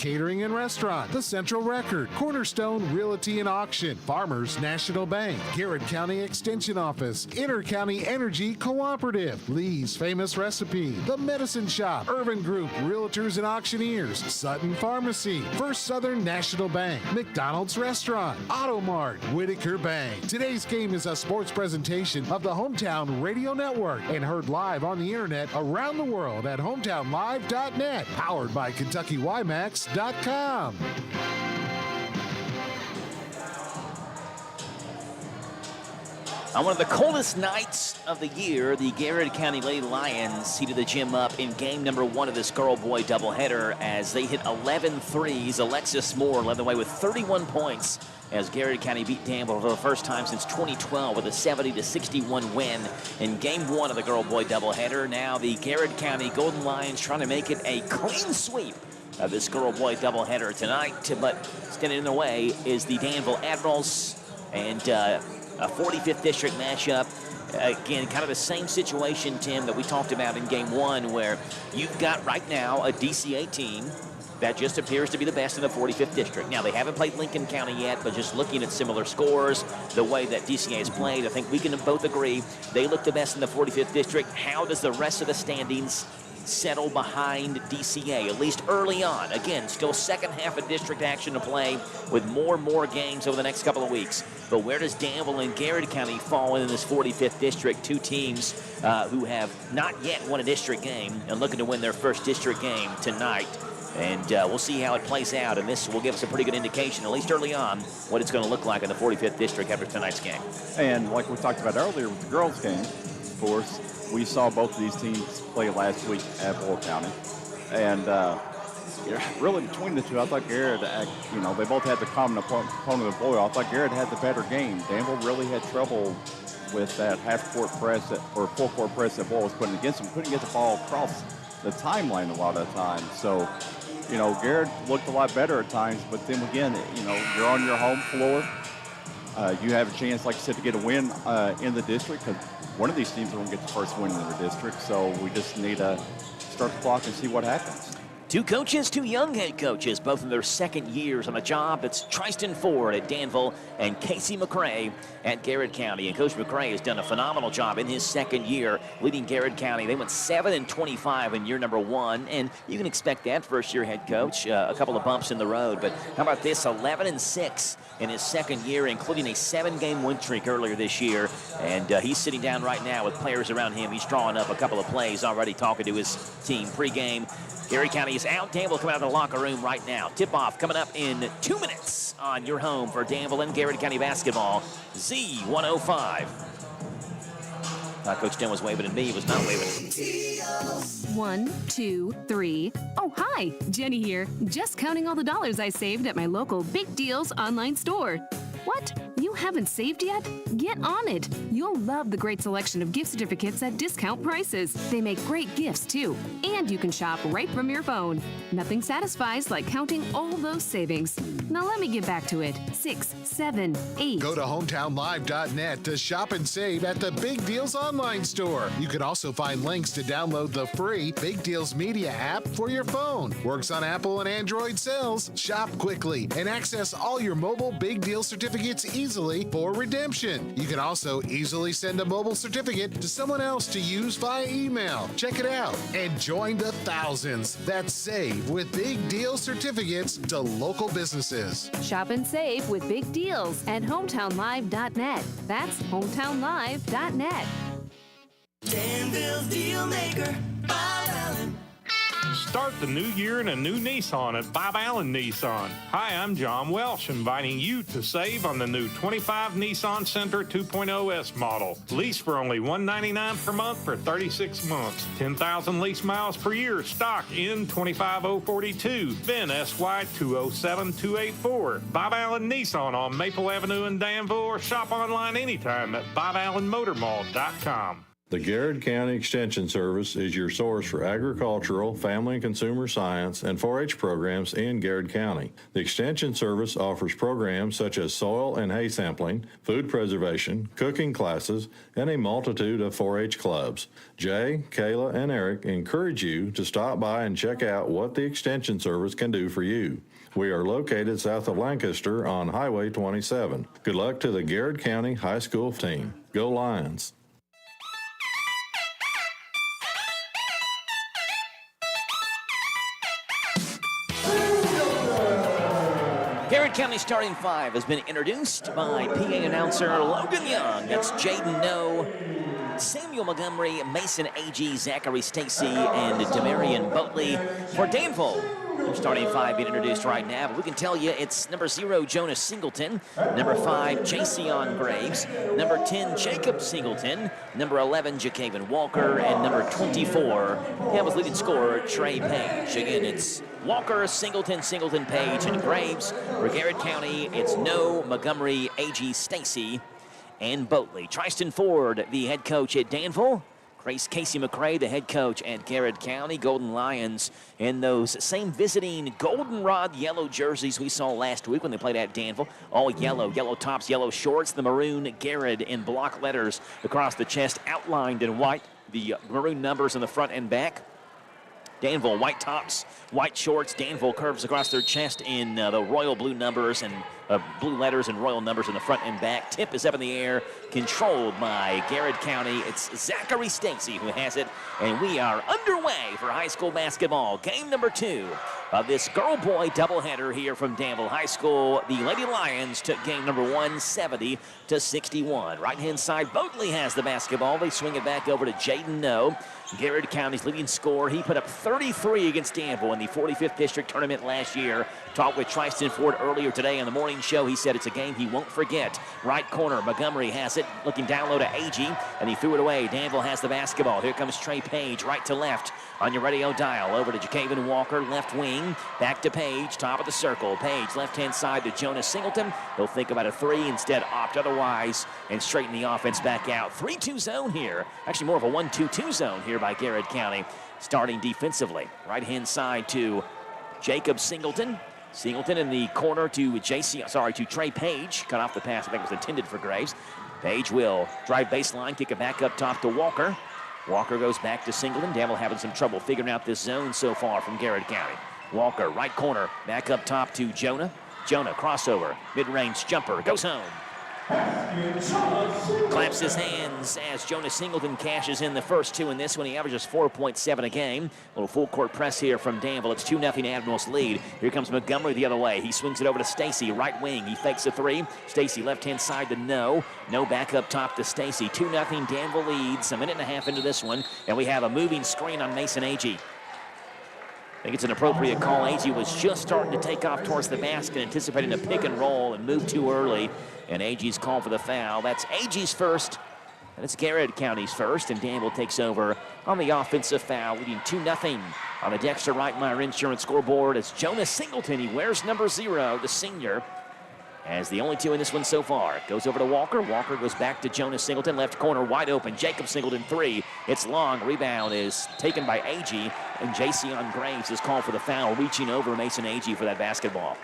Catering and Restaurant, The Central Record, Cornerstone Realty and Auction, Farmers National Bank, Garrett County Extension Office, Intercounty Energy Cooperative, Lee's Famous Recipe, The Medicine Shop, Urban Group Realtors and Auctioneers, Sutton Pharmacy, First Southern National Bank, McDonald's Restaurant, Auto Mart, Whitaker Bank. Today's game is a sports presentation of the Hometown Radio Network and heard live on the internet around the world at hometownlive.net, powered by KentuckyWiMAX.com. On one of the coldest nights of the year, the Garrett County Lady Lions heated the gym up in game number 1 of this girl-boy doubleheader as they hit 11 threes. Alexis Moore led the way with 31 points as Garrett County beat Danville for the first time since 2012 with a 70-61 win in game 1 of the girl-boy doubleheader. Now the Garrett County Golden Lions trying to make it a clean sweep of this girl-boy doubleheader tonight, but standing in their way is the Danville Admirals and a 45th district matchup. Again, kind of the same situation, Tim, that we talked about in game 1, where you've got right now a DCA team that just appears to be the best in the 45th district. Now, they haven't played Lincoln County yet, but just looking at similar scores, the way that DCA has played, I think we can both agree they look the best in the 45th district. How does the rest of the standings settle behind DCA, at least early on? Again, still second half of district action to play with more games over the next couple of weeks. But where does Danville and Garrett County fall in this 45th district? Two teams who have not yet won a district game and looking to win their first district game tonight. And we'll see how it plays out, and this will give us a pretty good indication, at least early on, what it's going to look like in the 45th district after tonight's game. And like we talked about earlier with the girls' game, of course, we saw both of these teams play last week at Boyle County. And really between the two, I thought Garrett, they both had the common opponent of Boyle. I thought Garrett had the better game. Danville really had trouble with that half-court press or full-court press that Boyle was putting against him. Couldn't get the ball across the timeline a lot of the time. So, Garrett looked a lot better at times, but then again, you're on your home floor. You have a chance, like you said, to get a win in the district, because one of these teams are going to get the first win in their district. So we just need to start the clock and see what happens. Two coaches, two young head coaches, both in their second years on a job. That's Tristan Ford at Danville and Casey McCray at Garrett County. And Coach McCray has done a phenomenal job in his second year leading Garrett County. They went 7-25 in year number 1, and you can expect that first-year head coach. A couple of bumps in the road, but how about this? 11-6 in his second year, including a 7-game win streak earlier this year. And he's sitting down right now with players around him. He's drawing up a couple of plays already, talking to his team pregame. Garrett County is out. Danville coming out of the locker room right now. Tip-off coming up in 2 minutes on your home for Danville and Garrett County basketball, Z105. Coach Tim was waving at me. He was not waving. 1, 2, 3. Oh, hi. Jenny here. Just counting all the dollars I saved at my local Big Deals online store. What? You haven't saved yet? Get on it. You'll love the great selection of gift certificates at discount prices. They make great gifts, too. And you can shop right from your phone. Nothing satisfies like counting all those savings. Now let me get back to it. 6, 7, 8. Go to hometownlive.net to shop and save at the Big Deals online store. You can also find links to download the free Big Deals Media app for your phone. Works on Apple and Android cells. Shop quickly and access all your mobile Big Deal certificates easily for redemption. You can also easily send a mobile certificate to someone else to use via email. Check it out and join the thousands that save with Big Deal certificates to local businesses. Shop and save with Big Deals at hometownlive.net. That's hometownlive.net. Danville's Deal Maker, Bob Allen. Start the new year in a new Nissan at Bob Allen Nissan. Hi, I'm John Welsh, inviting you to save on the new 25 Nissan Sentra 2.0S model. Lease for only $199 per month for 36 months. 10,000 lease miles per year. Stock in 25042. Then SY 207284. Bob Allen Nissan on Maple Avenue in Danville, or shop online anytime at BobAllenMotorMall.com. The Garrett County Extension Service is your source for agricultural, family and consumer science, and 4-H programs in Garrett County. The Extension Service offers programs such as soil and hay sampling, food preservation, cooking classes, and a multitude of 4-H clubs. Jay, Kayla, and Eric encourage you to stop by and check out what the Extension Service can do for you. We are located south of Lancaster on Highway 27. Good luck to the Garrett County High School team. Go Lions! Garrett County starting five has been introduced by PA announcer Logan Young. That's Jaden No, Samuel Montgomery, Mason Agee, Zachary Stacy, and Demarion Boatley for Danville. Their starting five being introduced right now, but we can tell you it's number 0, Jonas Singleton, number 5, Jason Graves, number 10, Jacob Singleton, number 11, Ja'Kaven Walker, and number 24, Danville's leading scorer, Trey Page. Again, it's Walker, Singleton, Page, and Graves. For Garrett County, it's No, Montgomery, Agee, Stacy, and Boatley. Tristan Ford, the head coach at Danville. Casey McCray, the head coach at Garrett County. Golden Lions in those same visiting goldenrod yellow jerseys we saw last week when they played at Danville. All yellow, yellow tops, yellow shorts. The maroon Garrett in block letters across the chest, outlined in white. The maroon numbers in the front and back. Danville, white tops, white shorts. Danville curves across their chest in the royal blue numbers and blue letters and royal numbers in the front and back. Tip is up in the air, controlled by Garrett County. It's Zachary Stacy who has it, and we are underway for high school basketball. Game number 2 of this girl-boy doubleheader here from Danville High School. The Lady Lions took game number 1, 70-61. Right-hand side, Boatley has the basketball. They swing it back over to Jaden No. Garrett County's leading scorer. He put up 33 against Danville in the 45th District Tournament last year. Talked with Tristan Ford earlier today on the morning show. He said it's a game he won't forget. Right corner, Montgomery has it. Looking down low to Agee, and he threw it away. Danville has the basketball. Here comes Trey Page, right to left on your radio dial. Over to Ja'Kaven Walker, left wing. Back to Page, top of the circle. Page, left-hand side to Jonas Singleton. He'll think about a 3, instead opt otherwise, and straighten the offense back out. 3-2 zone here. Actually more of a 1-2-2 zone here by Garrett County. Starting defensively. Right-hand side to Jacob Singleton. Singleton in the corner to Trey Page. Cut off the pass, I think was intended for Graves. Page will drive baseline, kick it back up top to Walker. Walker goes back to Singleton. Danville having some trouble figuring out this zone so far from Garrett County. Walker, right corner, back up top to Jonah. Jonah, crossover, mid-range jumper, goes home. Claps his hands as Jonas Singleton cashes in the first 2 in this one. He averages 4.7 a game. A little full court press here from Danville. It's 2-0 Admiral's lead. Here comes Montgomery the other way. He swings it over to Stacy, right wing. He fakes a 3. Stacy left-hand side to No. No back up top to Stacy. 2-0 Danville leads. A minute and a half into this one. And we have a moving screen on Mason Agee. I think it's an appropriate call. Agee was just starting to take off towards the basket, anticipating a pick and roll and move too early. And Agee's called for the foul. That's Agee's first, and it's Garrett County's first. And Danville takes over on the offensive foul, leading 2-0 on the Dexter Reitmeyer Insurance scoreboard. As Jonas Singleton, he wears number 0, the senior, as the only 2 in this one so far. Goes over to Walker. Walker goes back to Jonas Singleton. Left corner wide open. Jacob Singleton 3. It's long. Rebound is taken by Agee. And Jason Graves is called for the foul, reaching over Mason Agee for that basketball.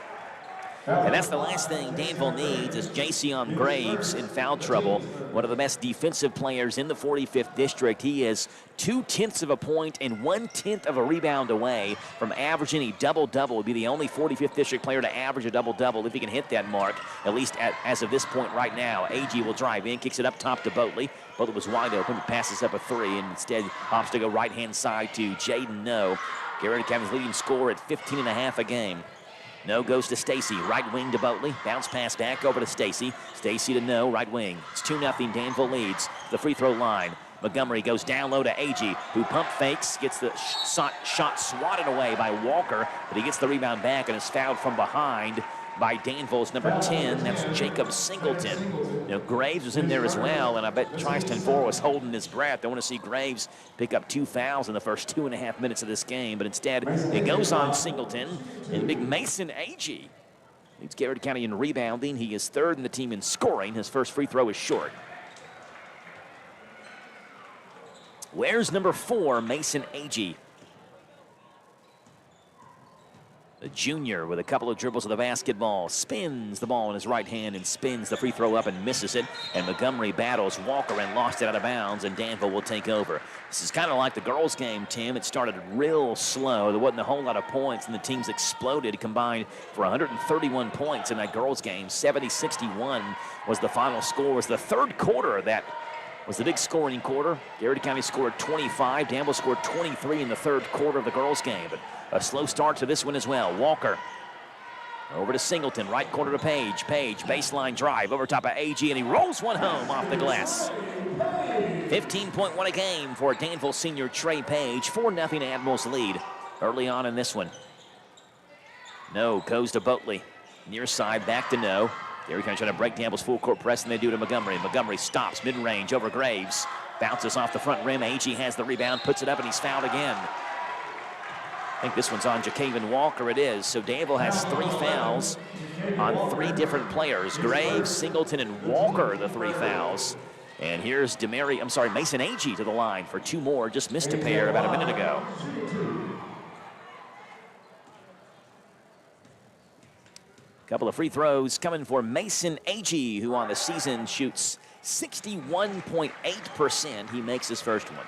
And that's the last thing Danville needs is Jason Graves in foul trouble. One of the best defensive players in the 45th District. He is 0.2 of a point and 1/10 of a rebound away from averaging a double-double. Would be the only 45th District player to average a double-double if he can hit that mark, at least as of this point right now. Agee will drive in, kicks it up top to Boatley. Boatley was wide open, but passes up a 3, and instead opts to go right-hand side to Jaden No. Garrett County's leading scorer at 15.5 a game. No goes to Stacy, right wing to Boatley. Bounce pass back over to Stacy. Stacy to No, right wing. It's 2-0, Danville leads the free throw line. Montgomery goes down low to Agee, who pump fakes, gets the shot swatted away by Walker, but he gets the rebound back and is fouled from behind by Danville's number 10. That's Jacob Singleton. You know, Graves was in there as well, and I bet Tristan Ford was holding his breath. I want to see Graves pick up 2 fouls in the first 2.5 minutes of this game, but instead it goes on Singleton and big Mason Agee. Leads Garrett County in rebounding. He is 3rd in the team in scoring. His first free throw is short. Where's number 4, Mason Agee? The junior with a couple of dribbles of the basketball, spins the ball in his right hand and spins the free throw up and misses it. And Montgomery battles Walker and lost it out of bounds, and Danville will take over. This is kind of like the girls' game, Tim. It started real slow. There wasn't a whole lot of points, and the teams exploded, combined for 131 points in that girls' game. 70-61 was the final score. It was the third quarter that was the big scoring quarter. Garrett County scored 25. Danville scored 23 in the third quarter of the girls' game. But a slow start to this one as well. Walker over to Singleton, right corner to Page. Page, baseline drive over top of Agee, and he rolls one home off the glass. 15.1 a game for Danville senior Trey Page. 4-0 Admirals lead early on in this one. No goes to Boatley. Near side, back to No. Garrett County trying to break Danville's full court press, and they do to Montgomery. Montgomery stops mid-range over Graves. Bounces off the front rim. Agee has the rebound, puts it up, and he's fouled again. I think this one's on Jacaven Walker. It is. So Danville has 3 fouls on 3 different players. Graves, Singleton, and Walker, the 3 fouls. And here's Mason Agee to the line for 2 more. Just missed a pair about a minute ago. Couple of free throws coming for Mason Agee, who on the season shoots 61.8%. He makes his first one.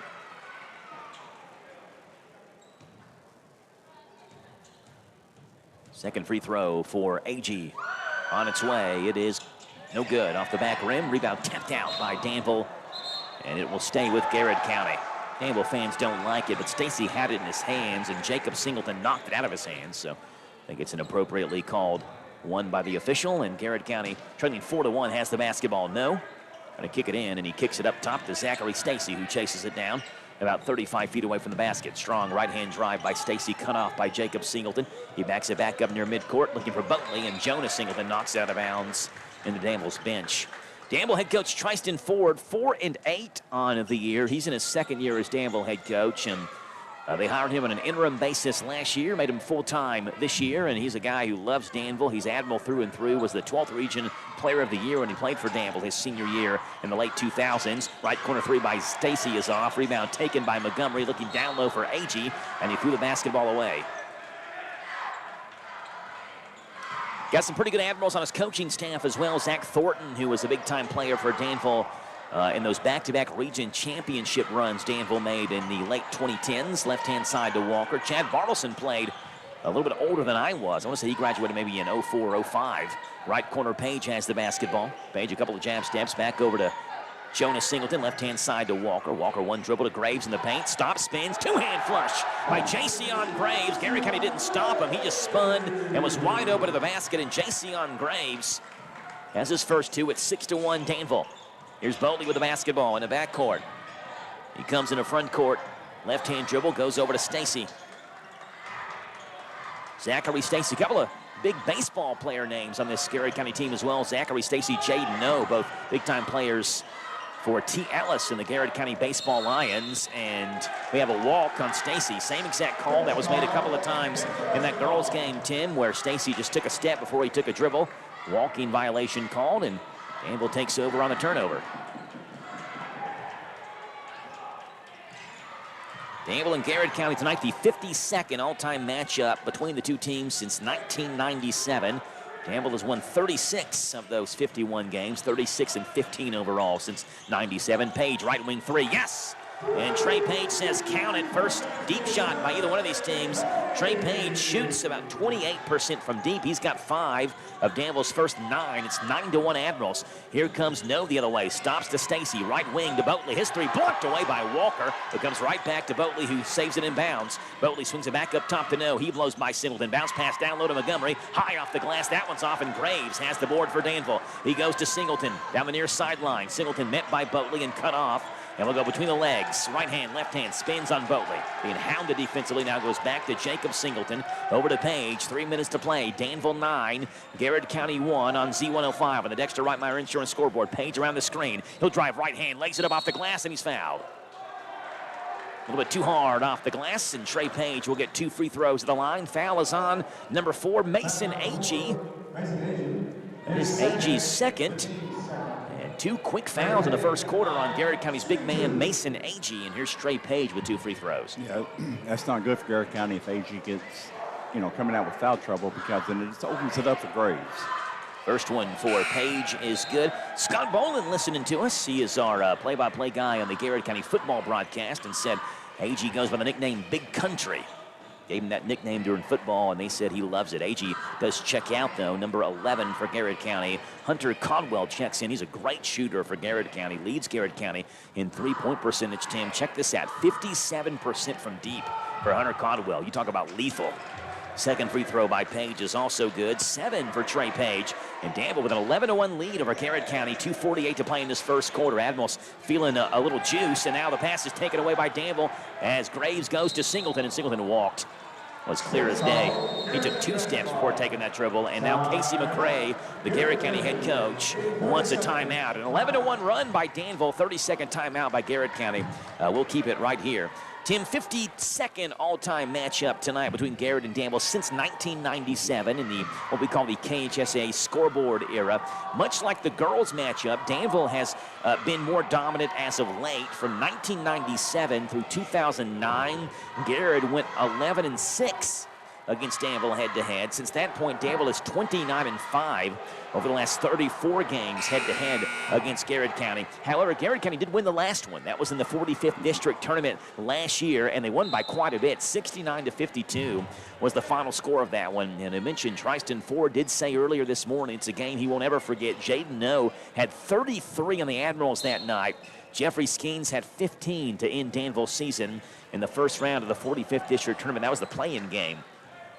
Second free throw for Agee. On its way. It is no good. Off the back rim. Rebound tapped out by Danville. And it will stay with Garrett County. Danville fans don't like it, but Stacy had it in his hands, and Jacob Singleton knocked it out of his hands. So I think it's an appropriately called one by the official. And Garrett County, trailing 4-1, has the basketball. No. Going to kick it in, and he kicks it up top to Zachary Stacy, who chases it down about 35 feet away from the basket. Strong right-hand drive by Stacy, cut off by Jacob Singleton. He backs it back up near midcourt, looking for Boatley, and Jonas Singleton knocks it out of bounds into Danville's bench. Danville head coach Tristan Ford, 4-8 on the year. He's in his second year as Danville head coach, and they hired him on an interim basis last year, made him full-time this year, and he's a guy who loves Danville. He's Admiral through and through, was the 12th Region Player of the Year when he played for Danville his senior year in the late 2000s. Right corner 3 by Stacy is off. Rebound taken by Montgomery, looking down low for Agee, and he threw the basketball away. Got some pretty good Admirals on his coaching staff as well. Zach Thornton, who was a big-time player for Danville in those back-to-back region championship runs Danville made in the late 2010s. Left-hand side to Walker. Chad Bartleson played a little bit older than I was. I want to say he graduated maybe in 04, 05. Right corner, Page has the basketball. Page a couple of jab steps back over to Jonas Singleton. Left-hand side to Walker. Walker one dribble to Graves in the paint. Stop, spins, two-hand flush by Jason Graves. Garrett County didn't stop him. He just spun and was wide open to the basket, and Jason Graves has his first 2 at 6-1 Danville. Here's Boatley with the basketball in the backcourt. He comes in the front court. Left-hand dribble, goes over to Stacy. Zachary Stacy, a couple of big baseball player names on this Garrett County team as well. Zachary Stacy, Jaden No, both big-time players for T. Ellis and the Garrett County Baseball Lions. And we have a walk on Stacy. Same exact call that was made a couple of times in that girls' game, Tim, where Stacy just took a step before he took a dribble. Walking violation called, and Danville takes over on the turnover. Danville and Garrett County tonight, the 52nd all-time matchup between the two teams since 1997. Danville has won 36 of those 51 games, 36 and 15 overall since 97. Page, right wing 3, yes! And Trey Page says count it. First deep shot by either one of these teams. Trey Page shoots about 28% from deep. He's got 5 of Danville's first 9. It's 9-1 Admirals. Here comes No the other way. Stops to Stacy. Right wing to Boatley. His 3 blocked away by Walker. It comes right back to Boatley, who saves it in bounds. Boatley swings it back up top to No. He blows by Singleton. Bounce pass down low to Montgomery. High off the glass. That one's off, and Graves has the board for Danville. He goes to Singleton down the near sideline. Singleton met by Boatley and cut off. And we'll go between the legs. Right hand, left hand, spins on Boatley. Being hounded defensively, now goes back to Jacob Singleton. Over to Page, 3 minutes to play. Danville 9, Garrett County 1 on Z105 on the Dexter Reitmeyer Insurance scoreboard. Page around the screen. He'll drive right hand, lays it up off the glass, and he's fouled. A little bit too hard off the glass, and Trey Page will get 2 free throws at the line. Foul is on number 4, Mason Agee. That is Agee's second. 2 quick fouls in the first quarter on Garrett County's big man, Mason Agee. And here's Trey Page with 2 free throws. Yeah, that's not good for Garrett County if Agee gets, coming out with foul trouble, because then it just opens it up for Graves. First one for Page is good. Scott Boland listening to us. He is our play-by-play guy on the Garrett County football broadcast, and said Agee goes by the nickname Big Country. Gave him that nickname during football, and they said he loves it. Agee does check out, though, number 11 for Garrett County. Hunter Caldwell checks in. He's a great shooter for Garrett County. Leads Garrett County in three-point percentage, Tim. Check this out, 57% from deep for Hunter Caldwell. You talk about lethal. Second free throw by Page is also good. 7 for Trey Page. And Danville with an 11-1 lead over Garrett County. 2:48 to play in this first quarter. Admirals feeling a little juice, and now the pass is taken away by Danville as Graves goes to Singleton, and Singleton walked. Was clear as day. He took 2 steps before taking that dribble, and now Casey McCray, the Garrett County head coach, wants a timeout. An 11-1 run by Danville, 32nd timeout by Garrett County. We'll keep it right here. Tim, 52nd all-time matchup tonight between Garrett and Danville since 1997 in the what we call the KHSA scoreboard era. Much like the girls matchup, Danville has been more dominant as of late. From 1997 through 2009, Garrett went 11-6 against Danville head-to-head. Since that point, Danville is 29-5 over the last 34 games head-to-head against Garrett County. However, Garrett County did win the last one. That was in the 45th District Tournament last year, and they won by quite a bit. 69-52 was the final score of that one. And I mentioned Tristan Ford did say earlier this morning, it's a game he won't ever forget. Jaden No had 33 on the Admirals that night. Jeffrey Skeens had 15 to end Danville's season in the first round of the 45th District Tournament. That was the play-in game.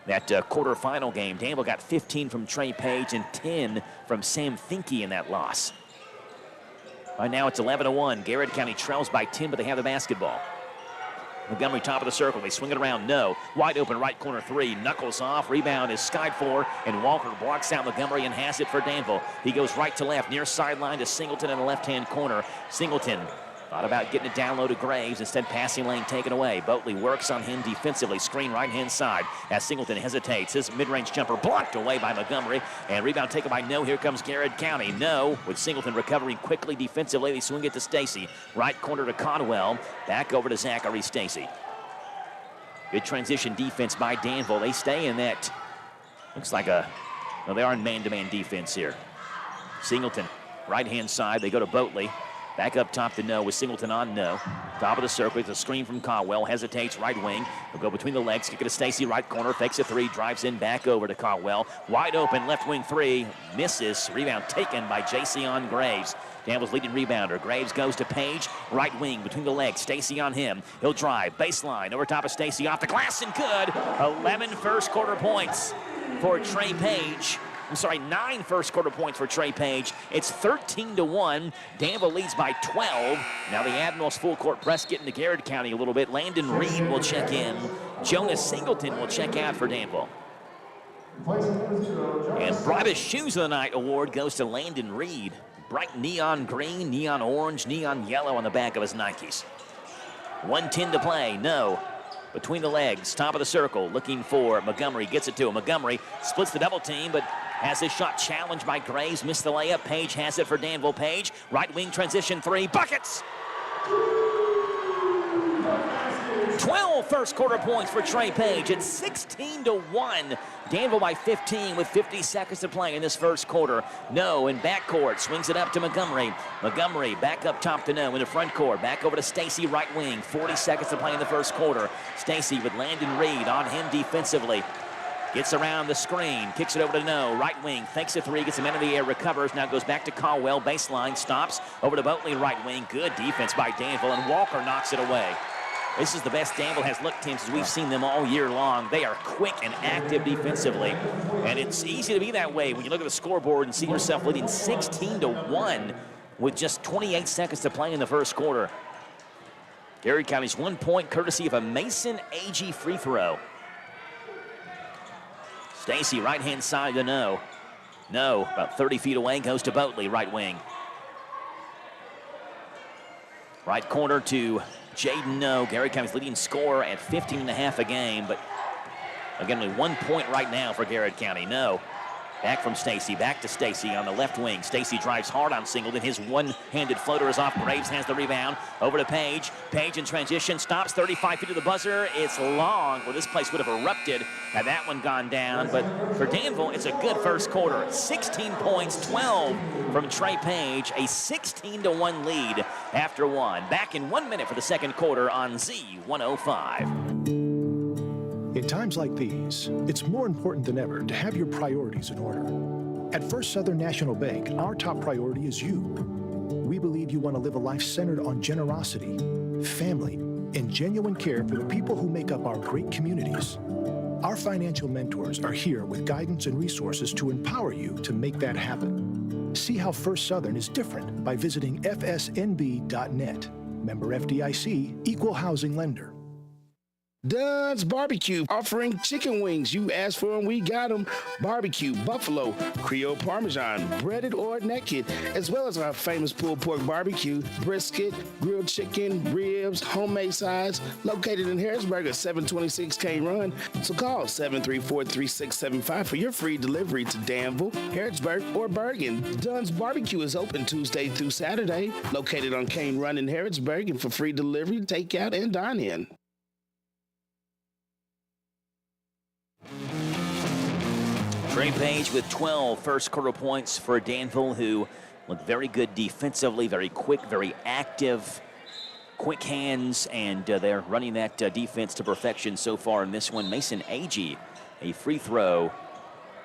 That quarterfinal game, Danville got 15 from Trey Page and 10 from Sam Finke in that loss. Right now it's 11-1. Garrett County trails by 10, but they have the basketball. Montgomery top of the circle. They swing it around. No. Wide open right corner 3. Knuckles off. Rebound is skied for, and Walker blocks out Montgomery and has it for Danville. He goes right to left, near sideline to Singleton in the left-hand corner. Singleton thought about getting it down low to Graves. Instead, passing lane taken away. Boatley works on him defensively. Screen right-hand side as Singleton hesitates. His mid-range jumper blocked away by Montgomery. And rebound taken by No. Here comes Garrett County. No, with Singleton recovering quickly defensively. They swing it to Stacy. Right corner to Codwell. Back over to Zachary Stacy. Good transition defense by Danville. They stay in that. Looks like they are in man-to-man defense here. Singleton, right-hand side. They go to Boatley. Back up top to No with Singleton on No. Top of the circle, it's a screen from Caldwell. Hesitates, right wing. He'll go between the legs, kick it to Stacy, right corner. Fakes a 3, drives in, back over to Caldwell. Wide open, left wing 3. Misses. Rebound taken by J.C. on Graves. Danville's leading rebounder. Graves goes to Page, right wing between the legs. Stacy on him. He'll drive, baseline, over top of Stacy, off the glass and good. 11 first quarter points for Trey Page. 9 first quarter points for Trey Page. It's 13-1. Danville leads by 12. Now the Admirals full court press getting to Garrett County a little bit. Landon Reed will check in. Jonas Singleton will check out for Danville. And brightest shoes of the night award goes to Landon Reed. Bright neon green, neon orange, neon yellow on the back of his Nikes. 1:10 to play. No. Between the legs, top of the circle, looking for Montgomery. Gets it to him. Montgomery splits the double team, but has his shot challenged by Graves. Missed the layup. Page has it for Danville. Page, right wing transition 3. Buckets! 12 first quarter points for Trey Page. It's 16-1. Danville by 15 with 50 seconds to play in this first quarter. No in backcourt. Swings it up to Montgomery. Montgomery back up top to No in the front court. Back over to Stacy, right wing. 40 seconds to play in the first quarter. Stacy with Landon Reed on him defensively. Gets around the screen, kicks it over to No, right wing, fakes a 3, gets him out of the air, recovers, now goes back to Caldwell, baseline, stops, over to Boatley, right wing, good defense by Danville, and Walker knocks it away. This is the best Danville has looked, Tim, since we've seen them all year long. They are quick and active defensively, and it's easy to be that way when you look at the scoreboard and see yourself leading 16-1 with just 28 seconds to play in the first quarter. Garrett County's 1 point courtesy of a Mason Agee free throw. Stacy, right-hand side to No. No, about 30 feet away, goes to Boatley, right wing. Right corner to Jaden No. Garrett County's leading scorer at 15.5 a game, but again, only 1 point right now for Garrett County. No. Back from Stacy, back to Stacy on the left wing. Stacy drives hard on Singleton. His one-handed floater is off. Graves has the rebound. Over to Page. Page in transition, stops 35 feet to the buzzer. It's long. Well, this place would have erupted had that one gone down. But for Danville, it's a good first quarter. 16 points, 12 from Trey Page. A 16-1 lead after one. Back in 1 minute for the second quarter on Z105. In times like these, it's more important than ever to have your priorities in order. At First Southern National Bank, our top priority is you. We believe you want to live a life centered on generosity, family, and genuine care for the people who make up our great communities. Our financial mentors are here with guidance and resources to empower you to make that happen. See how First Southern is different by visiting fsnb.net. Member FDIC, Equal Housing Lender. Dunn's Barbecue, offering chicken wings. You asked for them, we got them. Barbecue, buffalo, Creole Parmesan, breaded or naked, as well as our famous pulled pork barbecue, brisket, grilled chicken, ribs, homemade sides, located in Harrisburg at 726 K Run. So call 734-3675 for your free delivery to Danville, Harrisburg, or Bergen. Dunn's Barbecue is open Tuesday through Saturday, located on Kane Run in Harrisburg, and for free delivery, takeout, and dine-in. Trey Page with 12 first quarter points for Danville, who looked very good defensively, very quick, very active, quick hands, and they're running that defense to perfection so far in this one. Mason Agee, a free throw,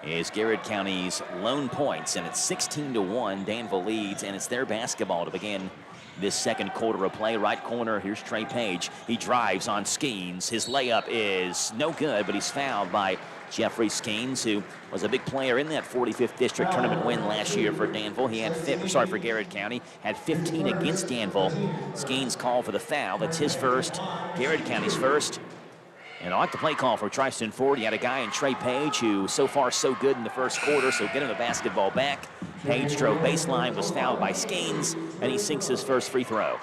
is Garrett County's lone points, and it's 16-1. Danville leads, and it's their basketball to begin this second quarter of play. Right corner, here's Trey Page. He drives on Skeens. His layup is no good, but he's fouled by Jeffrey Skeens, who was a big player in that 45th District tournament win last year for Danville. He had for Garrett County, had 15 against Danville. Skeens called for the foul. That's his first, Garrett County's first. And I like the play call for Tristan Ford. He had a guy in Trey Page who so far so good in the first quarter, so getting the basketball back. Page drove baseline, was fouled by Skeens, and he sinks his first free throw.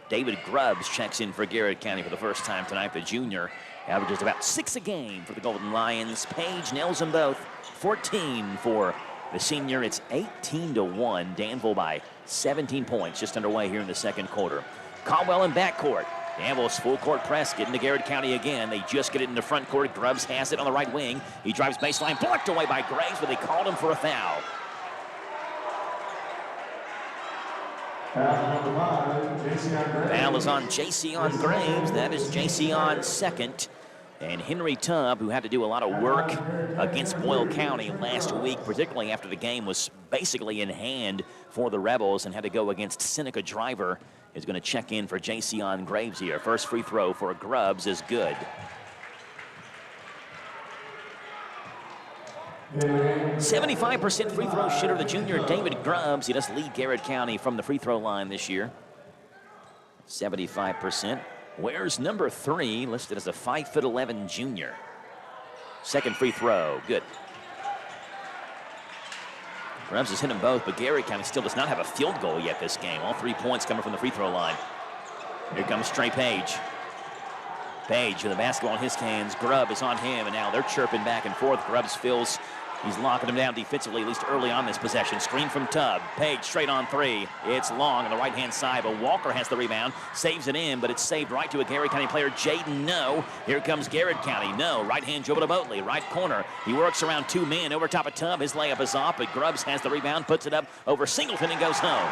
David Grubbs checks in for Garrett County for the first time tonight, the junior. Averages about 6 a game for the Golden Lions. Page nails them both. 14 for the senior. It's 18-1. Danville by 17 points just underway here in the second quarter. Caldwell in backcourt. Danville's full court press getting to Garrett County again. They just get it into front court. Grubbs has it on the right wing. He drives baseline, blocked away by Graves, but they called him for a foul. Foul is on Jason Graves. That is Jason second. And Henry Tubb, who had to do a lot of work against Boyle County last week, particularly after the game was basically in hand for the Rebels and had to go against Seneca Driver, is going to check in for Jason Graves here. First free throw for Grubbs is good. 75% free throw shooter, the junior David Grubbs. He does lead Garrett County from the free throw line this year. 75%. Where's number 3, listed as a 5'11" junior. Second free throw, good. Grubbs has hit them both, but Garrett County still does not have a field goal yet this game. All 3 points coming from the free throw line. Here comes Trey Page. Page with the basketball in his hands. Grubb is on him, and now they're chirping back and forth. Grubbs feels he's locking him down defensively, at least early on this possession. Screen from Tubb. Page straight on 3. It's long on the right-hand side, but Walker has the rebound. Saves it in, but it's saved right to a Garrett County player, Jaden No. Here comes Garrett County. No, right-hand dribble to Boatley. Right corner. He works around 2 men over top of Tubb. His layup is off, but Grubbs has the rebound, puts it up over Singleton, and goes home.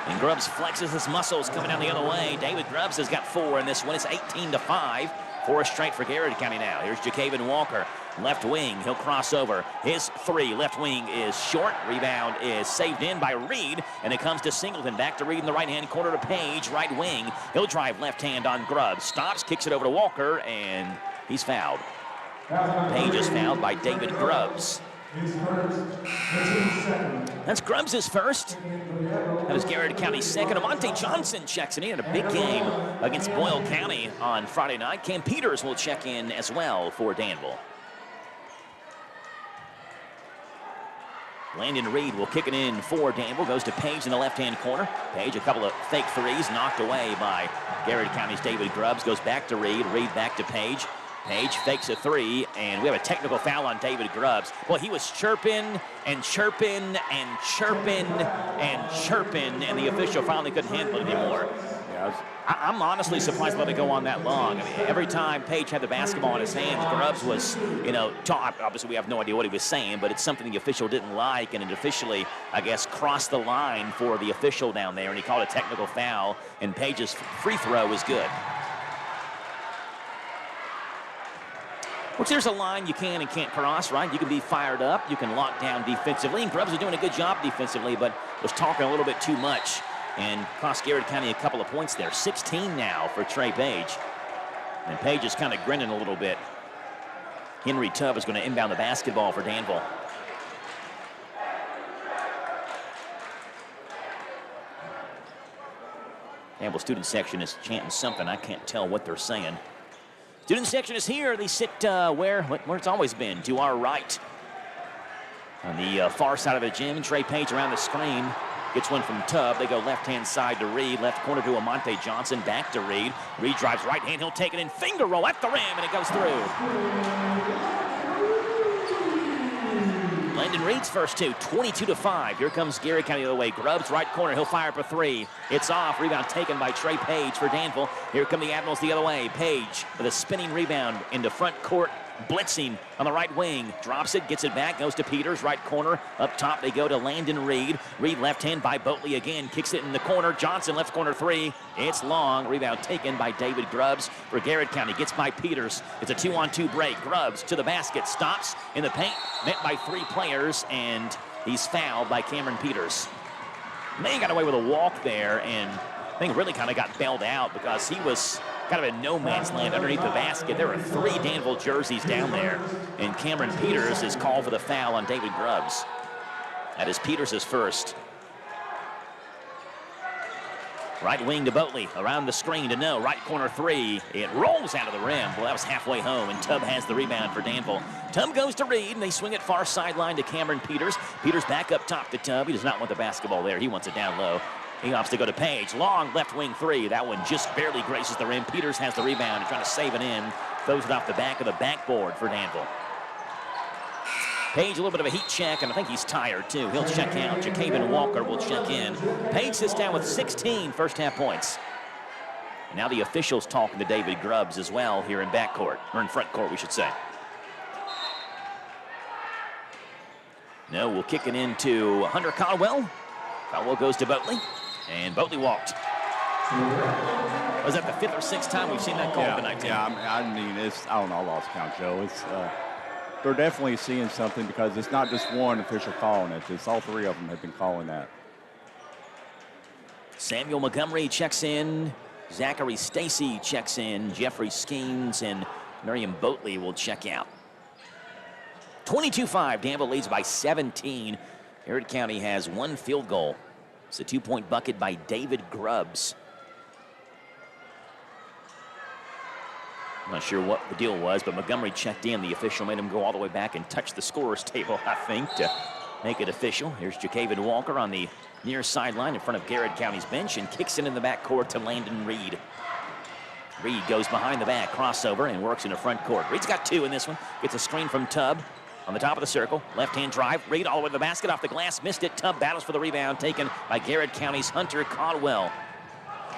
And Grubbs flexes his muscles coming down the other way. David Grubbs has got 4 in this one. It's 18-5. 4 straight for Garrett County now. Here's Jacaven Walker, left wing. He'll cross over. His 3, left wing is short. Rebound is saved in by Reed, and it comes to Singleton. Back to Reed in the right-hand corner to Page, right wing. He'll drive left hand on Grubbs. Stops, kicks it over to Walker, and he's fouled. Page is fouled by David Grubbs. That's Grubbs' first. That was Garrett County's second. Amante Johnson checks in. He had a big game against Boyle County on Friday night. Cam Peters will check in as well for Danville. Landon Reed will kick it in for Danville. Goes to Page in the left-hand corner. Page, a couple of fake threes knocked away by Garrett County's David Grubbs. Goes back to Reed. Reed back to Page. Page fakes a three, and we have a technical foul on David Grubbs. Well, he was chirping and chirping and chirping and chirping, and the official finally couldn't handle it anymore. I'm honestly surprised to let it go on that long. I mean, every time Page had the basketball in his hands, Grubbs was, obviously we have no idea what he was saying, but it's something the official didn't like, and it officially, I guess, crossed the line for the official down there, and he called a technical foul, and Page's free throw was good. Which there's a line you can and can't cross, right? You can be fired up, you can lock down defensively, and Grubbs was doing a good job defensively, but was talking a little bit too much and cost Garrett County a couple of points there. 16 now for Trey Page. And Page is kind of grinning a little bit. Henry Tubb is going to inbound the basketball for Danville. Danville student section is chanting something. I can't tell what they're saying. Student section is here. They sit where it's always been, to our right. On the far side of the gym, Trey Page around the screen. Gets one from Tubb. They go left-hand side to Reed. Left corner to Amonte Johnson. Back to Reed. Reed drives right hand. He'll take it in. Finger roll at the rim, and it goes through. Landon Reed's first two, 22-5. Here comes Garrett County the other way. Grubbs, right corner. He'll fire up a three. It's off. Rebound taken by Trey Page for Danville. Here come the Admirals the other way. Page with a spinning rebound into front court. Blitzing on the right wing. Drops it, gets it back, goes to Peters, right corner. Up top they go to Landon Reed. Reed left hand by Boatley again. Kicks it in the corner. Johnson left corner three. It's long. Rebound taken by David Grubbs for Garrett County. Gets by Peters. It's a 2-on-2 break. Grubbs to the basket. Stops in the paint. Met by three players, and he's fouled by Cameron Peters. May got away with a walk there, and I think really kind of got bailed out because he was kind of in no man's land underneath the basket. There were three Danville jerseys down there, and Cameron Peters is called for the foul on David Grubbs. That is Peters' first. Right wing to Boatley, around the screen to No, right corner three. It rolls out of the rim. Well, that was halfway home, and Tubb has the rebound for Danville. Tubb goes to Reed, and they swing it far sideline to Cameron Peters. Peters back up top to Tubb. He does not want the basketball there. He wants it down low. He opts to go to Page. Long left wing three. That one just barely graces the rim. Peters has the rebound and trying to save it in. Throws it off the back of the backboard for Danville. Page, a little bit of a heat check, and I think he's tired, too. He'll check out. Jacaven Walker will check in. Page sits down with 16 first-half points. Now the officials talking to David Grubbs as well here in backcourt, or in front court, we should say. No, we'll kick it into Hunter Caldwell. Caldwell goes to Boatley, and Boatley walked. Was that the fifth or sixth time we've seen that call tonight, Tim? Yeah, I mean, I don't know, I lost count, Joe. It's they're definitely seeing something because it's not just one official calling it. It's all three of them have been calling that. Samuel Montgomery checks in. Zachary Stacy checks in. Jeffrey Skeens and Miriam Boatley will check out. 22-5. Danville leads by 17. Garrett County has one field goal. It's a two-point bucket by David Grubbs. I'm not sure what the deal was, but Montgomery checked in. The official made him go all the way back and touch the scorer's table, I think, to make it official. Here's Jacaven Walker on the near sideline in front of Garrett County's bench and kicks it in the backcourt to Landon Reed. Reed goes behind the back, crossover, and works in the front court. Reed's got two in this one. Gets a screen from Tubb on the top of the circle. Left-hand drive. Reed all the way to the basket, off the glass, missed it. Tubb battles for the rebound, taken by Garrett County's Hunter Caldwell.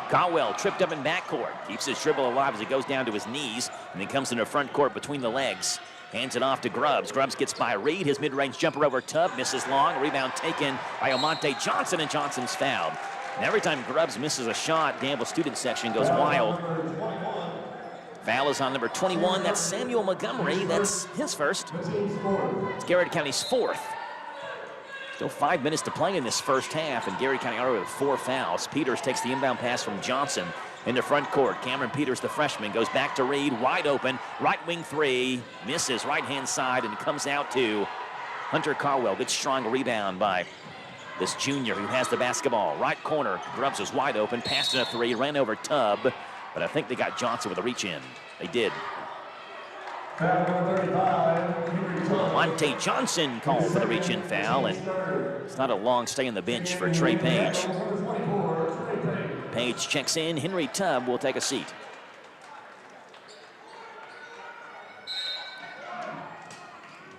Caldwell tripped up in backcourt. Keeps his dribble alive as he goes down to his knees, and then comes into front court between the legs. Hands it off to Grubbs. Grubbs gets by Reed. His mid-range jumper over Tubb. Misses long. Rebound taken by Amonte Johnson, and Johnson's fouled. And every time Grubbs misses a shot, Danville student section goes wild. Foul is on number 21. That's Samuel Montgomery. That's his first. It's Garrett County's fourth. Still 5 minutes to play in this first half, and Garrett County already with 4 fouls. Peters takes the inbound pass from Johnson into front court. Cameron Peters, the freshman, goes back to Reed, wide open, right wing three, misses right-hand side, and comes out to Hunter Caldwell. Good strong rebound by this junior who has the basketball. Right corner, Grubbs was wide open, passed in a three, ran over Tubb, but I think they got Johnson with a reach in. They did. Monte Johnson called for the reach-in foul, and it's not a long stay on the bench for Trey Page. Page checks in. Henry Tubb will take a seat.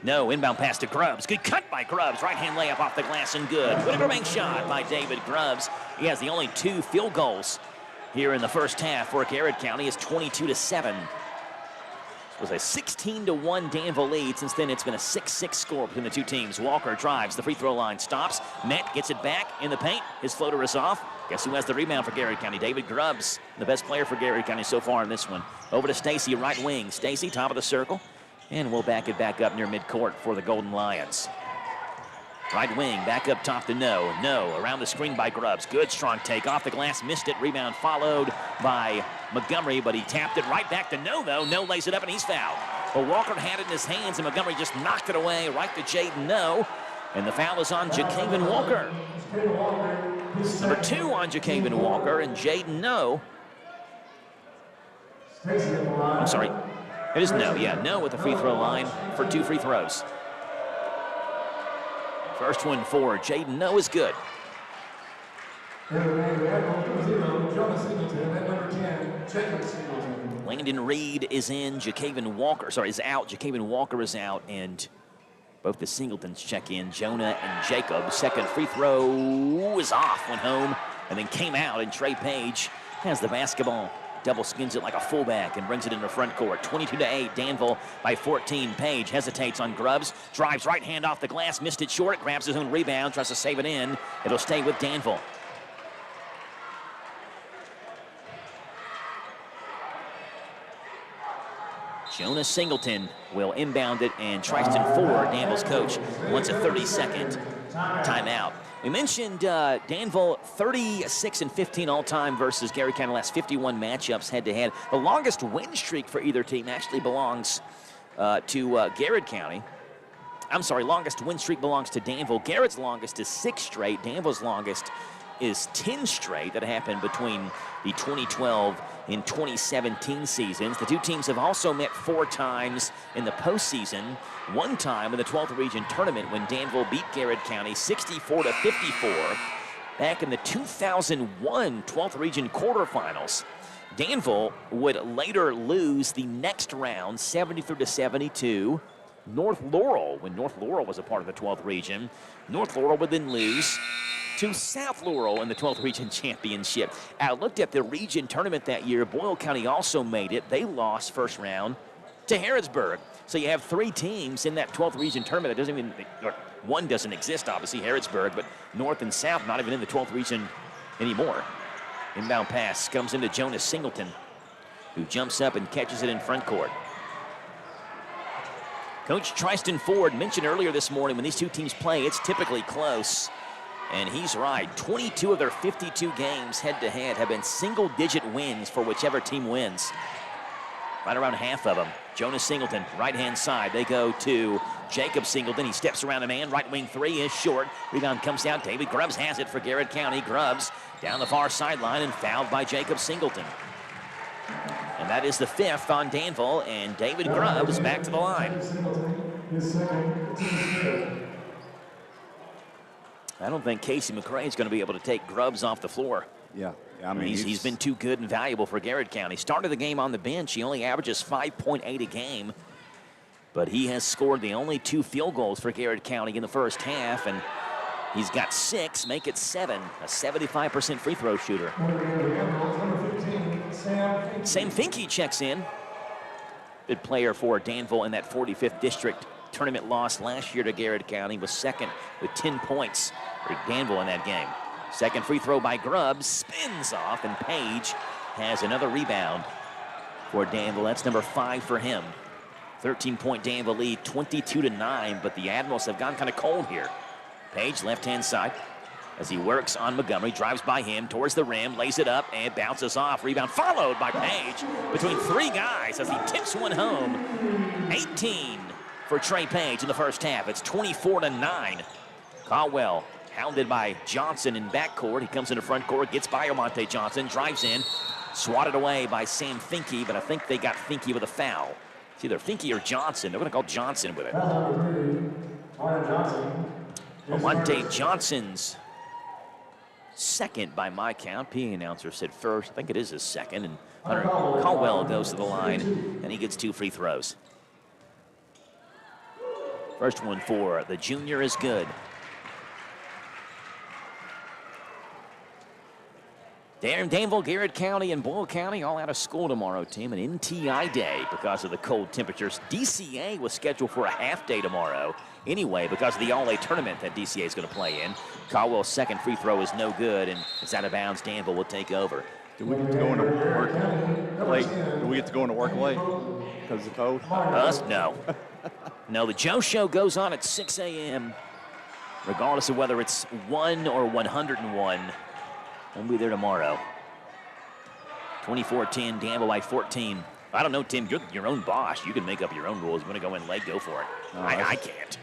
No, inbound pass to Grubbs. Good cut by Grubbs. Right-hand layup off the glass and good. Winning bank shot by David Grubbs. He has the only 2 field goals here in the first half for Garrett County. It's 22-7. It was a 16-1 Danville lead. Since then, it's been a 6-6 score between the two teams. Walker drives. The free throw line stops. Met gets it back in the paint. His floater is off. Guess who has the rebound for Garrett County? David Grubbs, the best player for Garrett County so far in this one. Over to Stacy, right wing. Stacy, top of the circle. And we'll back it back up near midcourt for the Golden Lions. Right wing, back up top to No. No, around the screen by Grubbs. Good strong take off the glass, missed it. Rebound followed by Montgomery, but he tapped it right back to No, though. No lays it up, and he's fouled. But Walker had it in his hands, and Montgomery just knocked it away right to Jaden No. And the foul is on Jacaven Walker. Number 2 on Jacaven Walker, and Jaden No. I'm sorry. It is No, yeah. No with the free throw line for 2 free throws. First one for Jaden No is good. Landon Reed is in. Jacaven Walker, is out. Jacaven Walker is out, and both the Singletons check in. Jonah and Jacob. Second free throw is off, went home, and then came out, and Trey Page has the basketball. Double skins it like a fullback and brings it into front court. 22-8, Danville by 14. Page hesitates on Grubbs, drives right hand off the glass, missed it short, grabs his own rebound, tries to save it in. It'll stay with Danville. Jonas Singleton will inbound it, and Tristan Ford, Danville's coach, wants a 30-second timeout. We mentioned Danville 36-15 all-time versus Garrett County. Last 51 matchups head-to-head. The longest win streak for either team actually belongs to Garrett County. I'm sorry, longest win streak belongs to Danville. Garrett's longest is 6 straight. Danville's longest is 10 straight. That happened between the 2012 and 2017 seasons. The two teams have also met 4 times in the postseason. 1 time in the 12th region tournament when Danville beat Garrett County 64-54 back in the 2001 12th region quarterfinals. Danville would later lose the next round 73-72. North Laurel, when North Laurel was a part of the 12th region, North Laurel would then lose to South Laurel in the 12th region championship. I looked at the region tournament that year. Boyle County also made it. They lost first round to Harrodsburg. So you have 3 teams in that 12th region tournament. That doesn't even, or one doesn't exist, obviously, Harrodsburg, but North and South not even in the 12th region anymore. Inbound pass comes into Jonas Singleton, who jumps up and catches it in front court. Coach Tristan Ford mentioned earlier this morning when these two teams play, it's typically close. And he's right. 22 of their 52 games head-to-head have been single-digit wins for whichever team wins. Right around half of them. Jonas Singleton, right-hand side. They go to Jacob Singleton. He steps around a man. Right wing 3 is short. Rebound comes out. David Grubbs has it for Garrett County. Grubbs down the far sideline and fouled by Jacob Singleton. And that is the 5th on Danville, and David Grubbs back to the line. I don't think Casey McCray is going to be able to take Grubbs off the floor. Yeah, I mean, he's been too good and valuable for Garrett County. Started the game on the bench. He only averages 5.8 a game, but he has scored the only 2 field goals for Garrett County in the first half, and he's got 6, make it 7, a 75% free throw shooter. Sam Finke checks in. Good player for Danville in that 45th district tournament loss last year to Garrett County. Was second with 10 points for Danville in that game. Second free throw by Grubbs, spins off, and Page has another rebound for Danville. That's number 5 for him. 13-point Danville lead, 22-9, but the Admirals have gone kind of cold here. Page, left-hand side, as he works on Montgomery, drives by him towards the rim, lays it up, and bounces off. Rebound followed by Page between 3 guys as he tips one home. 18 for Trey Page in the first half. It's 24-9. Caldwell hounded by Johnson in backcourt. He comes into front court, gets by Omonte Johnson, drives in, swatted away by Sam Finke, but I think they got Finke with a foul. It's either Finke or Johnson. They're going to call Johnson with it. Omonte Johnson's second by my count. PA announcer said first. I think it is his second. And Hunter Caldwell goes to the line, and he gets 2 free throws. First one for the junior is good. Danville, Garrett County, and Boyle County all out of school tomorrow, team. An NTI day because of the cold temperatures. DCA was scheduled for a half day tomorrow anyway because of the all-A tournament that DCA is going to play in. Caldwell's second free throw is no good, and it's out of bounds. Danville will take over. Do we get to go into work late? Do we get to go into work late because of the cold? Us? No. No, the Joe Show goes on at 6 a.m. regardless of whether it's 1 or 101. We'll be there tomorrow. 24-10, Danville by 14. I don't know, Tim, you're your own boss. You can make up your own rules. You want to go in late, go for it. No, I can't.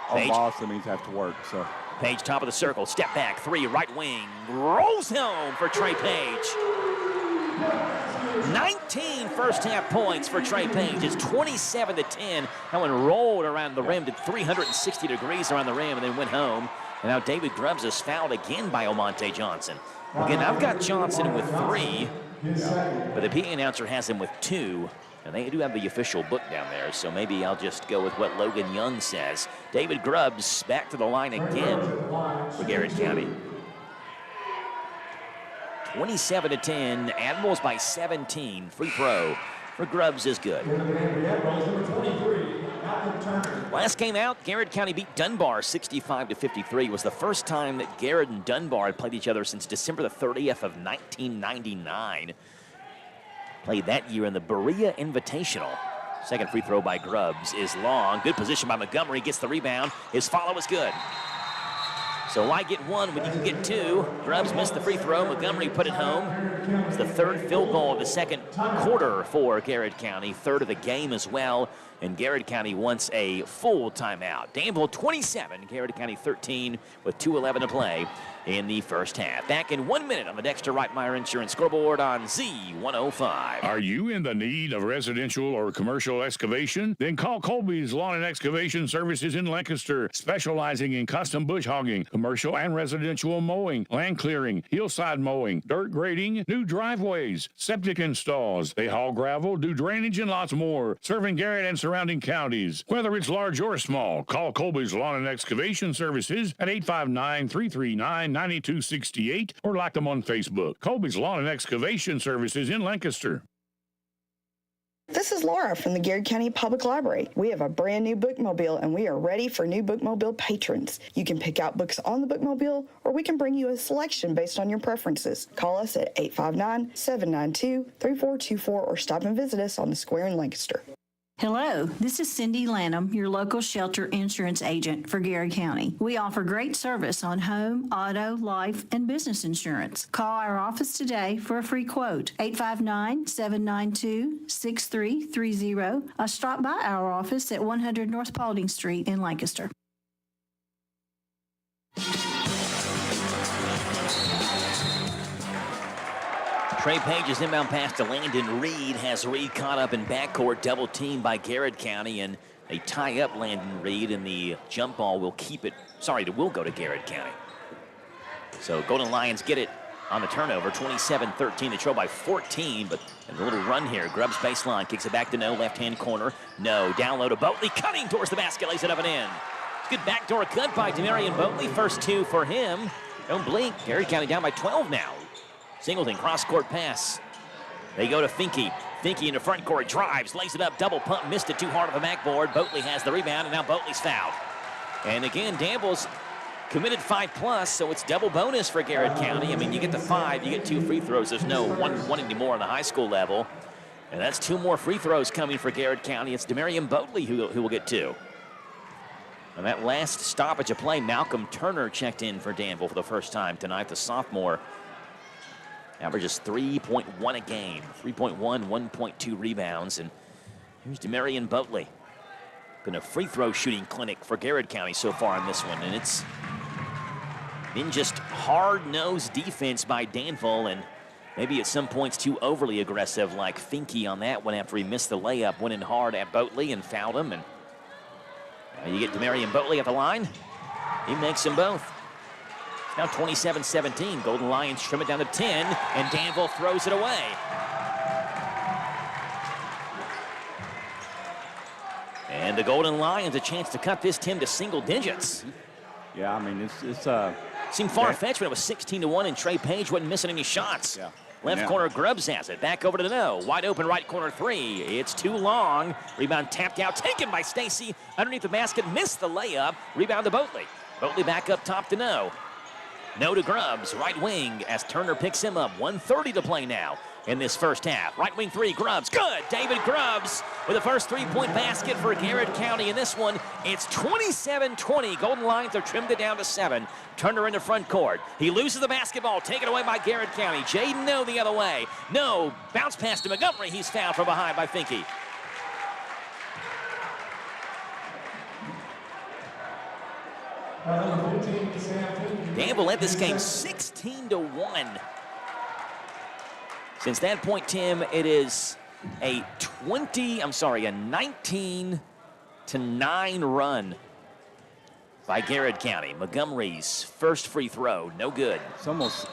I'm boss, that means I have to work, so. Page, top of the circle, step back, three, right wing, rolls home for Trey Page. 19 first half points for Trey Page. It's 27-10. That one rolled around the rim, did 360 degrees around the rim, and then went home. And now David Grubbs is fouled again by Omonte Johnson. Again, I've got Johnson with 3, but the PA announcer has him with 2. And they do have the official book down there, so maybe I'll just go with what Logan Young says. David Grubbs back to the line again for Garrett County. 27-10, Admirals by 17. Free throw for Grubbs is good. Last game out, Garrett County beat Dunbar 65-53. It was the first time that Garrett and Dunbar had played each other since December the 30th of 1999. Played that year in the Berea Invitational. Second free throw by Grubbs is long. Good position by Montgomery, gets the rebound. His follow is good. So why get 1 when you can get 2? Grubbs missed the free throw. Montgomery put it home. It's the third field goal of the second quarter for Garrett County. Third of the game as well. And Garrett County wants a full timeout. Danville 27, Garrett County 13 with 2:11 to play in the first half. Back in 1 minute on the Dexter Reitmeyer Insurance scoreboard on Z105. Are you in the need of residential or commercial excavation? Then call Colby's Lawn and Excavation Services in Lancaster, specializing in custom bush hogging, commercial and residential mowing, land clearing, hillside mowing, dirt grading, new driveways, septic installs. They haul gravel, do drainage, and lots more, serving Garrett and surrounding counties. Whether it's large or small, call Colby's Lawn and Excavation Services at 859-339-9268 or like them on Facebook. Colby's Lawn and Excavation Services in Lancaster. This is Laura from the Garrett County Public Library. We have a brand new bookmobile and we are ready for new bookmobile patrons. You can pick out books on the bookmobile or we can bring you a selection based on your preferences. Call us at 859-792-3424 or stop and visit us on the square in Lancaster. Hello, this is Cindy Lanham, your local shelter insurance agent for Garrett County. We offer great service on home, auto, life, and business insurance. Call our office today for a free quote, 859-792-6330. Or stop by our office at 100 North Paulding Street in Lancaster. Trey Page's inbound pass to Landon Reed has Reed caught up in backcourt, double teamed by Garrett County, and they tie up Landon Reed, and the jump ball will will go to Garrett County. So Golden Lions get it on the turnover, 27-13. They trail by 14, but in a little run here, Grubbs baseline, kicks it back to No, left-hand corner. No, down low to Boatley, cutting towards the basket, lays it up and in. Good backdoor cut by Demarion Boatley, first 2 for him. Don't blink, Garrett County down by 12 now. Singleton, cross-court pass. They go to Finke. Finke in the front court, drives, lays it up, double pump, missed it too hard on the backboard. Boatley has the rebound, and now Boatley's fouled. And again, Danville's committed 5+, so it's double bonus for Garrett County. I mean, you get the 5, you get 2 free throws. There's no one anymore on the high school level. And that's 2 more free throws coming for Garrett County. It's Demarion Boatley who will get 2. And that last stoppage of play, Malcolm Turner checked in for Danville for the first time tonight, the sophomore. Averages 3.1 a game, 3.1, 1.2 rebounds. And here's Demarion Boatley. Been a free throw shooting clinic for Garrett County so far in this one. And it's been just hard-nosed defense by Danville, and maybe at some points too overly aggressive, like Finke on that one after he missed the layup, went in hard at Boatley and fouled him. And now you get Demarion Boatley at the line. He makes them both. Now 27-17. Golden Lions trim it down to 10, and Danville throws it away. And the Golden Lions a chance to cut this, Tim, to single digits. Yeah, I mean, it's seemed far-fetched when it was 16-1 and Trey Page wasn't missing any shots. Yeah. Left corner, Grubbs has it. Back over to the no. Wide open right corner three. It's too long. Rebound tapped out, taken by Stacy. Underneath the basket, missed the layup. Rebound to Boatley. Boatley back up top to no. No to Grubbs, right wing, as Turner picks him up. 1:30 to play now in this first half. Right wing three, Grubbs, good. David Grubbs with the first three-point basket for Garrett County. In this one, it's 27-20. Golden Lions have trimmed it down to 7. Turner in the front court. He loses the basketball, taken away by Garrett County. Jaden No the other way. No, bounce pass to Montgomery. He's fouled from behind by Finke. Danville led this game 16-1. Since that point, Tim, it is a 19-9 run by Garrett County. Montgomery's first free throw, no good. It's almost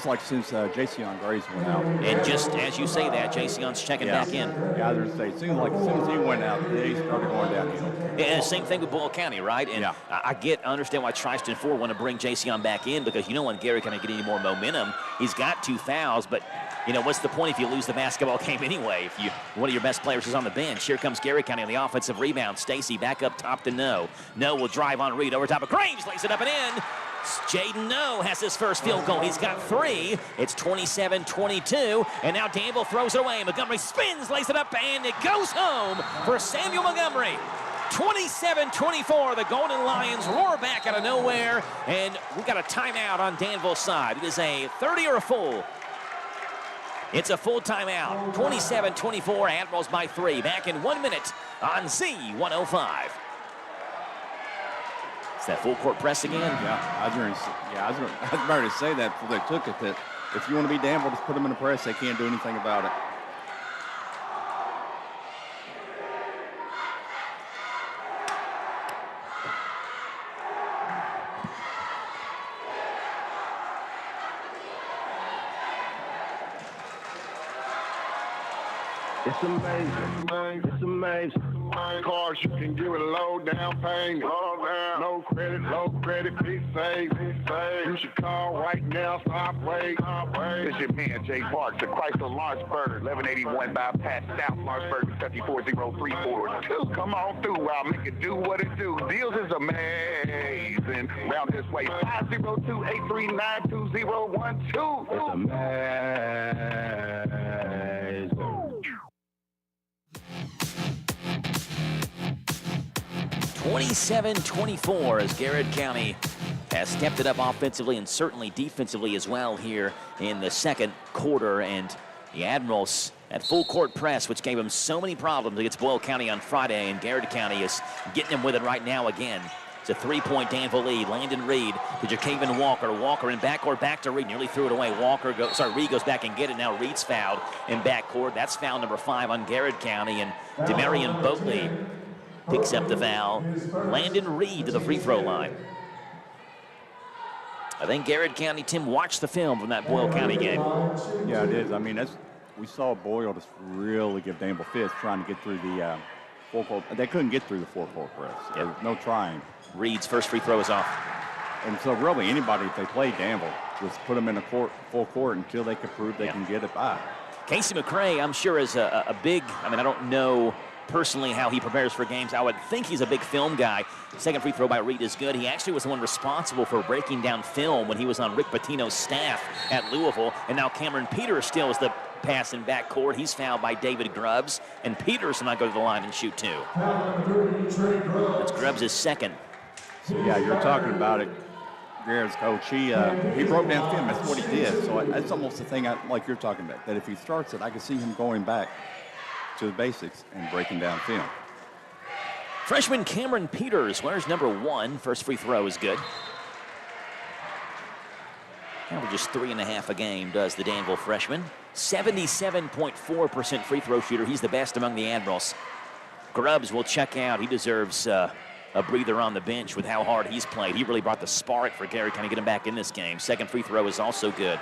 like since Jason Grace went out. And just as you say that, Jason's checking back in. Yeah, I was going to say, it seems like as soon as he went out, they started going downhill. And same thing with Boyle County, right? And I understand why Tristan Ford want to bring Jason back in, because you know when Garrett can get any more momentum, he's got 2 fouls, but you know, what's the point if you lose the basketball game anyway? If one of your best players is on the bench. Here comes Garrett County on the offensive rebound. Stacy back up top to No. No will drive on Reed over top of Graves, lays it up and in. Jaden No has his first field goal. He's got 3. It's 27-22, and now Danville throws it away. Montgomery spins, lays it up, and it goes home for Samuel Montgomery. 27-24, the Golden Lions roar back out of nowhere, and we got a timeout on Danville's side. It is a 30 or a full. It's a full timeout. 27-24, Admirals by 3. Back in 1 minute on Z105. It's that full court press again. Yeah, I was about to say that before they took it, that if you want to be Danville, just put them in the press. They can't do anything about it. It's amazing, it's amazing. Cars, you can give it a low down payment. No credit, be safe. You should call right now, stop wait. It's your man, Jay Parks, the Chrysler Lawrenceburg, 1181 bypass South Lawrenceburg, Kentucky 40342. Come on through, I'll make it do what it do. Deals is amazing. Round this way, 502-839-2012. It's amazing. 27-24 as Garrett County has stepped it up offensively and certainly defensively as well here in the second quarter. And the Admirals at full court press, which gave them so many problems against Boyle County on Friday, and Garrett County is getting them with it right now again. It's a 3-point Danville lead. Landon Reed to Jacaven Walker. Walker in backcourt, back to Reed, nearly threw it away. Reed goes back and get it. Now Reed's fouled in backcourt. That's foul number 5 on Garrett County, and Demarion Boatley picks up the foul. Landon Reed to the free throw line. I think Garrett County, Tim, watched the film from that Boyle County game. Yeah, it is. I mean, we saw Boyle just really give Danville fits trying to get through the full court. They couldn't get through the full court press. There was no trying. Reed's first free throw is off. And so really anybody, if they play Danville, just put them in a full court until they can prove they can get it by. Casey McCray, I'm sure, is a big, I mean, I don't know personally how he prepares for games. I would think he's a big film guy. Second free throw by Reed is good. He actually was the one responsible for breaking down film when he was on Rick Pitino's staff at Louisville. And now Cameron Peters still is the pass in backcourt. He's fouled by David Grubbs. And Peters will not go to the line and shoot 2. That's Grubbs' second. So, yeah, you're talking about it. Garrett's coach, he broke down film. That's what he did. So that's almost the thing like you're talking about, that if he starts it, I can see him going back to the basics and breaking down film. Freshman Cameron Peters wears number 1. First free throw is good. Averages 3.5 a game, does the Danville freshman. 77.4% free throw shooter. He's the best among the Admirals. Grubbs will check out. He deserves a breather on the bench with how hard he's played. He really brought the spark for Garrett County to get him back in this game. Second free throw is also good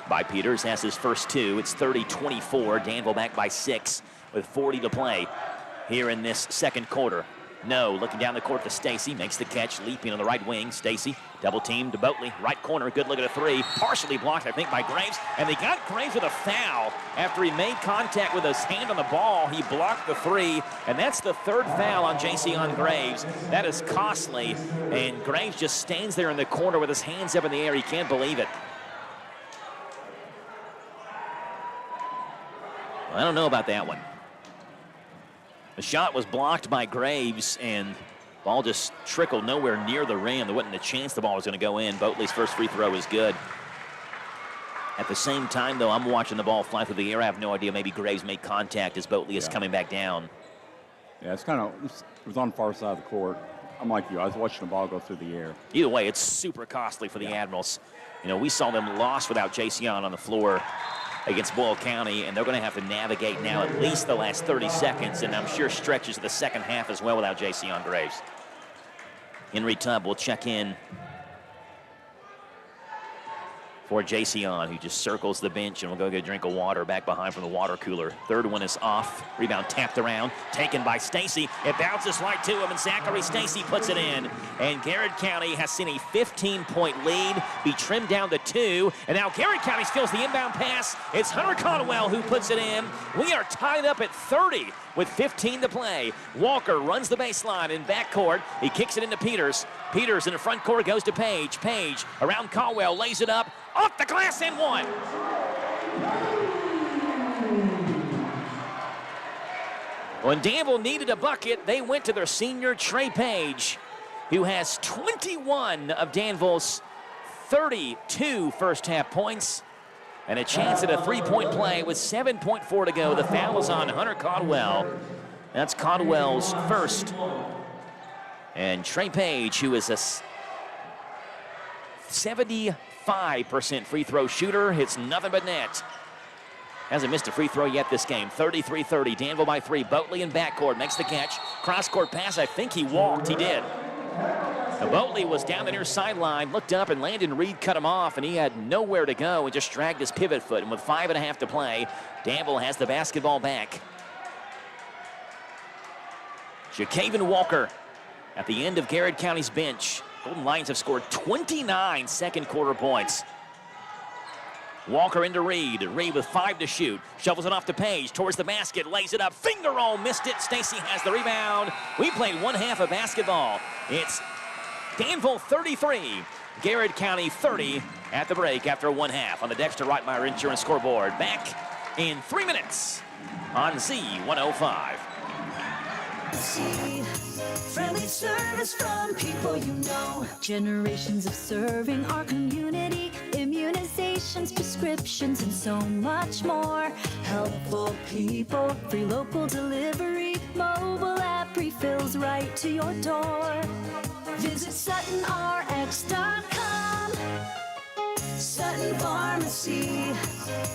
by Peters. Has his first 2. It's 30-24. Danville back by 6 with 40 to play here in this second quarter. No. Looking down the court to Stacy. Makes the catch, leaping on the right wing. Stacy, double team to Boatley. Right corner, good look at a three. Partially blocked, I think, by Graves. And they got Graves with a foul. After he made contact with his hand on the ball, he blocked the three. And that's the third foul on Jason Graves. That is costly. And Graves just stands there in the corner with his hands up in the air. He can't believe it. I don't know about that one. The shot was blocked by Graves, and ball just trickled nowhere near the rim. There wasn't a chance the ball was going to go in. Boatley's first free throw was good. At the same time, though, I'm watching the ball fly through the air. I have no idea. Maybe Graves made contact as Boatley is coming back down. Yeah, it was on the far side of the court. I'm like you. I was watching the ball go through the air. Either way, it's super costly for the Admirals. You know, we saw them lost without Jason on the floor against Boyle County, and they're going to have to navigate now at least the last 30 seconds, and I'm sure stretches of the second half as well without Jason Graves. Henry Tubb will check in for Jason, who just circles the bench and will go get a drink of water back behind from the water cooler. Third one is off. Rebound tapped around, taken by Stacy. It bounces right to him, and Zachary Stacy puts it in. And Garrett County has seen a 15-point lead be trimmed down to 2. And now Garrett County steals the inbound pass. It's Hunter Caldwell who puts it in. We are tied up at 30 with 15 to play. Walker runs the baseline in backcourt. He kicks it into Peters. Peters in the front court goes to Page. Page around Caldwell, lays it up. Off the glass and one. When Danville needed a bucket, they went to their senior Trey Page, who has 21 of Danville's 32 first half points and a chance at a three-point play with 7.4 to go. The foul is on Hunter Caldwell. That's Caldwell's first. And Trey Page, who is a 75% free throw shooter, hits nothing but net. Hasn't missed a free throw yet this game. 33-30, Danville by 3. Boatley in backcourt, makes the catch. Cross-court pass, I think he walked, he did. Now, Boatley was down the near sideline, looked up, and Landon Reed cut him off, and he had nowhere to go and just dragged his pivot foot. And with 5.5 to play, Danville has the basketball back. Ja'Kaven Walker at the end of Garrett County's bench. Golden Lions have scored 29 second quarter points. Walker into Reed. Reed with 5 to shoot. Shovels it off to Page. Towards the basket. Lays it up. Finger roll. Missed it. Stacy has the rebound. We played one half of basketball. It's Danville 33. Garrett County 30 at the break after one half on the Dexter Reitmeyer Insurance scoreboard. Back in 3 minutes on Z105. Friendly service from people you know. Generations of serving our community. Immunizations, prescriptions, and so much more. Helpful people, free local delivery. Mobile app refills right to your door. Visit SuttonRx.com. Sutton Pharmacy.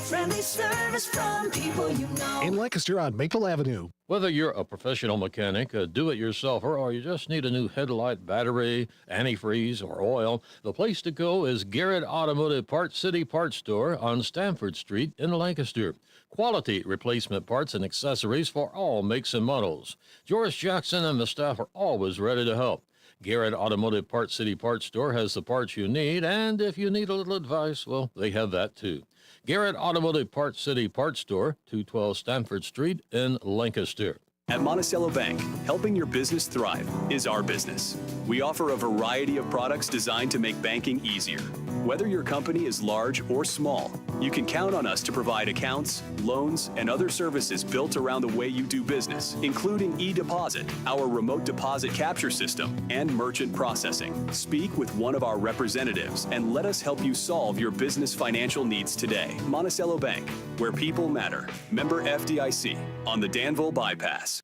Friendly service from people you know. In Lancaster on Maple Avenue. Whether you're a professional mechanic, a do-it-yourselfer, or you just need a new headlight, battery, antifreeze, or oil, the place to go is Garrett Automotive Parts City Parts Store on Stamford Street in Lancaster. Quality replacement parts and accessories for all makes and models. George Jackson and the staff are always ready to help. Garrett Automotive Parts City Parts Store has the parts you need, and if you need a little advice, well, they have that too. Garrett Automotive Parts City Parts Store, 212 Stamford Street in Lancaster. At Monticello Bank, helping your business thrive is our business. We offer a variety of products designed to make banking easier. Whether your company is large or small, you can count on us to provide accounts, loans, and other services built around the way you do business, including e-deposit, our remote deposit capture system, and merchant processing. Speak with one of our representatives and let us help you solve your business financial needs today. Monticello Bank, where people matter. Member FDIC on the Danville Bypass.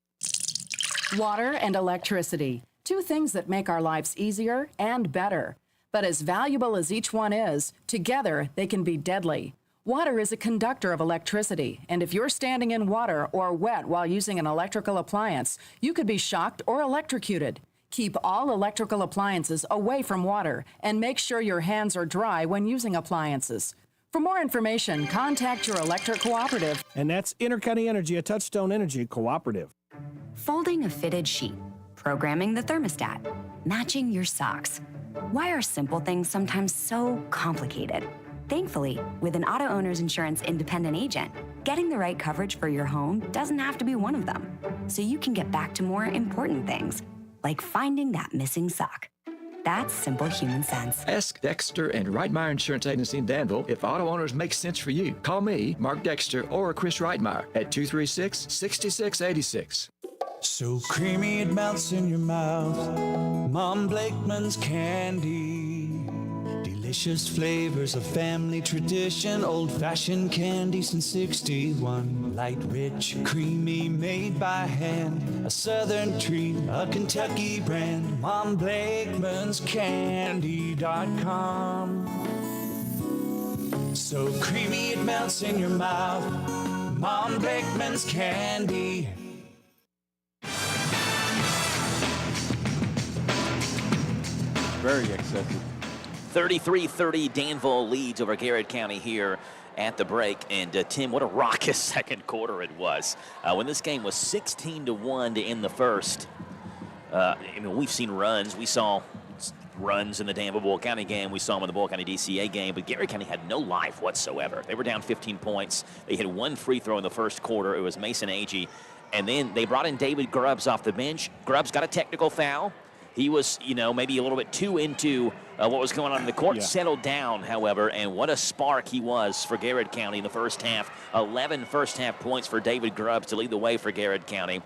Water and electricity, two things that make our lives easier and better. But as valuable as each one is, together they can be deadly. Water is a conductor of electricity, and if you're standing in water or wet while using an electrical appliance, you could be shocked or electrocuted. Keep all electrical appliances away from water and make sure your hands are dry when using appliances. For more information, contact your electric cooperative. And that's Intercounty Energy, a Touchstone Energy cooperative. Folding a fitted sheet, programming the thermostat, matching your socks. Why are simple things sometimes so complicated? Thankfully, with an auto owner's insurance independent agent, getting the right coverage for your home doesn't have to be one of them. So you can get back to more important things, like finding that missing sock. That's simple human sense. Ask Dexter and Reitmeyer Insurance Agency in Danville if auto owners make sense for you. Call me, Mark Dexter, or Chris Reitmeyer at 236-6686. So creamy it melts in your mouth. Mom Blakeman's candy. Delicious flavors of family tradition. Old-fashioned candy since 61. Light, rich, creamy, made by hand. A southern treat, a Kentucky brand. Mom Blakeman's Candy.com. So creamy it melts in your mouth. Mom Blakeman's Candy. Very excessive. 33-30, Danville leads over Garrett County here at the break. And Tim, what a raucous second quarter it was. When this game was 16-1 to end the first. We've seen runs. We saw runs in the Danville Bull County game. We saw them in the Bull County DCA game. But Garrett County had no life whatsoever. They were down 15 points. They hit one free throw in the first quarter. It was Mason Agee. And then they brought in David Grubbs off the bench. Grubbs got a technical foul. He was, maybe a little bit too into what was going on in the court. Settled down, however, and what a spark he was for Garrett County in the first half. 11 first-half points for David Grubbs to lead the way for Garrett County.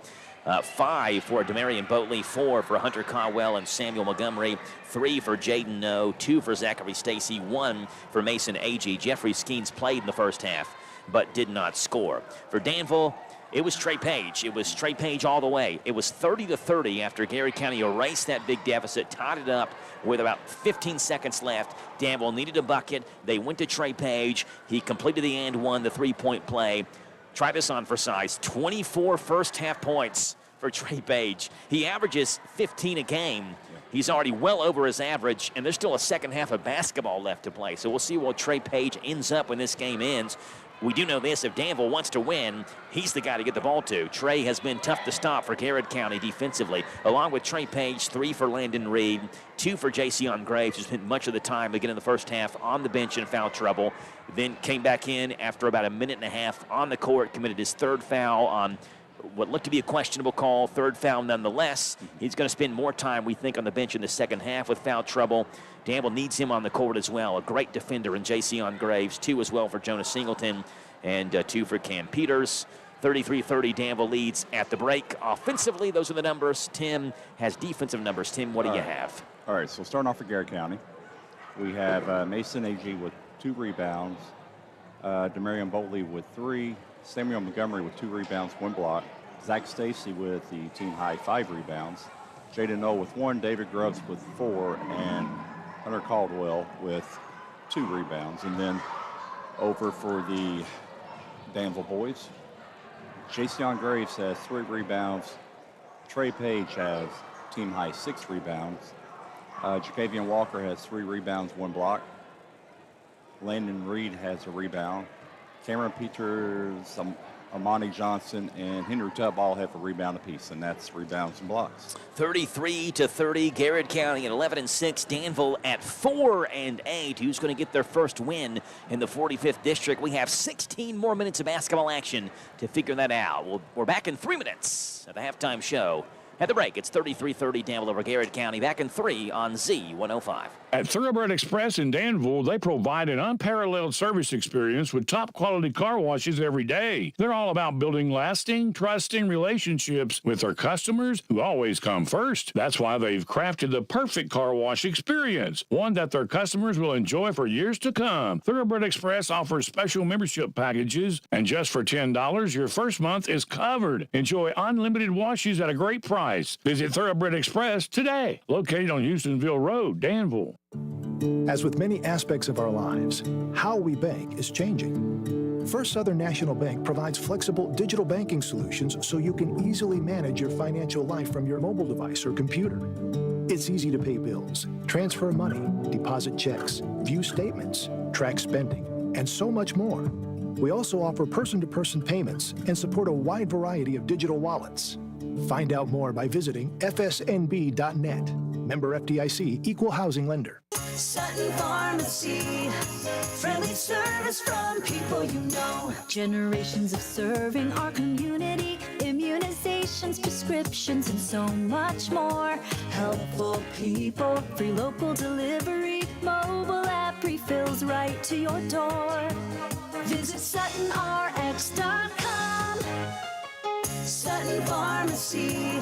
5 for Demarion Boatley, 4 for Hunter Caldwell and Samuel Montgomery, 3 for Jaden No, 2 for Zachary Stacy, 1 for Mason Agee. Jeffrey Skeens played in the first half, but did not score. For Danville, it was Trey Page. It was Trey Page all the way. It was 30-30 after Garrett County erased that big deficit, tied it up with about 15 seconds left. Danville needed a bucket. They went to Trey Page. He completed the and one, the three-point play. Try this on for size. 24 first-half points for Trey Page. He averages 15 a game. He's already well over his average, and there's still a second half of basketball left to play. So we'll see what Trey Page ends up when this game ends. We do know this, if Danville wants to win, he's the guy to get the ball to. Trey has been tough to stop for Garrett County defensively. Along with Trey Page, 3 for Landon Reed, 2 for Jason Graves, who spent much of the time again in the first half on the bench in foul trouble. Then came back in after about a minute and a half on the court, committed his third foul on what looked to be a questionable call, third foul nonetheless. He's going to spend more time, we think, on the bench in the second half with foul trouble. Danville needs him on the court as well. A great defender in Jason Graves, 2 as well for Jonas Singleton, and 2 for Cam Peters. 33-30, Danville leads at the break. Offensively, those are the numbers. Tim has defensive numbers. Tim, what do you have? All right, so starting off for Garrett County, we have Mason Agee with 2 rebounds, Demarion Boatley with 3, Samuel Montgomery with 2 rebounds, 1 block, Zach Stacy with the team-high 5 rebounds, Jaden O with 1, David Grubbs with 4, and Hunter Caldwell with 2 rebounds. And then over for the Danville boys, Jason Graves has 3 rebounds, Trey Page has team-high 6 rebounds, Jacavian Walker has 3 rebounds, 1 block, Landon Reed has a rebound, Cameron Peters, Amani Johnson, and Henry Tubb all have a rebound apiece, and that's rebounds and blocks. 33-30, Garrett County at 11-6, Danville at 4-8. Who's going to get their first win in the 45th district? We have 16 more minutes of basketball action to figure that out. We're back in 3 minutes at the halftime show. At the break, it's 33-30 Danville over Garrett County. Back in 3 on Z105. At Thoroughbred Express in Danville, they provide an unparalleled service experience with top-quality car washes every day. They're all about building lasting, trusting relationships with their customers who always come first. That's why they've crafted the perfect car wash experience, one that their customers will enjoy for years to come. Thoroughbred Express offers special membership packages, and just for $10, your first month is covered. Enjoy unlimited washes at a great price. Visit Thoroughbred Express today, located on Houstonville Road, Danville. As with many aspects of our lives, how we bank is changing. First Southern National Bank provides flexible digital banking solutions so you can easily manage your financial life from your mobile device or computer. It's easy to pay bills, transfer money, deposit checks, view statements, track spending, and so much more. We also offer person-to-person payments and support a wide variety of digital wallets. Find out more by visiting fsnb.net. Member FDIC, Equal Housing Lender. Sutton Pharmacy, friendly service from people you know. Generations of serving our community, immunizations, prescriptions, and so much more. Helpful people, free local delivery, mobile app refills right to your door. Visit SuttonRx.com. Sutton Pharmacy,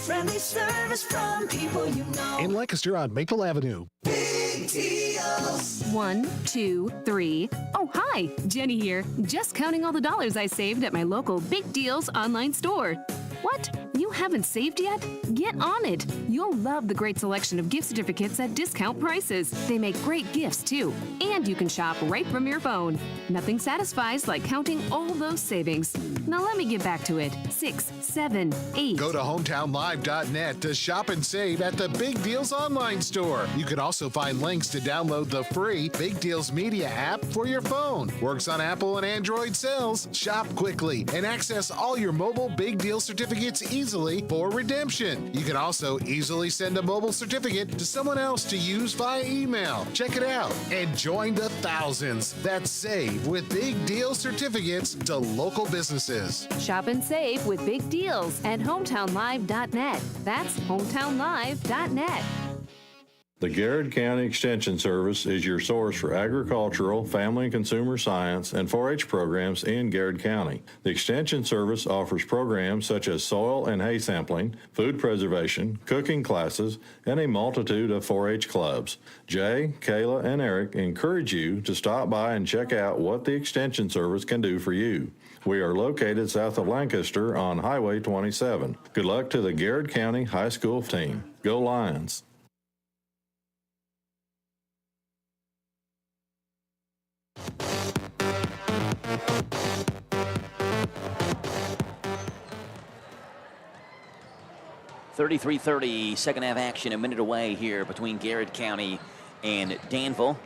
friendly service from people you know. In Lancaster on Maple Avenue. Big deals. 1, 2, 3. Oh, hi, Jenny here. Just counting all the dollars I saved at my local Big Deals online store. What? You haven't saved yet? Get on it. You'll love the great selection of gift certificates at discount prices. They make great gifts, too. And you can shop right from your phone. Nothing satisfies like counting all those savings. Now let me get back to it. 6, 7, 8. Go to hometownlive.net to shop and save at the Big Deals online store. You can also find links to download the free Big Deals Media app for your phone. Works on Apple and Android cells. Shop quickly and access all your mobile Big Deal certificates easily for redemption. You can also easily send a mobile certificate to someone else to use via email. Check it out and join the thousands that save with Big Deal certificates to local businesses. Shop and save with big deals at hometownlive.net. That's hometownlive.net. The Garrett County Extension Service is your source for agricultural, family and consumer science, and 4-H programs in Garrett County. The Extension Service offers programs such as soil and hay sampling, food preservation, cooking classes, and a multitude of 4-H clubs. Jay, Kayla, and Eric encourage you to stop by and check out what the Extension Service can do for you. We are located south of Lancaster on Highway 27. Good luck to the Garrett County High School team. Go Lions! .33-30, second half action, a minute away here between Garrett County and Danville.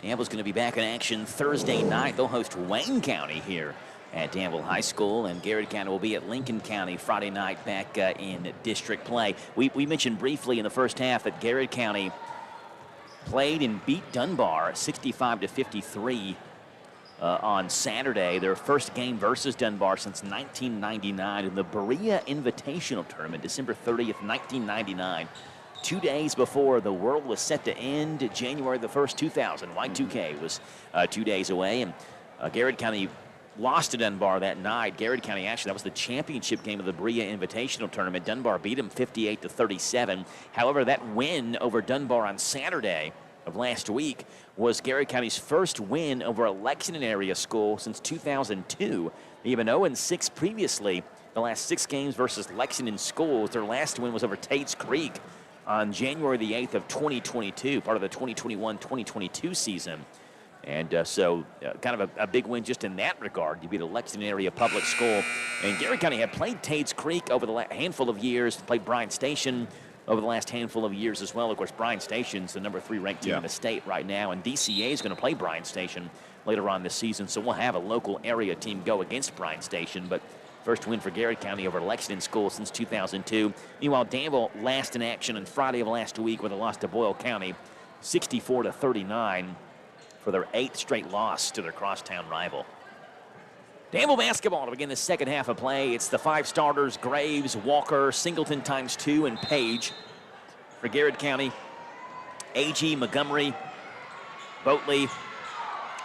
Danville's going to be back in action Thursday night. They'll host Wayne County here at Danville High School, and Garrett County will be at Lincoln County Friday night back in district play. We mentioned briefly in the first half that Garrett County played and beat Dunbar 65-53 on Saturday. Their first game versus Dunbar since 1999 in the Berea Invitational Tournament, December 30th, 1999. 2 days before the world was set to end, January the 1st, 2000. Y2K was 2 days away, and Garrett County lost to Dunbar that night. Garrett County, actually, that was the championship game of the Berea Invitational Tournament. Dunbar beat them 58-37. However, that win over Dunbar on Saturday of last week was Garrett County's first win over a Lexington area school since 2002. They've been 0-6 previously. The last 6 games versus Lexington schools. Their last win was over Tate's Creek on January the 8th of 2022, part of the 2021-2022 season. And so kind of a big win just in that regard. You beat a Lexington area public school. And Garrett County had played Tate's Creek over the handful of years, played Bryan Station over the last handful of years as well. Of course, Bryan Station's the number 3 ranked team in the state right now, and DCA is going to play Bryan Station later on this season, so we'll have a local area team go against Bryan Station. But first win for Garrett County over Lexington School since 2002. Meanwhile, Danville last in action on Friday of last week with a loss to Boyle County, 64-39 for their 8th straight loss to their crosstown rival. Danville basketball to begin the second half of play. It's the 5 starters: Graves, Walker, Singleton ×2, and Page. For Garrett County, A.G., Montgomery, Boatley,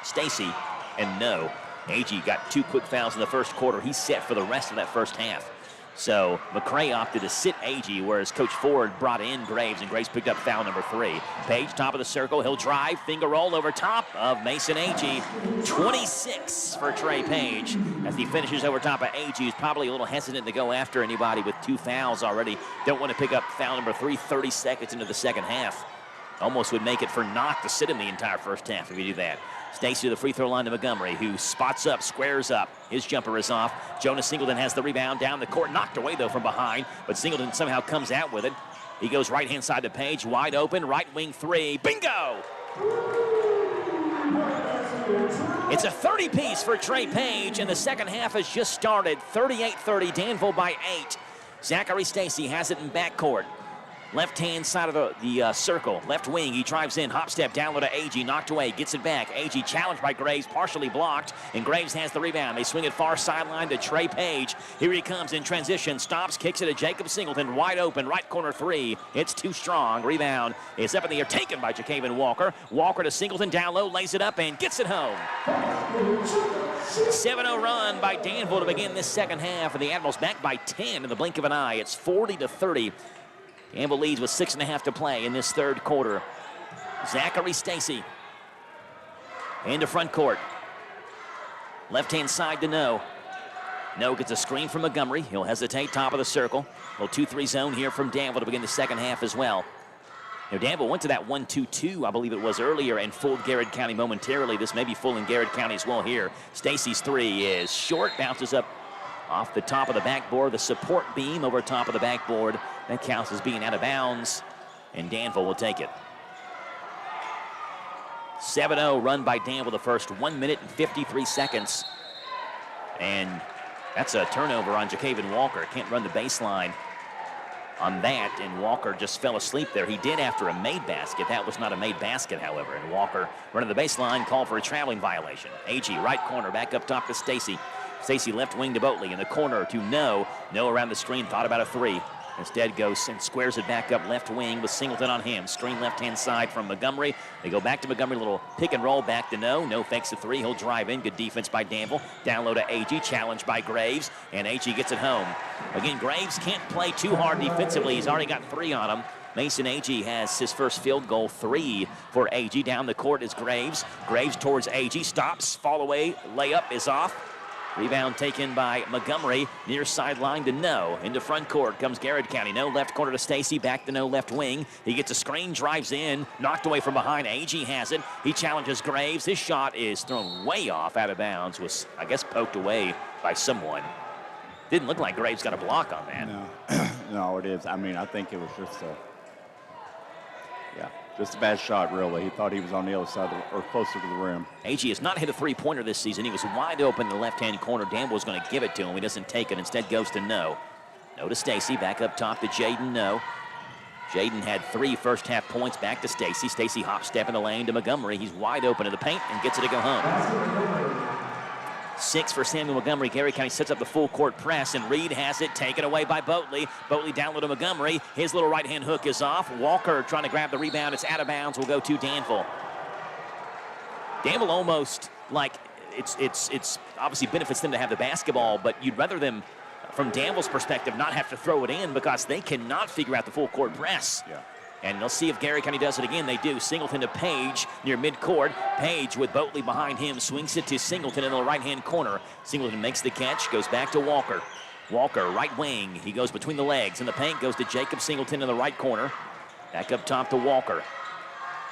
Stacy, and No. A.G. got 2 quick fouls in the first quarter. He's set for the rest of that first half. So McCray opted to sit A.G., whereas Coach Ford brought in Graves, and Graves picked up foul number 3. Page, top of the circle. He'll drive, finger roll over top of Mason A.G. 26 for Trey Page as he finishes over top of A.G., who's probably a little hesitant to go after anybody with 2 fouls already. Don't want to pick up foul number 3 30 seconds into the second half. Almost would make it for Knock to sit him the entire first half if you do that. Stacy to the free throw line to Montgomery, who spots up, squares up. His jumper is off. Jonas Singleton has the rebound down the court. Knocked away, though, from behind. But Singleton somehow comes out with it. He goes right-hand side to Page, wide open, right wing 3. Bingo! It's a 30-piece for Trey Page, and the second half has just started. 38-30, Danville by 8. Zachary Stacy has it in backcourt. Left-hand side of the circle. Left wing, he drives in, hop step down low to Agee, knocked away, gets it back. Agee challenged by Graves, partially blocked, and Graves has the rebound. They swing it far sideline to Trey Page. Here he comes in transition, stops, kicks it to Jacob Singleton, wide open, right corner three. It's too strong. Rebound is up in the air, taken by Ja'Caven Walker. Walker to Singleton, down low, lays it up, and gets it home. 7-0 run by Danville to begin this second half, and the Admirals back by 10 in the blink of an eye. It's 40-30. Danville leads with 6.5 to play in this third quarter. Zachary Stacy into front court. Left-hand side to No. No gets a screen from Montgomery. He'll hesitate, top of the circle. A little 2-3 zone here from Danville to begin the second half as well. Now, Danville went to that 1-2-2, I believe it was earlier, and fooled Garrett County momentarily. This may be fooling Garrett County as well here. Stacy's three is short, bounces up off the top of the backboard, the support beam over top of the backboard. That counts as being out of bounds, and Danville will take it. 7-0 run by Danville the first 1 minute and 53 seconds. And that's a turnover on Ja'Caven Walker. Can't run the baseline on that, and Walker just fell asleep there. He did after a made basket. That was not a made basket, however, and Walker running the baseline, called for a traveling violation. Agee, right corner, back up top to Stacy. Stacy left wing to Boatley in the corner to No. No around the screen, thought about a three. Instead goes and squares it back up left wing with Singleton on him. Screen left-hand side from Montgomery. They go back to Montgomery, little pick and roll back to No. No fakes the three. He'll drive in. Good defense by Danville. Down low to Agee, challenged by Graves, and Agee gets it home. Again, Graves can't play too hard defensively. He's already got three on him. Mason Agee has his first field goal, 3 for Agee. Down the court is Graves. Graves towards Agee, stops, fall away, layup is off. Rebound taken by Montgomery, near sideline to No. Into front court comes Garrett County. No, left corner to Stacy, back to No, left wing. He gets a screen, drives in, knocked away from behind. Agee has it. He challenges Graves. His shot is thrown way off, out of bounds. Was, I guess, poked away by someone. Didn't look like Graves got a block on that. No, no, it is. I mean, I think it was just just a bad shot, really. He thought he was on the other side or closer to the rim. Agee has not hit a three-pointer this season. He was wide open in the left-hand corner. Danville's going to give it to him. He doesn't take it. Instead goes to No. No to Stacy. Back up top to Jaden No. Jaden had 3 first-half points. Back to Stacy. Stacy hop step in the lane to Montgomery. He's wide open in the paint and gets it to go home. 6 for Samuel Montgomery. Garrett County sets up the full court press, and Reed has it taken away by Boatley. Boatley down low to Montgomery. His little right-hand hook is off. Walker trying to grab the rebound. It's out of bounds. Will go to Danville. Danville almost like it's obviously benefits them to have the basketball, but you'd rather them, from Danville's perspective, not have to throw it in because they cannot figure out the full court press. Yeah. And they'll see if Garrett County does it again. They do. Singleton to Page near midcourt. Page with Boatley behind him swings it to Singleton in the right-hand corner. Singleton makes the catch, goes back to Walker. Walker, right wing. He goes between the legs. In the paint goes to Jacob Singleton in the right corner. Back up top to Walker.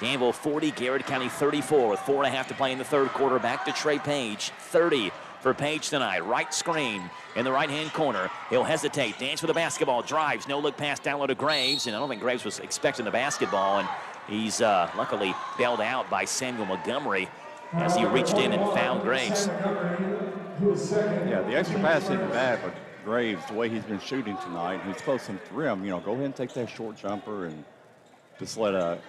Danville 40, Garrett County 34 with 4.5 to play in the third quarter. Back to Trey Page. 30 for Page tonight. Right screen in the right-hand corner. He'll hesitate, dance for the basketball, drives, no look pass down low to Graves, and I don't think Graves was expecting the basketball, and he's luckily bailed out by Samuel Montgomery as he reached in and found Graves. Yeah, the extra pass isn't bad, but Graves, the way he's been shooting tonight, he's close to the rim, go ahead and take that short jumper and just let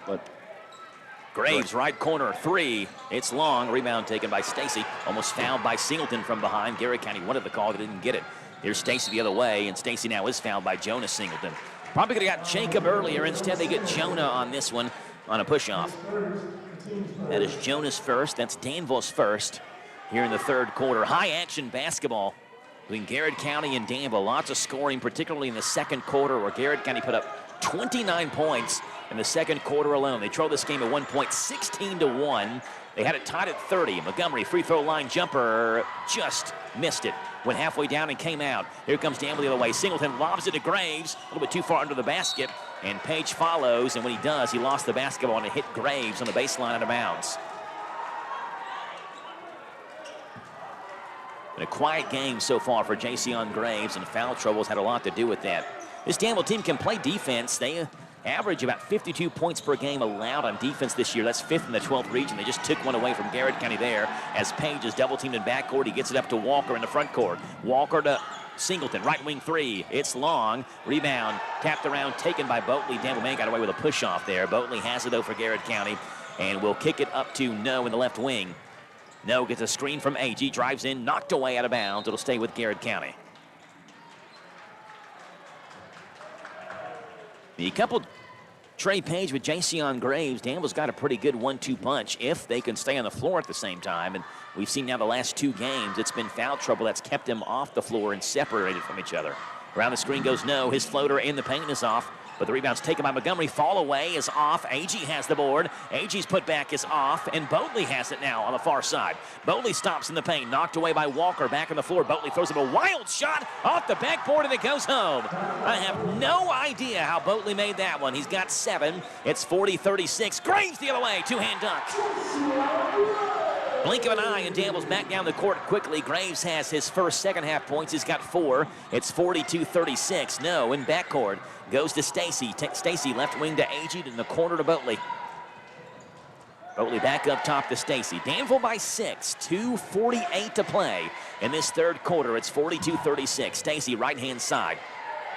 Graves, right corner, 3. It's long. Rebound taken by Stacy. Almost fouled by Singleton from behind. Garrett County wanted the call, but didn't get it. Here's Stacy the other way, and Stacy now is fouled by Jonah Singleton. Probably could have got Jacob earlier. Instead, they get Jonah on this one on a push-off. That is Jonah's first. That's Danville's first here in the third quarter. High-action basketball between Garrett County and Danville. Lots of scoring, particularly in the second quarter, where Garrett County put up 29 points in the second quarter alone. They trailed this game at 1 point, 16-1. They had it tied at 30. Montgomery, free throw line jumper, just missed it. Went halfway down and came out. Here comes Danville the other way. Singleton lobs it to Graves, a little bit too far under the basket, and Page follows, and when he does, he lost the basketball and it hit Graves on the baseline out of bounds. Been a quiet game so far for J.C. on Graves, and foul troubles had a lot to do with that. This Danville team can play defense. They average about 52 points per game allowed on defense this year. That's 5th in the 12th region. They just took one away from Garrett County there as Page is double-teamed in backcourt. He gets it up to Walker in the front court. Walker to Singleton, right wing three. It's long. Rebound tapped around, taken by Boatley. Danville May got away with a push-off there. Boatley has it, though, for Garrett County, and will kick it up to No in the left wing. No gets a screen from Agee, drives in, knocked away out of bounds. It'll stay with Garrett County. The couple, Trey Page with Jason Graves. Danville's got a pretty good 1-2 punch if they can stay on the floor at the same time. And we've seen now the last 2 games, it's been foul trouble that's kept them off the floor and separated from each other. Around the screen goes No. His floater in the paint is off, but the rebound's taken by Montgomery. Fall away is off. Agee has the board. Agee's put back is off, and Boatley has it now on the far side. Boatley stops in the paint, knocked away by Walker. Back on the floor, Boatley throws him a wild shot off the backboard, and it goes home. I have no idea how Boatley made that one. He's got 7. It's 40-36. Graves the other way, 2-hand dunk. Blink of an eye, and Danville's back down the court quickly. Graves has his first second-half points. He's got 4. It's 42-36. No, in backcourt. Goes to Stacy. Stacy left wing to Agee, in the corner to Boatley. Boatley back up top to Stacy. Danville by 6. 2:48 to play in this third quarter. It's 42-36. Stacy right-hand side.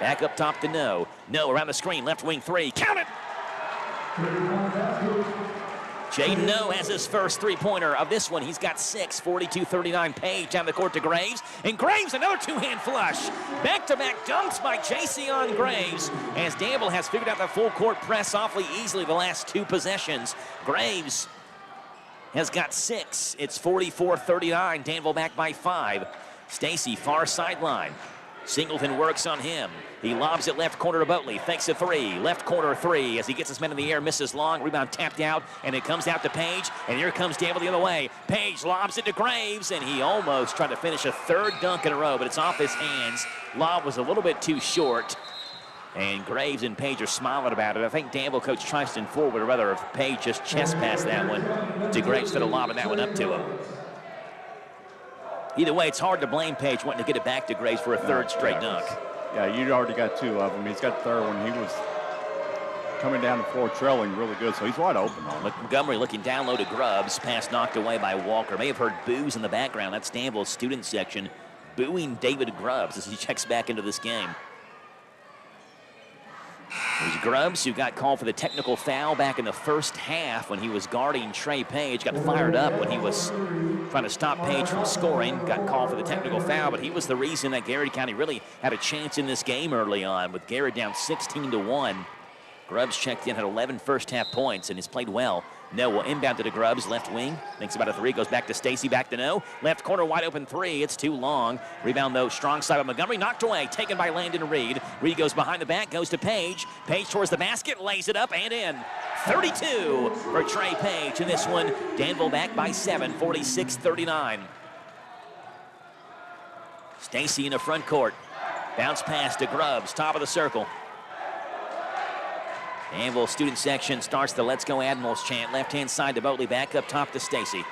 Back up top to No. No around the screen. Left wing 3. Count it! Jaden No has his first three-pointer of this one. He's got 6, 42-39. Page down the court to Graves. And Graves, another 2-hand flush. Back-to-back dunks by Jason Graves, as Danville has figured out the full-court press awfully easily the last 2 possessions. Graves has got 6. It's 44-39. Danville back by 5. Stacy, far sideline. Singleton works on him. He lobs it left corner to Boatley. Fakes a 3. Left corner 3 as he gets his men in the air. Misses long. Rebound tapped out, and it comes out to Page. And here comes Danville the other way. Page lobs it to Graves, and he almost tried to finish a 3rd dunk in a row, but it's off his hands. Lob was a little bit too short. And Graves and Page are smiling about it. I think Danville coach Tristan Ford would rather if Page just chest passed that one to Graves instead of lobbing that one up to him. Either way, it's hard to blame Page wanting to get it back to Graves for a 3rd straight dunk. Yeah, you already got 2 of them. He's got the 3rd one. He was coming down the floor trailing really good, so he's wide open on it. Montgomery looking down low to Grubbs. Pass knocked away by Walker. May have heard boos in the background. That's Danville's student section booing David Grubbs as he checks back into this game. It was Grubbs who got called for the technical foul back in the first half when he was guarding Trey Page. Got fired up when he was trying to stop Page from scoring. Got called for the technical foul, but he was the reason that Garrett County really had a chance in this game early on, with Garrett down 16-1. Grubbs checked in, had 11 first-half points, and has played well. No will inbound to the Grubbs, left wing. Thinks about a 3, goes back to Stacy, back to No. Left corner, wide open 3. It's too long. Rebound, though, strong side of Montgomery. Knocked away, taken by Landon Reed. Reed goes behind the back, goes to Page. Page towards the basket, lays it up and in. 32 for Trey Page in this one. Danville back by 7, 46-39. Stacy in the front court. Bounce pass to Grubbs, top of the circle. Danville student section starts the Let's Go Admirals chant. Left-hand side to Boatley, back up top to Stacy.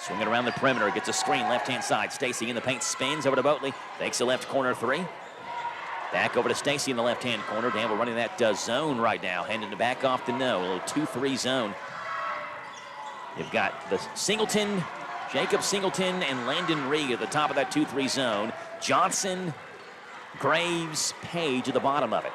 Swinging around the perimeter, gets a screen left-hand side. Stacy in the paint, spins over to Boatley. Takes the left corner 3. Back over to Stacy in the left-hand corner. Danville running that zone right now. Handing it back off to No. A little 2-3 zone. You've got the Singleton, Jacob Singleton, and Landon Reed at the top of that 2-3 zone. Johnson, Graves, Page at the bottom of it.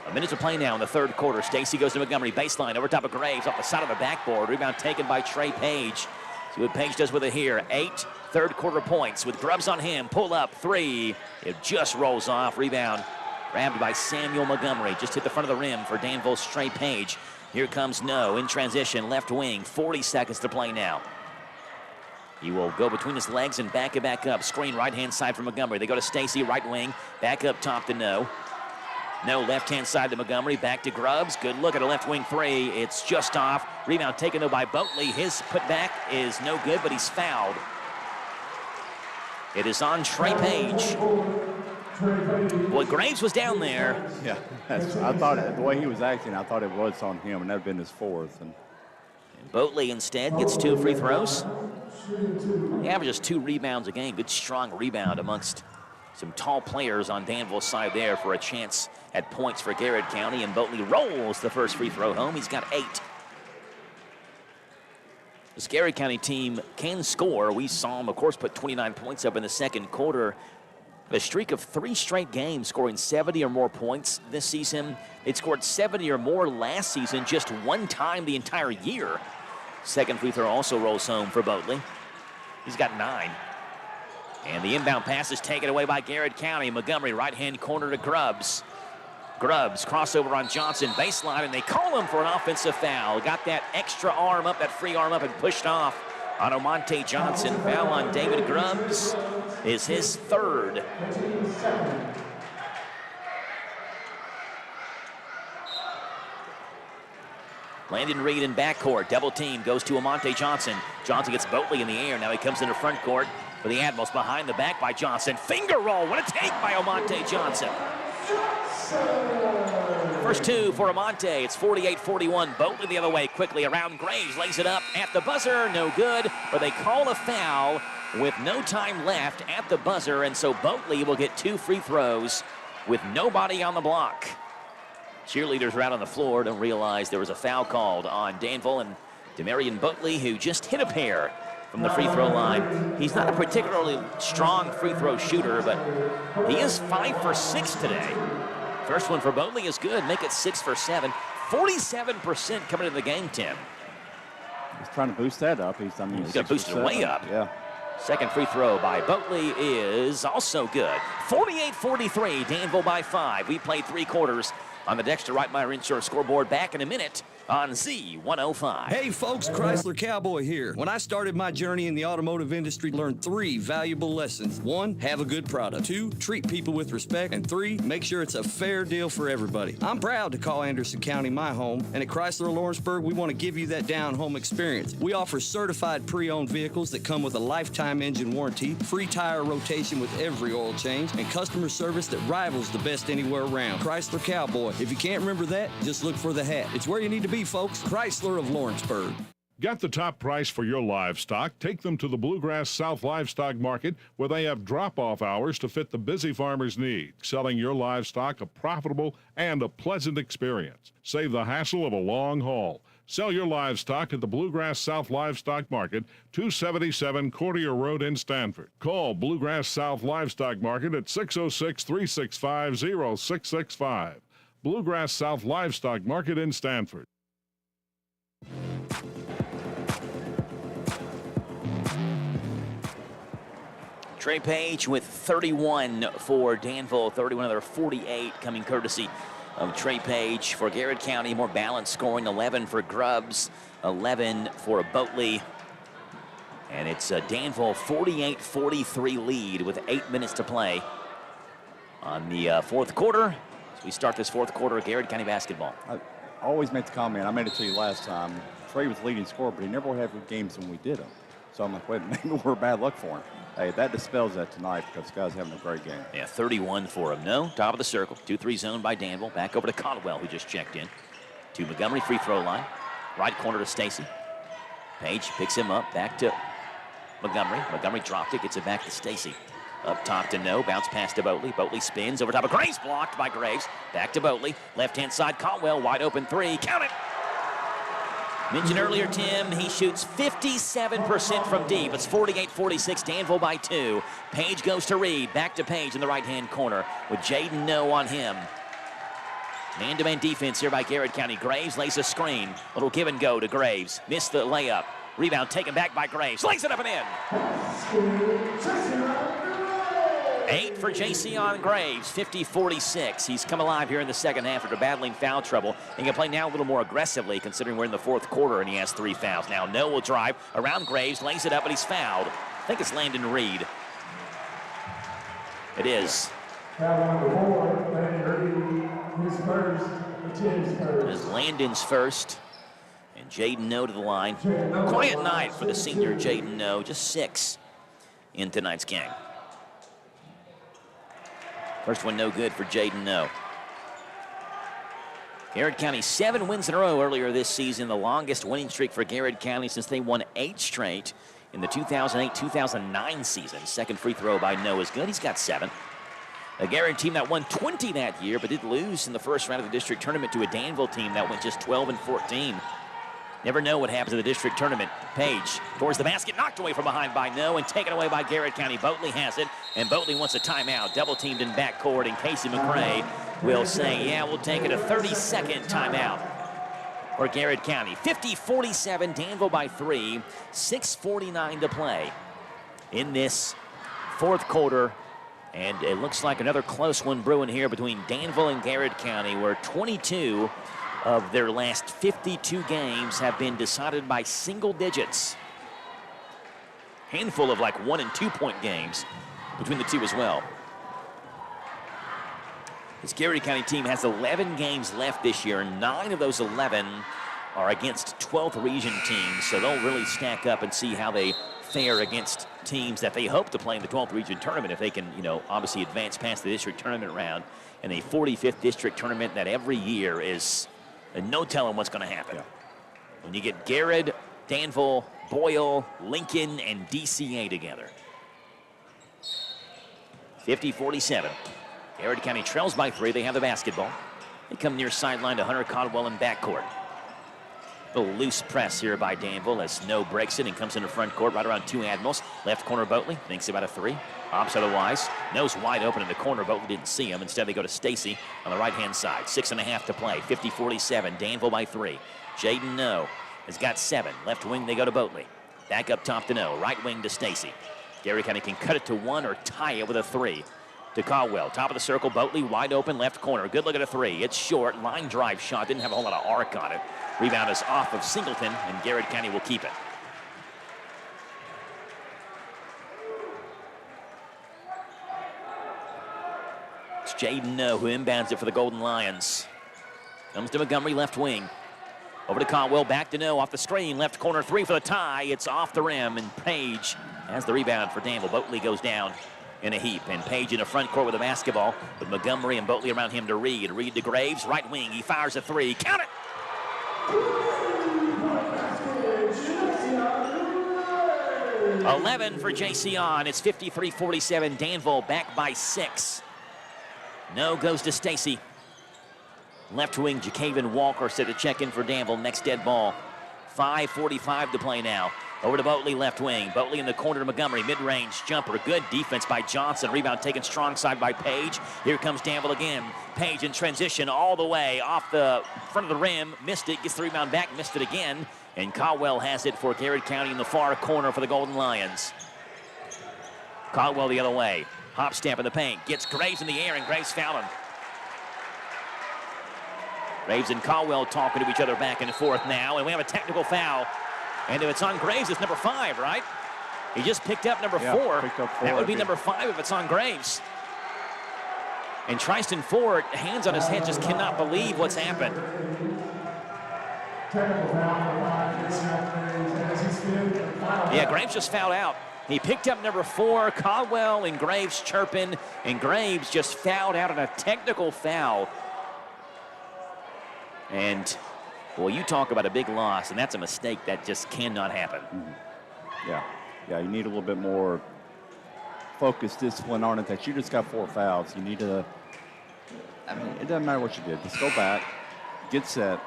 A minute to play now in the third quarter. Stacy goes to Montgomery, baseline over top of Graves, off the side of the backboard. Rebound taken by Trey Page. See what Page does with it here. 8 third quarter points with Grubbs on him. Pull up 3. It just rolls off. Rebound grabbed by Samuel Montgomery. Just hit the front of the rim for Danville's Trey Page. Here comes No in transition, left wing. 40 seconds to play now. He will go between his legs and back it back up. Screen right-hand side for Montgomery. They go to Stacy, right wing. Back up top to No. No, left-hand side to Montgomery, back to Grubbs. Good look at a left wing 3. It's just off. Rebound taken, though, by Boatley. His putback is no good, but he's fouled. It is on Trey Page. Boy, Graves was down there. Yeah, I thought the way he was acting, I thought it was on him, and that would have been his 4th. And Boatley instead gets 2 free throws. He averages 2 rebounds a game. Good, strong rebound amongst some tall players on Danville's side there for a chance at points for Garrett County, and Boatley rolls the first free throw home. He's got 8. This Garrett County team can score. We saw him, of course, put 29 points up in the second quarter A streak of 3 straight games scoring 70 or more points this season. They'd scored 70 or more last season, just one time the entire year. Second free throw also rolls home for Boatley. He's got 9. And the inbound pass is taken away by Garrett County. Montgomery, right-hand corner to Grubbs. Grubbs, crossover on Johnson, baseline, and they call him for an offensive foul. Got that extra arm up, that free arm up, and pushed off on Omonte Johnson. Foul on David Grubbs is his 3rd. Landon Reed in backcourt. Double team goes to Omonte Johnson. Johnson gets Boatley in the air. Now he comes into front court for the Admirals. Behind the back by Johnson. Finger roll. What a take by Omonte Johnson. First 2 for Amonte. It's 48-41. Boatley the other way quickly around Graves. Lays it up at the buzzer. No good. But they call a foul with no time left at the buzzer. And so Boatley will get 2 free throws with nobody on the block. Cheerleaders are out on the floor. Don't realize there was a foul called on Danville and Demarion Boatley, who just hit a pair from the free throw line. He's not a particularly strong free throw shooter, but he is 5 for 6 today. First one for Boatley is good. Make it 6 for 7. 47% coming into the game, Tim. He's trying to boost that up. He's going to boost it way up. Yeah. Second free throw by Boatley is also good. 48-43, Danville by 5. We played 3 quarters on the Dexter Reitmeyer Insurance scoreboard. Back in a minute on Z105. Hey folks, Chrysler Cowboy here. When I started my journey in the automotive industry, learned 3 valuable lessons. 1, have a good product. 2, treat people with respect. And 3, make sure it's a fair deal for everybody. I'm proud to call Anderson County my home, and at Chrysler Lawrenceburg, we want to give you that down-home experience. We offer certified pre-owned vehicles that come with a lifetime engine warranty, free tire rotation with every oil change, and customer service that rivals the best anywhere around. Chrysler Cowboy. If you can't remember that, just look for the hat. It's where you need to be, folks. Chrysler of Lawrenceburg. Get the top price for your livestock. Take them to the Bluegrass South Livestock Market, where they have drop-off hours to fit the busy farmer's need. Selling your livestock a profitable and a pleasant experience. Save the hassle of a long haul. Sell your livestock at the Bluegrass South Livestock Market, 277 Courtier Road in Stanford. Call Bluegrass South Livestock Market at 606-365-0665. Bluegrass South Livestock Market in Stanford. Trey Page with 31 for Danville, 31 of their 48 coming courtesy of Trey Page. For Garrett County, more balanced scoring, 11 for Grubbs, 11 for Boatley. And it's a Danville 48-43 lead with 8 minutes to play on the fourth quarter. As we start this fourth quarter of Garrett County basketball. I always make the comment, I made it to you last time, Trey was leading scorer, but he never had good games when we did them. So I'm like, wait, maybe we're bad luck for him. Hey, that dispels that tonight because this guy's having a great game. Yeah, 31 for him. No, top of the circle. 2-3 zone by Danville. Back over to Caldwell, who just checked in. To Montgomery, free throw line. Right corner to Stacy. Page picks him up. Back to Montgomery. Montgomery dropped it. Gets it back to Stacy. Up top to No. Bounce pass to Boatley. Boatley spins over top of Graves. Blocked by Graves. Back to Boatley. Left-hand side, Caldwell. Wide open 3. Count it! Mentioned earlier, Tim, he shoots 57% from deep. It's 48-46, Danville by 2. Page goes to Reed. Back to Page in the right-hand corner with Jaden No on him. Man-to-man defense here by Garrett County. Graves lays a screen. Little give and go to Graves. Missed the layup. Rebound taken back by Graves. Lays it up and in. 8 for JC on Graves, 50-46. He's come alive here in the second half after battling foul trouble. He can play now a little more aggressively considering we're in the fourth quarter and he has 3 fouls. Now No will drive around Graves, lays it up, but he's fouled. I think it's Landon Reed. It is. It is Landon's first. And Jaden No to the line. Quiet night for the senior Jaden No, just 6 in tonight's game. First one no good for Jaden No. Garrett County 7 wins in a row earlier this season, the longest winning streak for Garrett County since they won 8 straight in the 2008-2009 season. Second free throw by No is good. He's got 7. A Garrett team that won 20 that year, but did lose in the first round of the district tournament to a Danville team that went just 12-14. Never know what happens in the district tournament. Page towards the basket, knocked away from behind by No, and taken away by Garrett County. Boatley has it, and Boatley wants a timeout. Double teamed in backcourt, and Casey McRae will say, yeah, we'll take it, a 30-second timeout for Garrett County. 50-47, Danville by 3, 6:49 to play in this fourth quarter. And it looks like another close one brewing here between Danville and Garrett County, where 22 of their last 52 games have been decided by single digits. Handful of like 1- and 2-point games between the two as well. This Garrett County team has 11 games left this year. 9 of those 11 are against 12th region teams, so they'll really stack up and see how they fare against teams that they hope to play in the 12th region tournament if they can, obviously advance past the district tournament round. And a 45th district tournament that every year is no telling what's going to happen. When you get Garrett, Danville, Boyle, Lincoln, and DCA together. 50-47. Garrett County trails by 3. They have the basketball. They come near sideline to Hunter Caldwell in backcourt. A little loose press here by Danville as No breaks it and comes into front court right around 2 Admirals. Left corner Boatley thinks about a 3. Opps otherwise. No's wide open in the corner. Boatley didn't see him. Instead, they go to Stacy on the right-hand side. 6.5 to play. 50-47. Danville by 3. Jaden No has got 7. Left wing, they go to Boatley. Back up top to No. Right wing to Stacy. Garrett County can cut it to 1 or tie it with a 3. To Caldwell. Top of the circle. Boatley wide open. Left corner. Good look at a 3. It's short. Line drive shot. Didn't have a whole lot of arc on it. Rebound is off of Singleton, and Garrett County will keep it. It's Jaden No who inbounds it for the Golden Lions. Comes to Montgomery, left wing. Over to Caldwell, back to No, off the screen, left corner 3 for the tie. It's off the rim, and Page has the rebound for Danville. Boatley goes down in a heap, and Page in the front court with the basketball, with Montgomery and Boatley around him to Reed. Reed to Graves, right wing, he fires a 3. Count it! 11 for JC on. It's 53-47. Danville back by 6. No goes to Stacy. Left wing, Jacaven Walker set to check in for Danville. Next dead ball. 5:45 to play now. Over to Boatley, left wing. Boatley in the corner to Montgomery. Mid-range jumper. Good defense by Johnson. Rebound taken strong side by Page. Here comes Danville again. Page in transition all the way off the front of the rim. Missed it. Gets the rebound back. Missed it again. And Caldwell has it for Garrett County in the far corner for the Golden Lions. Caldwell the other way. Hop stamp in the paint. Gets Graves in the air, and Graves fouled him. Graves and Caldwell talking to each other back and forth now. And we have a technical foul. And if it's on Graves, it's number 5, right? He just picked up number 4. Picked up 4. That would be number 5 if it's on Graves. And Tristan Ford, hands on his head, just cannot believe what's happened. Yeah, Graves just fouled out. He picked up number 4, Caldwell and Graves chirping, and Graves just fouled out on a technical foul. And, well, you talk about a big loss, and that's a mistake that just cannot happen. Yeah, you need a little bit more focus, discipline on it, that you just got 4 fouls. You need to, it doesn't matter what you did. Just go back, get set,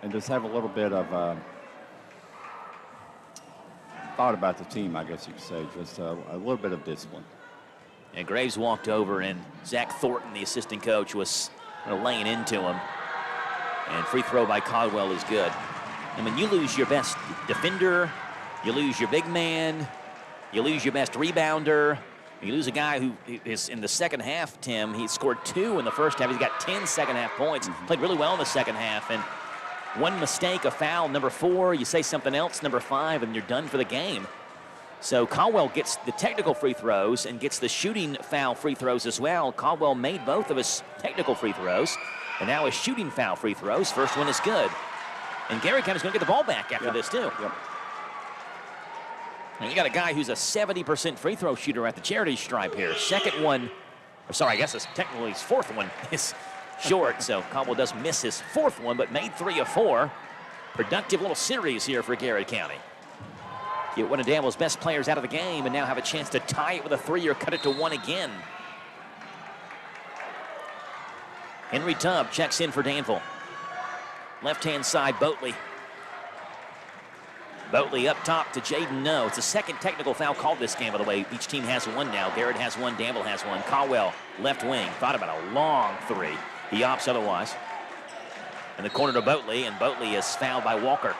and just have a little bit of thought about the team, I guess you could say. Just a little bit of discipline. And Graves walked over, and Zach Thornton, the assistant coach, was laying into him. And free throw by Caldwell is good. I mean, you lose your best defender, you lose your big man, you lose your best rebounder, you lose a guy who is in the second half, Tim. He scored 2 in the first half. He's got 10 second half points. Played really well in the second half. And one mistake, a foul, number 4, you say something else, number 5, and you're done for the game. So Caldwell gets the technical free throws and gets the shooting foul free throws as well. Caldwell made both of his technical free throws. And now his shooting foul free throws. First one is good. And Garrett County's going to get the ball back after this, too. And you got a guy who's a 70% free throw shooter at the charity stripe here. Second one, or sorry, I guess it's technically his 4th one is short. So Caldwell does miss his 4th one, but made 3 of 4. Productive little series here for Garrett County. Get one of Danville's best players out of the game and now have a chance to tie it with a 3 or cut it to 1 again. Henry Tubb checks in for Danville. Left-hand side, Boatley. Boatley up top to Jaden No. It's the second technical foul called this game, by the way. Each team has one now. Garrett has one, Danville has one. Caldwell, left wing, thought about a long three. He opts otherwise. In the corner to Boatley, and Boatley is fouled by Walker.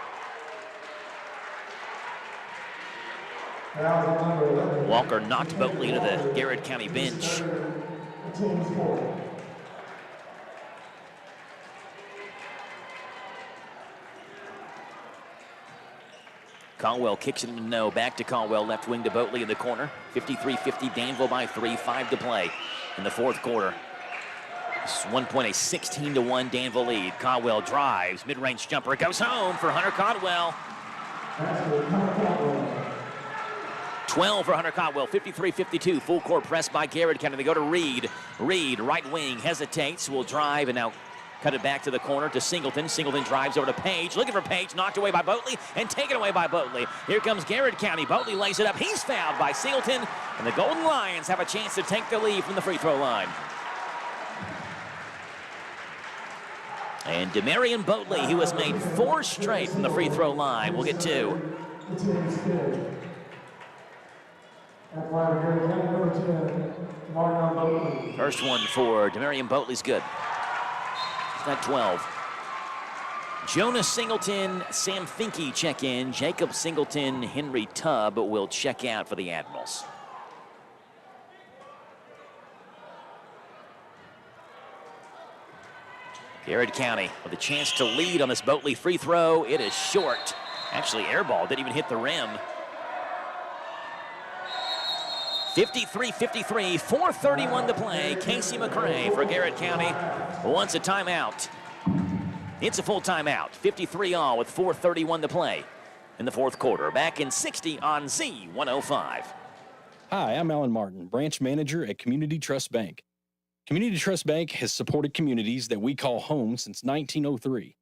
Walker knocked Boatley into the Garrett County bench. Caldwell kicks it into No. Back to Caldwell, left wing to Boatley in the corner. 53-50, Danville by 3, 5 to play in the fourth quarter. This is 1 point, a 16-1 Danville lead. Caldwell drives, mid-range jumper, goes home for Hunter Caldwell. 12 for Hunter Caldwell, 53-52. Full court press by Garrett County. They go to Reed. Reed, right wing, hesitates, will drive, and now cut it back to the corner to Singleton. Singleton drives over to Page, looking for Page, knocked away by Boatley, and taken away by Boatley. Here comes Garrett County. Boatley lays it up. He's fouled by Singleton, and the Golden Lions have a chance to take the lead from the free throw line. And Demarion Boatley, who has made 4 straight from the free throw line, will get 2. First one for Demarion Boatley's good. He's got 12. Jonas Singleton, Sam Finke check in. Jacob Singleton, Henry Tubb will check out for the Admirals. Garrett County with a chance to lead on this Boatley free throw. It is short. Actually, air ball didn't even hit the rim. 53-53, 4:31 to play. Casey McCray for Garrett County wants a timeout. It's a full timeout. 53 all with 4:31 to play in the fourth quarter. Back in 60 on Z105. Hi, I'm Alan Martin, branch manager at Community Trust Bank. Community Trust Bank has supported communities that we call home since 1903.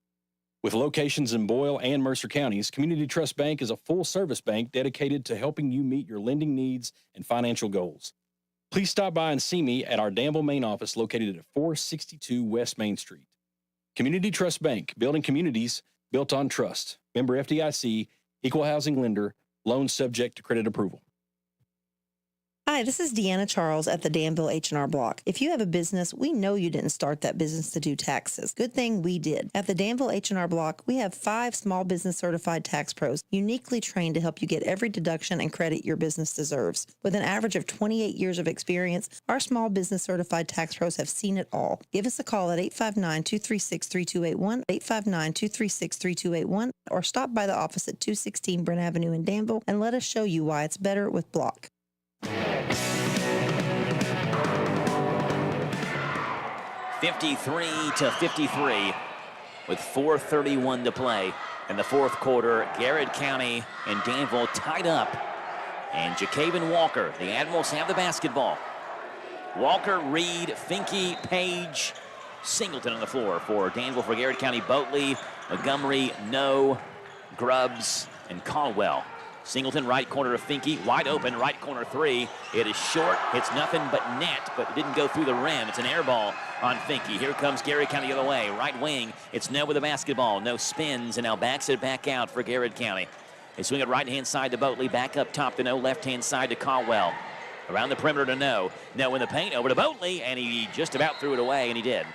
With locations in Boyle and Mercer counties, Community Trust Bank is a full-service bank dedicated to helping you meet your lending needs and financial goals. Please stop by and see me at our Danville main office located at 462 West Main Street. Community Trust Bank, building communities built on trust. Member FDIC, equal housing lender, loans subject to credit approval. Hi, this is Deanna Charles at the Danville H&R Block. If you have a business, we know you didn't start that business to do taxes. Good thing we did. At the Danville H&R Block, we have 5 small business certified tax pros uniquely trained to help you get every deduction and credit your business deserves. With an average of 28 years of experience, our small business certified tax pros have seen it all. Give us a call at 859-236-3281, 859-236-3281, or stop by the office at 216 Brent Avenue in Danville and let us show you why it's better with Block. 53-53 with 4:31 to play in the fourth quarter. Garrett County and Danville tied up, and Jacaven Walker, the Admirals, have the basketball. Walker, Reed, Finke, Page, Singleton on the floor for Danville. For Garrett County, Boatley, Montgomery, No, Grubbs, and Caldwell. Singleton, right corner of Finke, wide open, right corner 3. It is short, hits nothing but net, but it didn't go through the rim. It's an air ball on Finke. Here comes Garrett County the other way, right wing. It's No with the basketball. No spins, and now backs it back out for Garrett County. They swing it right-hand side to Boatley, back up top to No, left-hand side to Caldwell. Around the perimeter to No. No in the paint, over to Boatley, and he just about threw it away, and he did.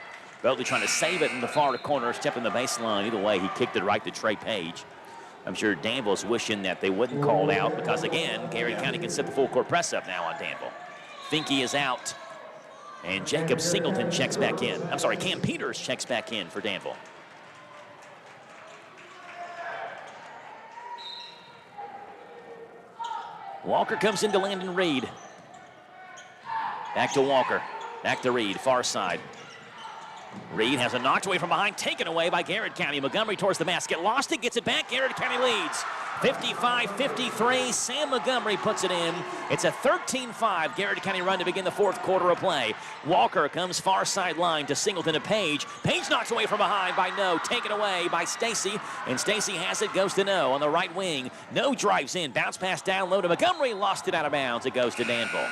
Boatley trying to save it in the far corner, stepping the baseline. Either way, he kicked it right to Trey Page. I'm sure Danville's wishing that they wouldn't call it out because, again, Garrett County can set the full court press up now on Danville. Finke is out, and Jacob Singleton checks back in. I'm sorry, Cam Peters checks back in for Danville. Walker comes into Landon Reed. Back to Walker, back to Reed, far side. Reed has a knocked away from behind, taken away by Garrett County. Montgomery towards the basket, lost it, gets it back. Garrett County leads 55-53. Sam Montgomery puts it in. It's a 13-5 Garrett County run to begin the fourth quarter of play. Walker comes far sideline to Singleton to Page. Page knocks away from behind by No, taken away by Stacy, and Stacy has it, goes to No on the right wing. No drives in, bounce pass down low to Montgomery, lost it out of bounds. It goes to Danville.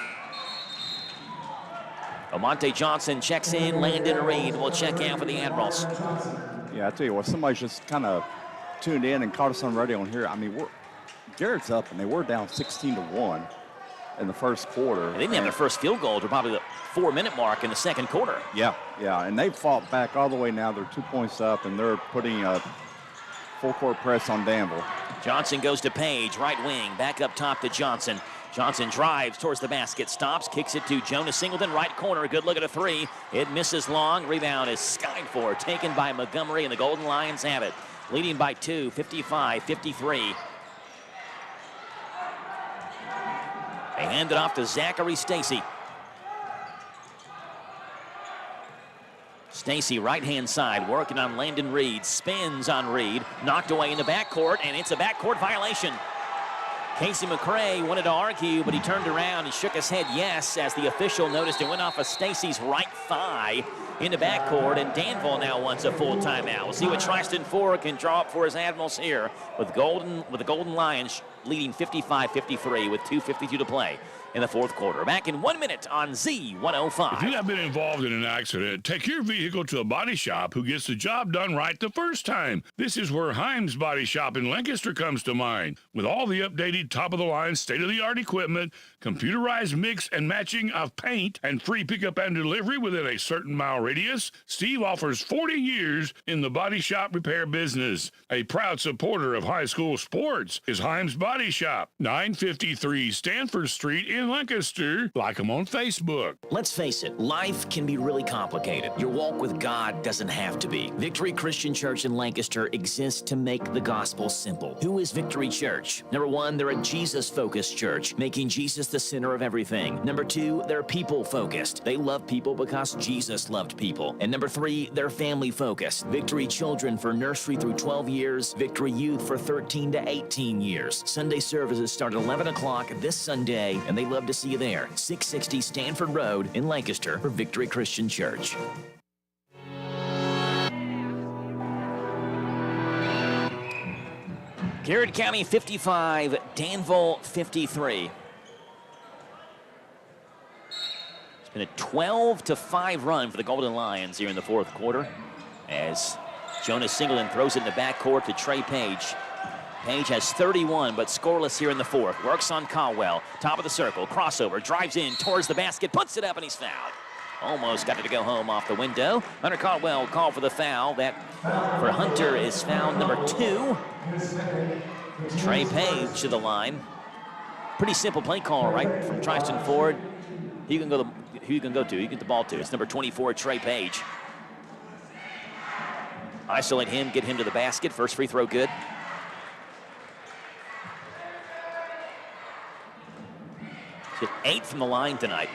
Omonte Johnson checks in. Landon Reed will check out for the Admirals. Yeah, I tell you what, somebody's just kind of tuned in and caught us on radio on here. I mean, Garrett's up, and they were down 16-1 in the first quarter. They didn't have their first field goal to probably the 4-minute mark in the second quarter. Yeah, and they've fought back all the way now. They're 2 points up, and they're putting a full-court press on Danville. Johnson goes to Page, right wing, back up top to Johnson. Johnson drives towards the basket, stops, kicks it to Jonas Singleton, right corner. Good look at a three. It misses long. Rebound is skied for, taken by Montgomery, and the Golden Lions have it. Leading by 2, 55-53. They hand it off to Zachary Stacy. Stacy, right-hand side, working on Landon Reed. Spins on Reed, knocked away in the backcourt, and it's a backcourt violation. Casey McCray wanted to argue, but he turned around and shook his head yes as the official noticed it went off of Stacy's right thigh in the backcourt, and Danville now wants a full timeout. We'll see what Tristan Ford can draw up for his Admirals here with the Golden Lions leading 55-53 with 2:52 to play in the fourth quarter. Back in 1 minute on Z105. If you have been involved in an accident, take your vehicle to a body shop who gets the job done right the first time. This is where Himes Body Shop in Lancaster comes to mind. With all the updated, top-of-the-line, state-of-the-art equipment, computerized mix and matching of paint, and free pickup and delivery within a certain mile radius, Steve offers 40 years in the body shop repair business. A proud supporter of high school sports is Himes Body Shop, 953 Stanford Street in Lancaster. Like them on Facebook. Let's face it, life can be really complicated. Your walk with God doesn't have to be. Victory Christian Church in Lancaster exists to make the gospel simple. Who is Victory Church? Number one, they're a Jesus-focused church, making Jesus the center of everything. Number two, they're people-focused. They love people because Jesus loved people. And number three, they're family-focused. Victory Children for nursery through 12 years, Victory Youth for 13 to 18 years. Sunday services start at 11 o'clock this Sunday, and they love to see you there. 660 Stanford Road in Lancaster for Victory Christian Church. Garrett County 55, Danville 53. It's been a 12-5 run for the Golden Lions here in the fourth quarter as Jonas Singleton throws it in the backcourt to Trey Page. Page has 31, but scoreless here in the fourth. Works on Caldwell, top of the circle, crossover, drives in towards the basket, puts it up, and he's fouled. Almost got it to go home off the window. Hunter Caldwell called for the foul. That for Hunter is foul number 2. Trey Page to the line. Pretty simple play call, right, from Tristan Ford. Who you can go to? You get the ball to. It's number 24, Trey Page. Isolate him, get him to the basket. First free throw good. Hit 8 from the line tonight.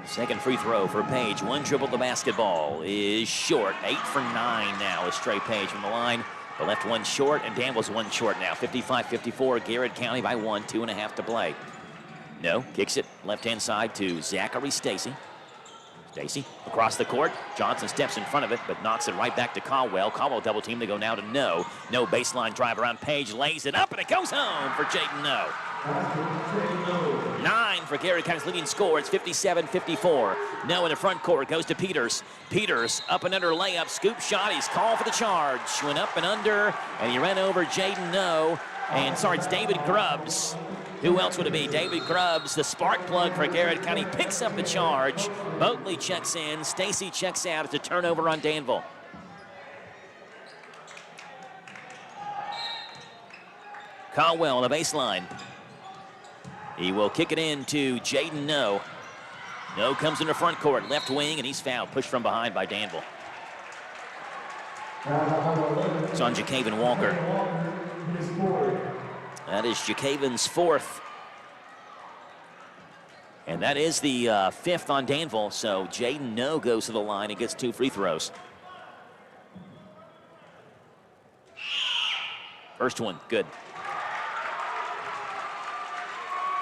Second free throw for Page. One dribble, the basketball is short. 8 for 9 now is Trey Page from the line. The left one short, and Danville's one short now. 55-54, Garrett County by 1, 2.5 to play. No, kicks it left-hand side to Zachary Stacy. Stacy across the court. Johnson steps in front of it, but knocks it right back to Caldwell. Caldwell double team. They go now to No. No baseline drive around Page, lays it up, and it goes home for Jaden No. 9 for Garrett County's leading score. It's 57-54. No in the front court, goes to Peters. Peters up and under layup, scoop shot. He's called for the charge. Went up and under, and he ran over Jaden No. And sorry, it's David Grubbs. Who else would it be? David Grubbs, the spark plug for Garrett County, picks up the charge. Motley checks in. Stacy checks out. It's a turnover on Danville. Caldwell on the baseline. He will kick it in to Jaden No. No comes in the front court, left wing, and he's fouled. Pushed from behind by Danville. It's on Jacaven Walker. That is Jacaven's 4th. And that is the 5th on Danville. So Jaden No goes to the line and gets 2 free throws. First one, good.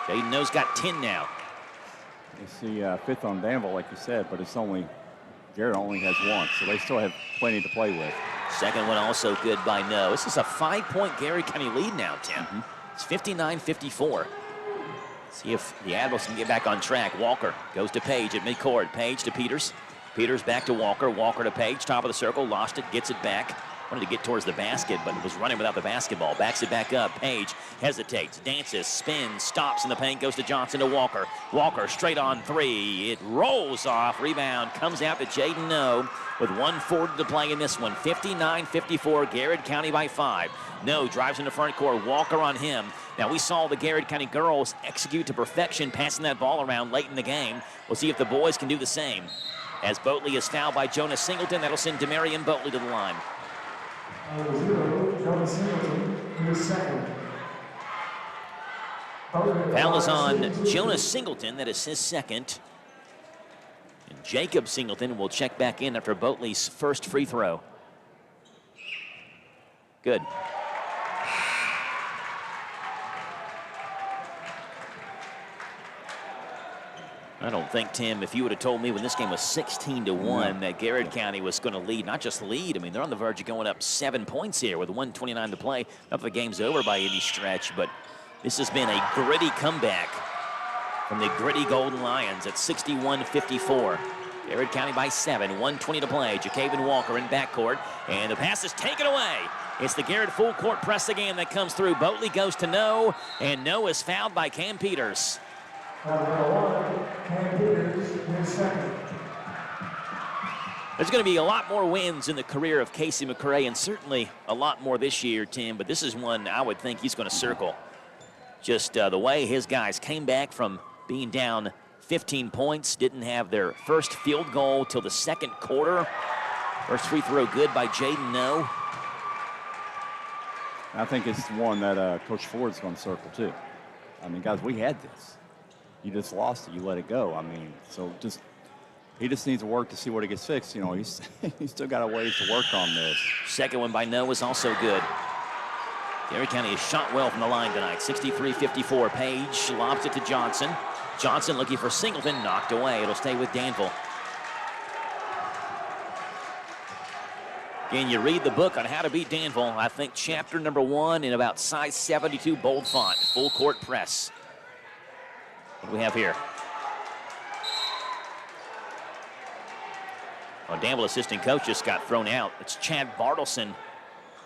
Jaden No's got 10 now. It's the 5th on Danville, like you said, but it's only, Garrett only has 1, so they still have plenty to play with. Second one also good by No. This is a 5-point Garrett County lead now, Tim. It's 59-54. See if the Admirals can get back on track. Walker goes to Page at midcourt. Page to Peters. Peters back to Walker. Walker to Page, top of the circle, lost it, gets it back. Wanted to get towards the basket, but was running without the basketball. Backs it back up. Page hesitates, dances, spins, stops in the paint, goes to Johnson to Walker. Walker straight on three. It rolls off. Rebound comes out to Jaden No with 1:40 to play in this one. 59-54, Garrett County by 5. No drives in the front court. Walker on him. Now, we saw the Garrett County girls execute to perfection, passing that ball around late in the game. We'll see if the boys can do the same. As Boatley is fouled by Jonas Singleton, that'll send Demarion Boatley to the line. Foul is on Jonas Singleton. That is his second. And Jacob Singleton will check back in after Boatley's first free throw. Good. I don't think, Tim, if you would have told me when this game was 16-1 that Garrett County was going to lead, not just lead, I mean, they're on the verge of going up 7 points here with 1:29 to play. Not that the game's over by any stretch, but this has been a gritty comeback from the gritty Golden Lions at 61-54. Garrett County by 7, 1:20 to play. Jacaven Walker in backcourt, and the pass is taken away. It's the Garrett full court press again that comes through. Boatley goes to No, and No is fouled by Cam Peters. There's going to be a lot more wins in the career of Casey McCray, and certainly a lot more this year, Tim, but this is one I would think he's going to circle. Just the way his guys came back from being down 15 points, didn't have their first field goal till the second quarter. First free throw good by Jaden No. I think it's one that Coach Ford's going to circle, too. I mean, guys, we had this. You just lost it. You let it go. I mean, so he just needs to work to see what it gets fixed. You know, he's still got a ways to work on this. Second one by No was also good. Garrett County has shot well from the line tonight. 63-54. Page lobs it to Johnson. Johnson looking for Singleton, knocked away. It'll stay with Danville. Again, you read the book on how to beat Danville. I think chapter number 1 in about size 72 bold font. Full court press. What do we have here? Well, Danville assistant coach just got thrown out. It's Chad Bartleson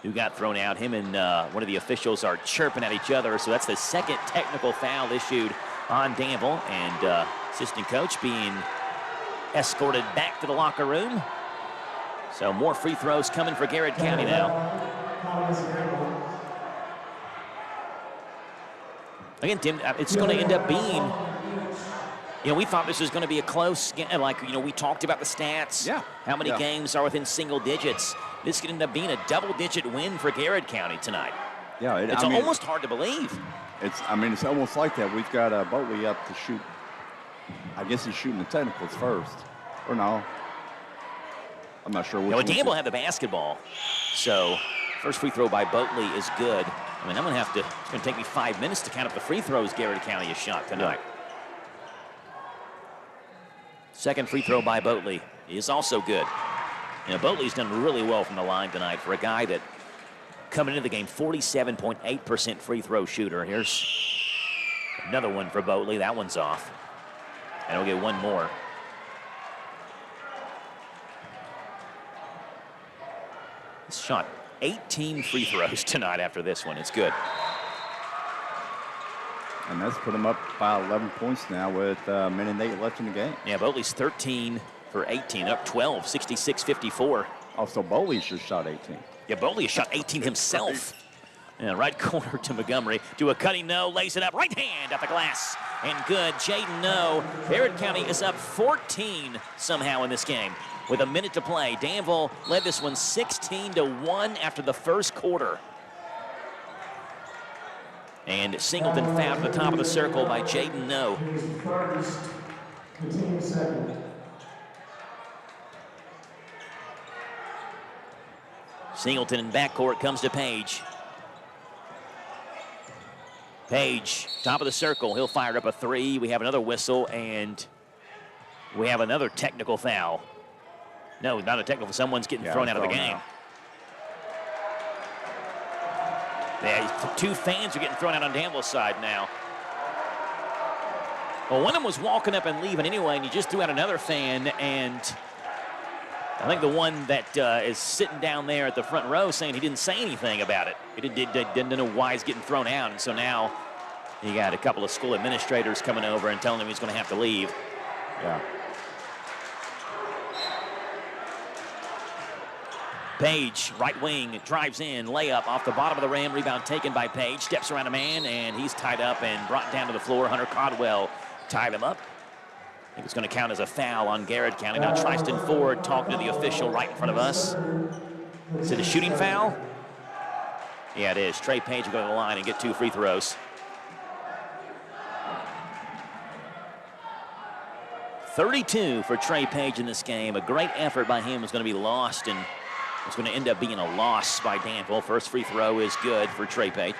who got thrown out. Him and one of the officials are chirping at each other. So that's the second technical foul issued on Danville. And assistant coach being escorted back to the locker room. So more free throws coming for Garrett County now. Again, Tim, it's going to end up being, you know, we thought this was going to be a close game. Like, you know, we talked about the stats. Yeah. How many games are within single digits? This could end up being a double-digit win for Garrett County tonight. Yeah. It's almost hard to believe. It's almost like that. We've got Boatley up to shoot. I guess he's shooting the technicals first. Or no. I'm not sure which one. Danville had the basketball. So first free throw by Boatley is good. I mean, I'm going to have to, it's going to take me 5 minutes to count up the free throws Garrett County has shot tonight. Second free throw by Boatley is also good. You know, Boatley's done really well from the line tonight for a guy that coming into the game, 47.8% free throw shooter. Here's another one for Boatley. That one's off. And we'll get one more. He's shot 18 free throws tonight after this one. It's good. And that's put him up by 11 points now with a minute and 8 left in the game. Yeah, Boatley's 13 for 18, up 12, 66-54. Also, Boatley's just shot 18. Yeah, Boatley has shot 18 himself. And right corner to Montgomery. Do a cutting No, lays it up, right hand at the glass. And good, Jaden No. Garrett County is up 14 somehow in this game. With a minute to play, Danville led this one 16-1 after the first quarter. And Singleton fouled at the top of the circle by Jaden No. Singleton in backcourt comes to Page. Page, top of the circle. He'll fire up a three. We have another whistle, and we have another technical foul. No, not a technical. Someone's getting thrown out of the game. Yeah, two fans are getting thrown out on Danville's side now. Well, one of them was walking up and leaving anyway, and he just threw out another fan, and I think the one that is sitting down there at the front row saying he didn't say anything about it. He didn't know why he's getting thrown out, and so now you got a couple of school administrators coming over and telling him he's going to have to leave. Yeah. Page, right wing, drives in, layup off the bottom of the rim, rebound taken by Page, steps around a man, and he's tied up and brought down to the floor. Hunter Codwell tied him up. I think it's going to count as a foul on Garrett County. Now Tristan Ford talking to the official right in front of us. Is it a shooting foul? Yeah, it is. Trey Page will go to the line and get 2 free throws. 32 for Trey Page in this game. A great effort by him was going to be lost, and it's going to end up being a loss by Danville. First free throw is good for Trey Page.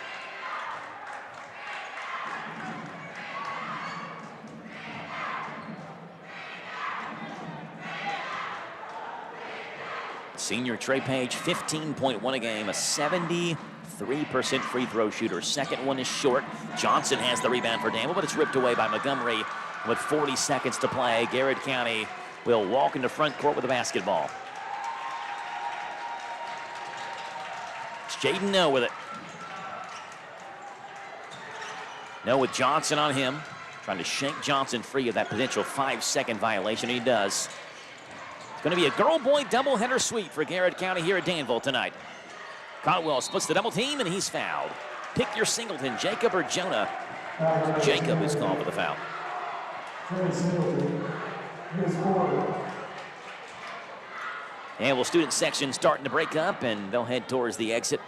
Senior Trey Page, 15.1 a game, a 73% free throw shooter. Second one is short. Johnson has the rebound for Danville, but it's ripped away by Montgomery with 40 seconds to play. Garrett County will walk into front court with the basketball. It's Jaden No with it. No with Johnson on him. Trying to shake Johnson free of that potential 5-second violation. He does. It's going to be a girl-boy doubleheader sweep for Garrett County here at Danville tonight. Caldwell splits the double team, and he's fouled. Pick your singleton, Jacob or Jonah. Jacob is called for the foul. Danville student section starting to break up, and they'll head towards the exit.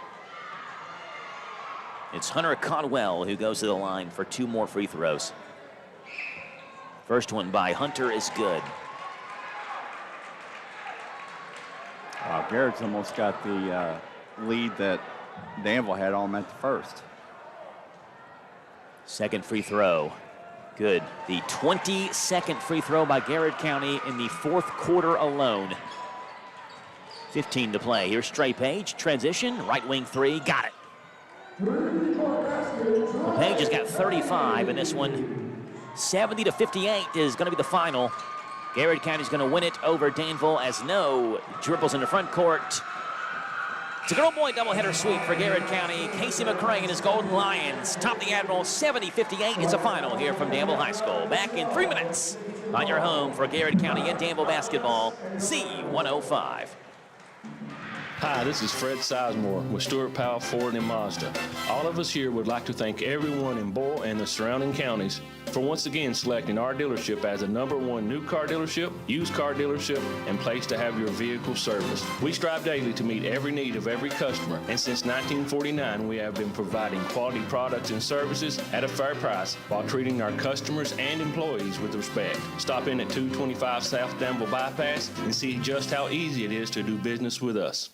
It's Hunter Codwell who goes to the line for 2 more free throws. First one by Hunter is good. Garrett's almost got the lead that Danville had on him at the first. Second free throw. Good. The 22nd free throw by Garrett County in the 4th quarter alone. 15 to play. Here's Trey Page. Transition. Right wing 3. Got it. Well, Page has got 35 in this one. 70-58 is going to be the final. Garrett County's going to win it over Danville as No dribbles in the front court. It's a girl-boy doubleheader sweep for Garrett County. Casey McCray and his Golden Lions top the Admiral 70-58. It's a final here from Danville High School. Back in 3 minutes on your home for Garrett County and Danville basketball, C105. Hi, this is Fred Sizemore with Stuart Powell Ford and Mazda. All of us here would like to thank everyone in Boyle and the surrounding counties for once again selecting our dealership as the #1 new car dealership, used car dealership, and place to have your vehicle serviced. We strive daily to meet every need of every customer, and since 1949 we have been providing quality products and services at a fair price while treating our customers and employees with respect. Stop in at 225 South Danville Bypass and see just how easy it is to do business with us.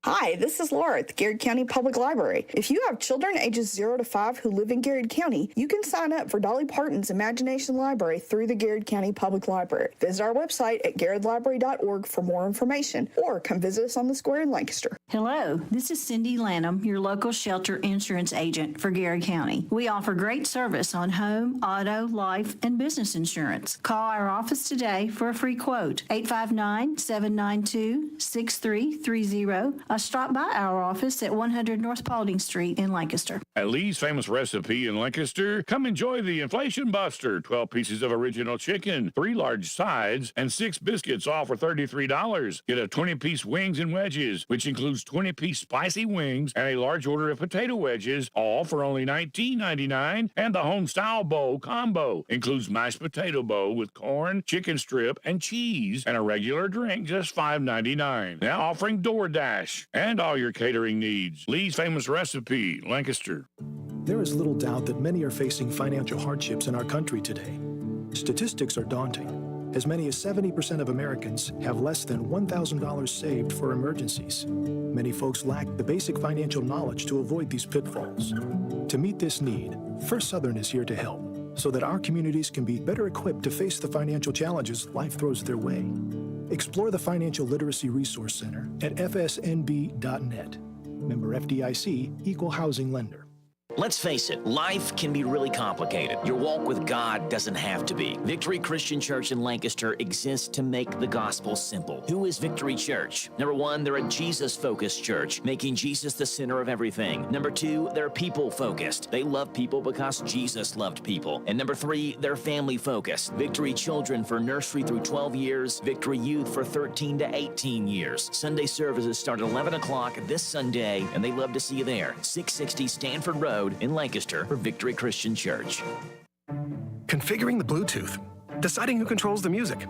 Hi, this is Laura at the Garrett County Public Library. If you have children ages 0 to 5 who live in Garrett County, you can sign up for Dolly Parton's Imagination Library through the Garrett County Public Library. Visit our website at garrettlibrary.org for more information, or come visit us on the square in Lancaster. Hello, this is Cindy Lanham, your local shelter insurance agent for Garrett County. We offer great service on home, auto, life, and business insurance. Call our office today for a free quote, 859-792-6330. Stop by our office at 100 North Paulding Street in Lancaster. At Lee's Famous Recipe in Lancaster, come enjoy the Inflation Buster. 12 pieces of original chicken, 3 large sides, and 6 biscuits, all for $33. Get a 20-piece wings and wedges, which includes 20-piece spicy wings and a large order of potato wedges, all for only $19.99. And the Homestyle Bowl combo includes mashed potato bowl with corn, chicken strip, and cheese, and a regular drink, just $5.99. Now offering DoorDash and all your catering needs. Lee's Famous Recipe, Lancaster. There is little doubt that many are facing financial hardships in our country today. Statistics are daunting. As many as 70% of Americans have less than $1,000 saved for emergencies. Many folks lack the basic financial knowledge to avoid these pitfalls. To meet this need, First Southern is here to help, so that our communities can be better equipped to face the financial challenges life throws their way. Explore the Financial Literacy Resource Center at fsnb.net. Member FDIC, Equal Housing Lender. Let's face it, life can be really complicated. Your walk with God doesn't have to be. Victory Christian Church in Lancaster exists to make the gospel simple. Who is Victory Church? Number one, they're a Jesus-focused church, making Jesus the center of everything. Number two, they're people-focused. They love people because Jesus loved people. And number three, they're family-focused. Victory Children for nursery through 12 years, Victory Youth for 13 to 18 years. Sunday services start at 11 o'clock this Sunday, and they love to see you there. 660 Stanford Road in Lancaster for Victory Christian Church. Configuring the Bluetooth, deciding who controls the music,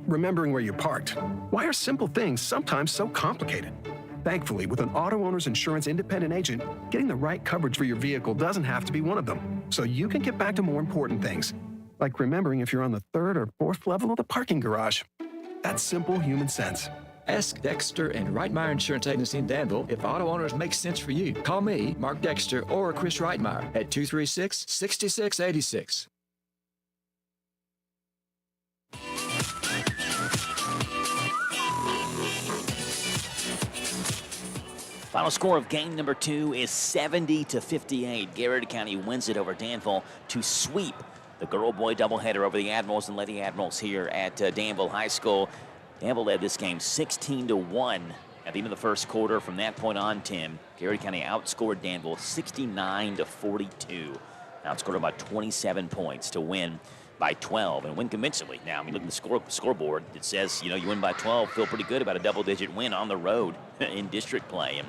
remembering where you parked. Why are simple things sometimes so complicated? Thankfully, with an auto owner's insurance independent agent, getting the right coverage for your vehicle doesn't have to be one of them, so you can get back to more important things, like remembering if you're on the third or fourth level of the parking garage. That's simple human sense. Ask Dexter and Reitmeyer Insurance Agency in Danville if auto owners make sense for you. Call me, Mark Dexter, or Chris Reitmeyer at 236-6686. Final score of game number 2 is 70-58. Garrett County wins it over Danville to sweep the girl-boy doubleheader over the Admirals and Lady Admirals here at Danville High School. Danville led this game 16-1 at the end of the first quarter. From that point on, Tim, Garrett County outscored Danville 69-42. Outscored about 27 points to win by 12 and win convincingly. Now, I mean, look at the scoreboard. It says, you know, you win by 12, feel pretty good about a double-digit win on the road in district play.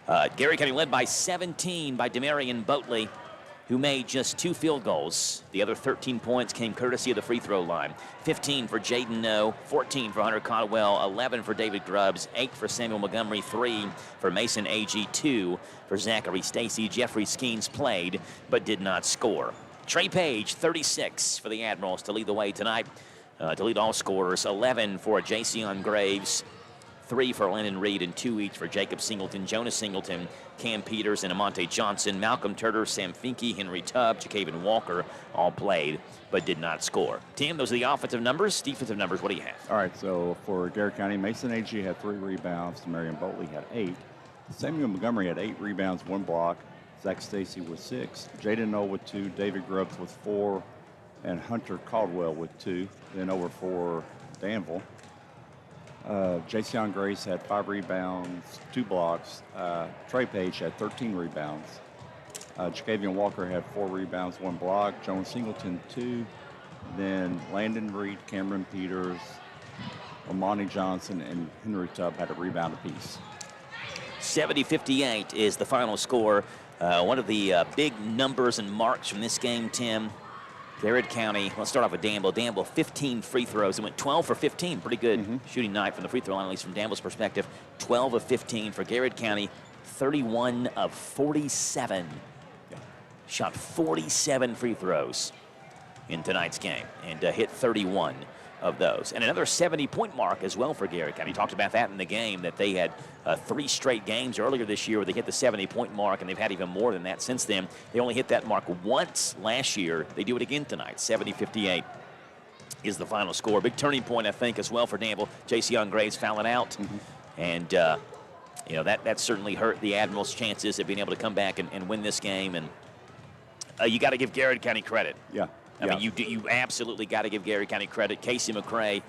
And Garrett County led by 17 by Demarion Boatley, who made just 2 field goals. The other 13 points came courtesy of the free throw line. 15 for Jaden No, 14 for Hunter Caldwell, 11 for David Grubbs, 8 for Samuel Montgomery, 3 for Mason Agee, 2 for Zachary Stacy. Jeffrey Skeens played but did not score. Trey Page, 36 for the Admirals to lead the way tonight, to lead all scorers. 11 for Jason Graves, 3 for Landon Reed, and 2 each for Jacob Singleton, Jonas Singleton, Cam Peters, and Amante Johnson. Malcolm Turner, Sam Finke, Henry Tubb, Jacaven Walker all played but did not score. Tim, those are the offensive numbers. Defensive numbers, what do you have? All right, so for Garrett County, Mason Agee had 3 rebounds. Marion Boatley had 8. Samuel Montgomery had 8 rebounds, 1 block. Zach Stacy with 6. Jaden No with 2. David Grubbs with 4. And Hunter Caldwell with 2. Then over for Danville, Jason Grace had 5 rebounds, 2 blocks. Trey Page had 13 rebounds. Jacavian Walker had 4 rebounds, 1 block. Jonas Singleton, 2. Then Landon Reed, Cameron Peters, Amani Johnson, and Henry Tubb had a rebound apiece. 70-58 is the final score. One of the big numbers and marks from this game, Tim, Garrett County, let's start off with Danville. Danville, 15 free throws. It went 12 for 15. Pretty good shooting night from the free throw line, at least from Danville's perspective. 12 of 15 for Garrett County, 31 of 47. Shot 47 free throws in tonight's game and hit 31 of those. And another 70-point mark as well for Garrett County. Talked about that in the game, that they had 3 straight games earlier this year where they hit the 70-point mark, and they've had even more than that since then. They only hit that mark once last year. They do it again tonight. 70-58 is the final score. Big turning point, I think, as well for Danville. J.C. Young Graves fouling out. And, you know, that certainly hurt the Admirals' chances of being able to come back and win this game. And you got to give Garrett County credit. Yeah. I mean, you absolutely got to give Garrett County credit. Casey McCray,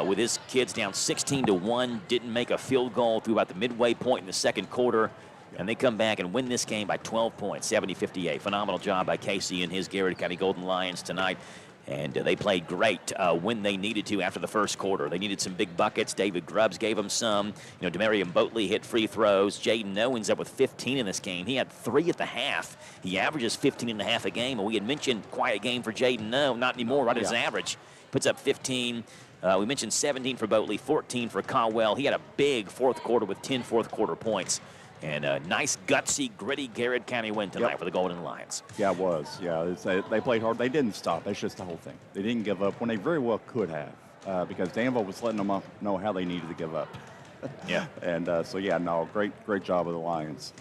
with his kids down 16-1, didn't make a field goal through about the midway point in the second quarter, and they come back and win this game by 12 points, 70-58. Phenomenal job by Casey and his Garrett County Golden Lions tonight. And they played great when they needed to after the first quarter. They needed some big buckets. David Grubbs gave them some. You know, Demarion Boatley hit free throws. Jaden No ends up with 15 in this game. He had 3 at the half. He averages 15 and a half a game. And we had mentioned quiet game for Jaden No. Not anymore, right at his average. Puts up 15. We mentioned 17 for Boatley, 14 for Caldwell. He had a big fourth quarter with 10 fourth quarter points. And a nice, gutsy, gritty Garrett County win tonight for the Golden Lions. Yeah, it was. Yeah, they played hard. They didn't stop. That's just the whole thing. They didn't give up when they very well could have, because Danville was letting them know how they needed to give up. Yeah. And so, yeah, no, great job of the Lions.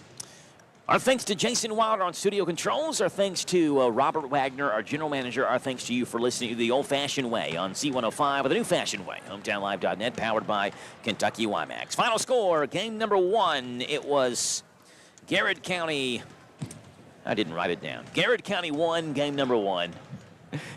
Our thanks to Jason Wilder on studio controls. Our thanks to Robert Wagner, our general manager. Our thanks to you for listening to The Old-Fashioned Way on C105 or The New Fashioned Way. HometownLive.net, powered by Kentucky WiMAX. Final score, game number 1. It was Garrett County I didn't write it down. Garrett County won game number 1.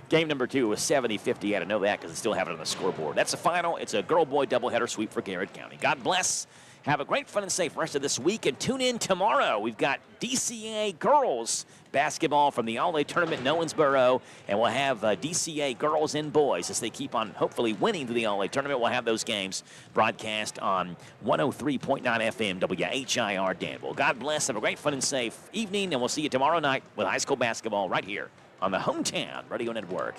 Game number 2 was 70-50. I had to know that because I still have it on the scoreboard. That's the final. It's a girl-boy doubleheader sweep for Garrett County. God bless. Have a great, fun, and safe rest of this week, and tune in tomorrow. We've got DCA girls basketball from the All-A tournament in Owensboro, and we'll have DCA girls and boys as they keep on hopefully winning to the All-A tournament. We'll have those games broadcast on 103.9 FM WHIR Danville. God bless. Have a great, fun, and safe evening, and we'll see you tomorrow night with high school basketball right here on the Hometown Radio Network.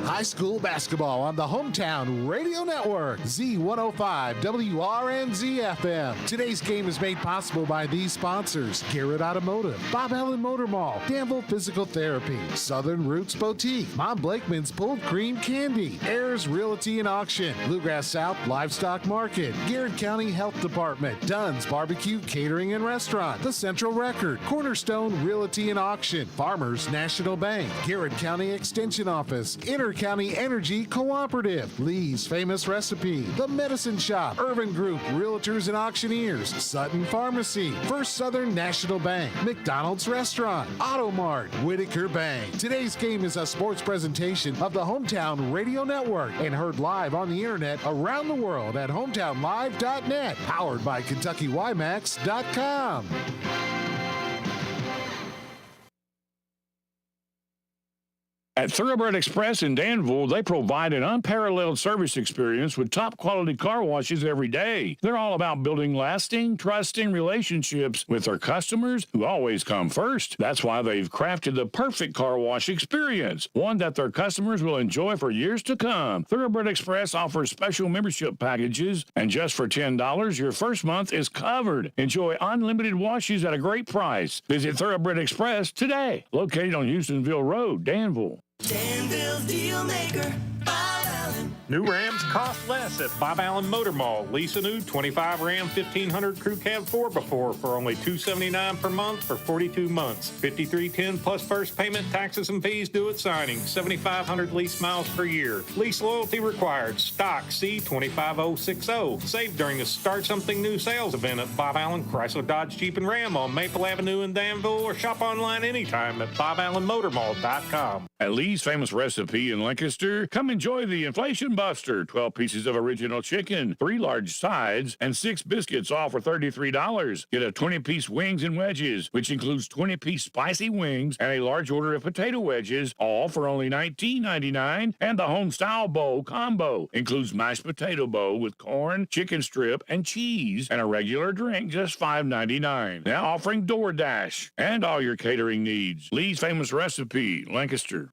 High school basketball on the Hometown Radio Network, Z105 WRNZ FM. Today's game is made possible by these sponsors: Garrett Automotive, Bob Allen Motor Mall, Danville Physical Therapy, Southern Roots Boutique, Mom Blakeman's Pulled Cream Candy, Ayers Realty and Auction, Bluegrass South Livestock Market, Garrett County Health Department, Dunn's Barbecue Catering and Restaurant, The Central Record, Cornerstone Realty and Auction, Farmers National Bank, Garrett County Extension Office, County Energy Cooperative, Lee's Famous Recipe, The Medicine Shop, Irvin Group Realtors and Auctioneers, Sutton Pharmacy, First Southern National Bank, McDonald's Restaurant, Auto Mart, Whitaker Bank. Today's game is a sports presentation of the Hometown Radio Network and heard live on the internet around the world at hometownlive.net, powered by KentuckyWiMAX.com. At Thoroughbred Express in Danville, they provide an unparalleled service experience with top-quality car washes every day. They're all about building lasting, trusting relationships with their customers who always come first. That's why they've crafted the perfect car wash experience, one that their customers will enjoy for years to come. Thoroughbred Express offers special membership packages, and just for $10, your first month is covered. Enjoy unlimited washes at a great price. Visit Thoroughbred Express today, located on Houstonville Road, Danville. Danville's deal maker, Bob Allen. New Rams cost less at Bob Allen Motor Mall. Lease a new 25 Ram 1500 Crew Cab 4x4 for only $279 per month for 42 months. $53.10 plus first payment, taxes and fees due at signing. 7,500 lease miles per year. Lease loyalty required. Stock C25060. Save during the Start Something New sales event at Bob Allen Chrysler Dodge Jeep and Ram on Maple Avenue in Danville, or shop online anytime at BobAllenMotorMall.com. At Lee's Famous Recipe in Lancaster, come enjoy the Inflation Buster. 12 pieces of original chicken, 3 large sides, and 6 biscuits, all for $33. Get a 20-piece wings and wedges, which includes 20-piece spicy wings and a large order of potato wedges, all for only $19.99. And the Home-Style Bowl combo includes mashed potato bowl with corn, chicken strip, and cheese, and a regular drink, just $5.99. Now offering DoorDash and all your catering needs. Lee's Famous Recipe, Lancaster.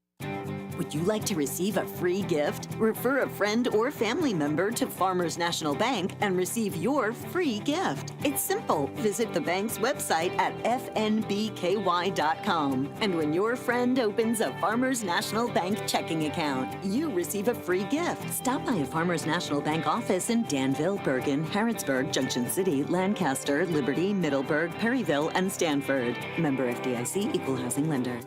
Would you like to receive a free gift? Refer a friend or family member to Farmers National Bank and receive your free gift. It's simple. Visit the bank's website at fnbky.com. And when your friend opens a Farmers National Bank checking account, you receive a free gift. Stop by a Farmers National Bank office in Danville, Bergen, Harrodsburg, Junction City, Lancaster, Liberty, Middleburg, Perryville, and Stanford. Member FDIC, Equal Housing Lender.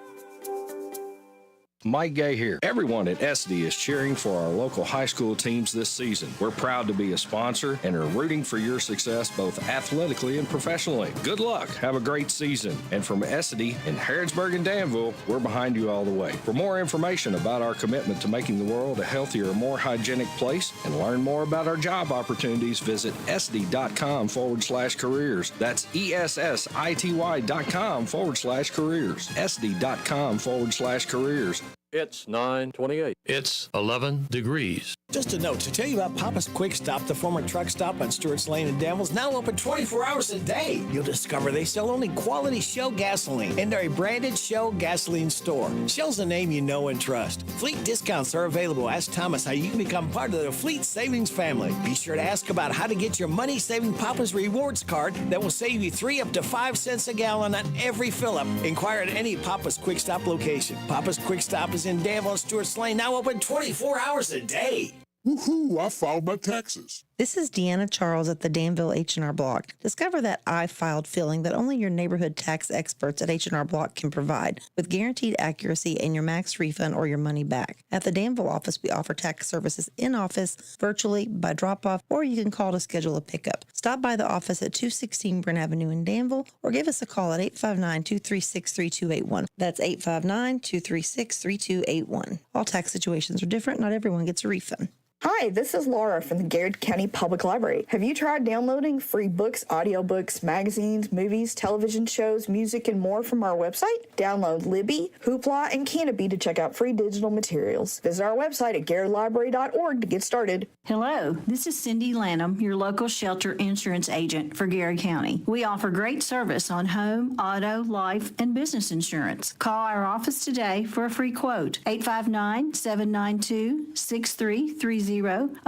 Mike Gay here. Everyone at SD is cheering for our local high school teams this season. We're proud to be a sponsor and are rooting for your success both athletically and professionally. Good luck. Have a great season. And from SD in Harrodsburg and Danville, we're behind you all the way. For more information about our commitment to making the world a healthier, more hygienic place and learn more about our job opportunities, visit sd.com/careers. That's ESSITY.com/careers. sd.com/careers. It's 9:28. It's 11 degrees. Just a note to tell you about Papa's Quick Stop, the former truck stop on Stewart's Lane in Danville, is now open 24 hours a day. You'll discover they sell only quality Shell gasoline, and they're a branded Shell gasoline store. Shell's a name you know and trust. Fleet discounts are available. Ask Thomas how you can become part of the Fleet Savings family. Be sure to ask about how to get your money-saving Papa's Rewards card that will save you 3 up to 5 cents a gallon on every fill-up. Inquire at any Papa's Quick Stop location. Papa's Quick Stop is in Danville and Stewart's Lane, now open 24 hours a day. Woohoo, I filed my taxes. This is Deanna Charles at the Danville H&R Block. Discover that I filed feeling that only your neighborhood tax experts at H&R Block can provide, with guaranteed accuracy and your max refund or your money back. At the Danville office, we offer tax services in office, virtually, by drop-off, or you can call to schedule a pickup. Stop by the office at 216 Brent Avenue in Danville, or give us a call at 859-236-3281. That's 859-236-3281. All tax situations are different. Not everyone gets a refund. Hi, this is Laura from the Garrett County Public Library. Have you tried downloading free books, audiobooks, magazines, movies, television shows, music, and more from our website? Download Libby, Hoopla, and Canopy to check out free digital materials. Visit our website at garrettlibrary.org to get started. Hello, this is Cindy Lanham, your local shelter insurance agent for Garrett County. We offer great service on home, auto, life, and business insurance. Call our office today for a free quote, 859-792-6330.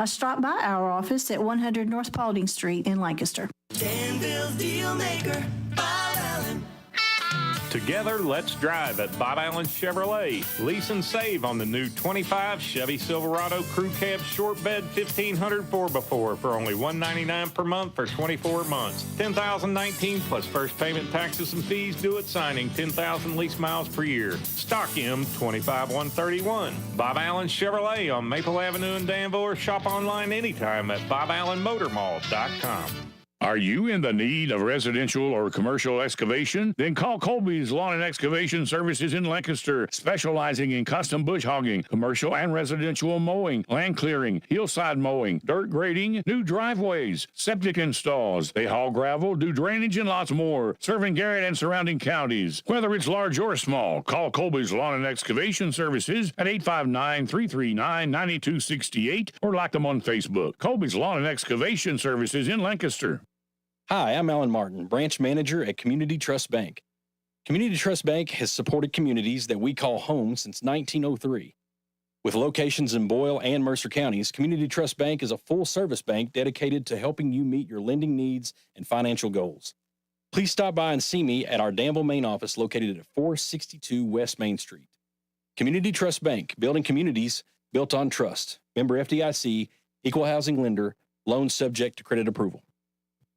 Stop by our office at 100 North Paulding Street in Lancaster. Danville's Deal Maker, Bob Allen. Together, let's drive at Bob Allen Chevrolet. Lease and save on the new 25 Chevy Silverado Crew Cab Short Bed 1500 4x4 for only $199 per month for 24 months. 10,019 plus first payment, taxes, and fees due at signing. 10,000 lease miles per year. Stock M 25131. Bob Allen Chevrolet on Maple Avenue in Danville, or shop online anytime at BobAllenMotorMall.com. Are you in the need of residential or commercial excavation? Then call Colby's Lawn and Excavation Services in Lancaster, specializing in custom bush hogging, commercial and residential mowing, land clearing, hillside mowing, dirt grading, new driveways, septic installs. They haul gravel, do drainage, and lots more, serving Garrett and surrounding counties. Whether it's large or small, call Colby's Lawn and Excavation Services at 859-339-9268 or like them on Facebook. Colby's Lawn and Excavation Services in Lancaster. Hi, I'm Alan Martin, branch manager at Community Trust Bank. Community Trust Bank has supported communities that we call home since 1903. With locations in Boyle and Mercer counties, Community Trust Bank is a full-service bank dedicated to helping you meet your lending needs and financial goals. Please stop by and see me at our Danville main office located at 462 West Main Street. Community Trust Bank, building communities built on trust. Member FDIC, equal housing lender, loans subject to credit approval.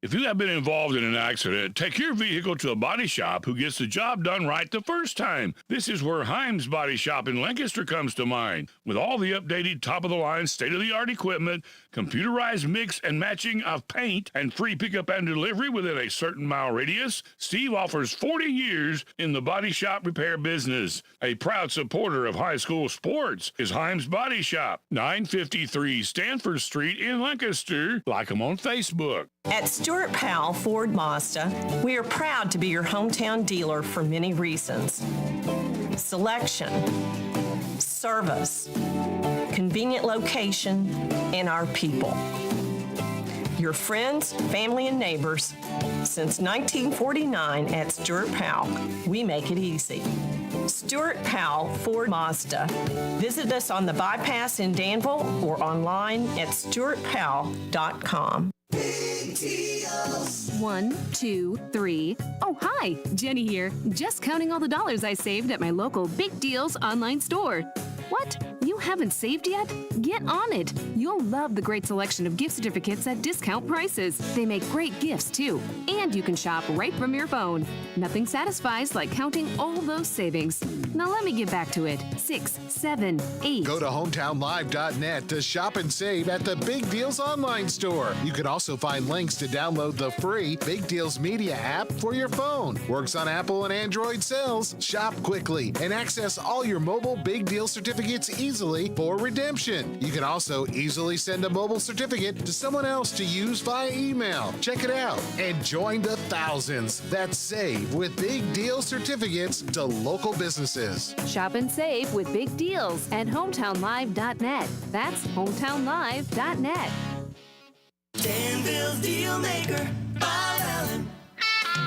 If you have been involved in an accident, take your vehicle to a body shop who gets the job done right the first time. This is where Himes Body Shop in Lancaster comes to mind. With all the updated, top-of-the-line, state-of-the-art equipment, computerized mix and matching of paint, and free pickup and delivery within a certain mile radius, Steve offers 40 years in the body shop repair business. A proud supporter of high school sports is Himes Body Shop, 953 Stanford Street in Lancaster. Like them on Facebook. At Stuart Powell Ford Mazda, we are proud to be your hometown dealer for many reasons. Selection, service, convenient location, and our people. Your friends, family, and neighbors. Since 1949 at Stuart Powell, we make it easy. Stuart Powell Ford Mazda. Visit us on the bypass in Danville or online at stuartpowell.com. 1, 2, 3. Oh, hi, Jenny here. Just counting all the dollars I saved at my local Big Deals online store. What? You haven't saved yet? Get on it. You'll love the great selection of gift certificates at discount prices. They make great gifts, too. And you can shop right from your phone. Nothing satisfies like counting all those savings. Now let me get back to it. 6, 7, 8. Go to hometownlive.net to shop and save at the Big Deals online store. You can also find links to download the free Big Deals Media app for your phone. Works on Apple and Android cells. Shop quickly and access all your mobile Big Deal certificates easily for redemption. You can also easily send a mobile certificate to someone else to use via email. Check it out and join the thousands that save with Big Deal certificates to local businesses. Shop and save with Big Deals at hometownlive.net. That's hometownlive.net. Danville's Deal Maker, Bob Allen.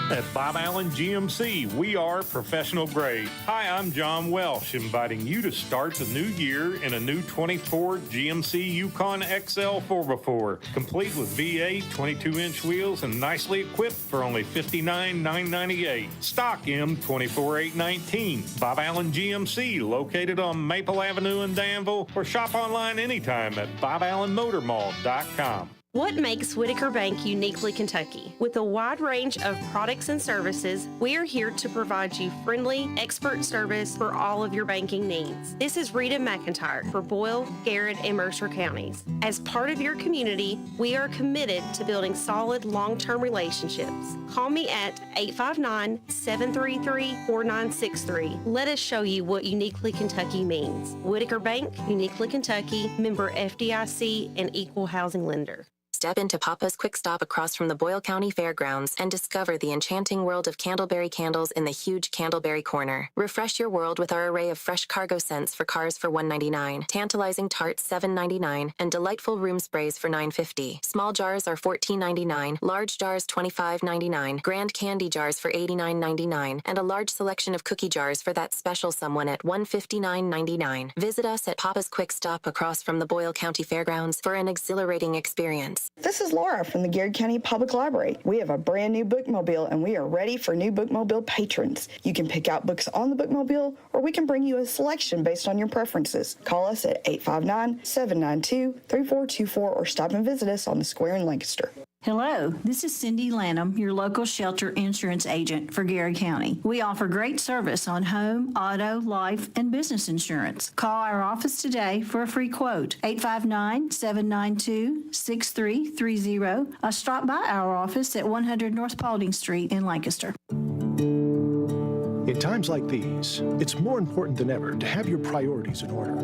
At Bob Allen GMC, we are professional grade. Hi, I'm John Welsh, inviting you to start the new year in a new 24 GMC Yukon XL 4x4, complete with V8, 22-inch wheels, and nicely equipped for only $59,998. Stock M24819. Bob Allen GMC, located on Maple Avenue in Danville, or shop online anytime at BobAllenMotorMall.com. What makes Whitaker Bank uniquely Kentucky? With a wide range of products and services, we are here to provide you friendly, expert service for all of your banking needs. This is Rita McIntyre for Boyle, Garrett, and Mercer counties. As part of your community, we are committed to building solid, long-term relationships. Call me at 859-733-4963. Let us show you what uniquely Kentucky means. Whitaker Bank, uniquely Kentucky, member FDIC, and equal housing lender. Step into Papa's Quick Stop across from the Boyle County Fairgrounds and discover the enchanting world of Candleberry candles in the huge Candleberry Corner. Refresh your world with our array of fresh cargo scents for cars for $1.99, tantalizing tarts $7.99, and delightful room sprays for $9.50. Small jars are $14.99, large jars $25.99, grand candy jars for $89.99, and a large selection of cookie jars for that special someone at $159.99. Visit us at Papa's Quick Stop across from the Boyle County Fairgrounds for an exhilarating experience. This is Laura from the Garrett County Public Library. We have a brand new bookmobile and we are ready for new bookmobile patrons. You can pick out books on the bookmobile or we can bring you a selection based on your preferences. Call us at 859-792-3424 or stop and visit us on the square in Lancaster. Hello, this is Cindy Lanham, your local shelter insurance agent for Garrett County. We offer great service on home, auto, life, and business insurance. Call our office today for a free quote, 859-792-6330, or stop by our office at 100 North Paulding Street in Lancaster. In times like these, it's more important than ever to have your priorities in order.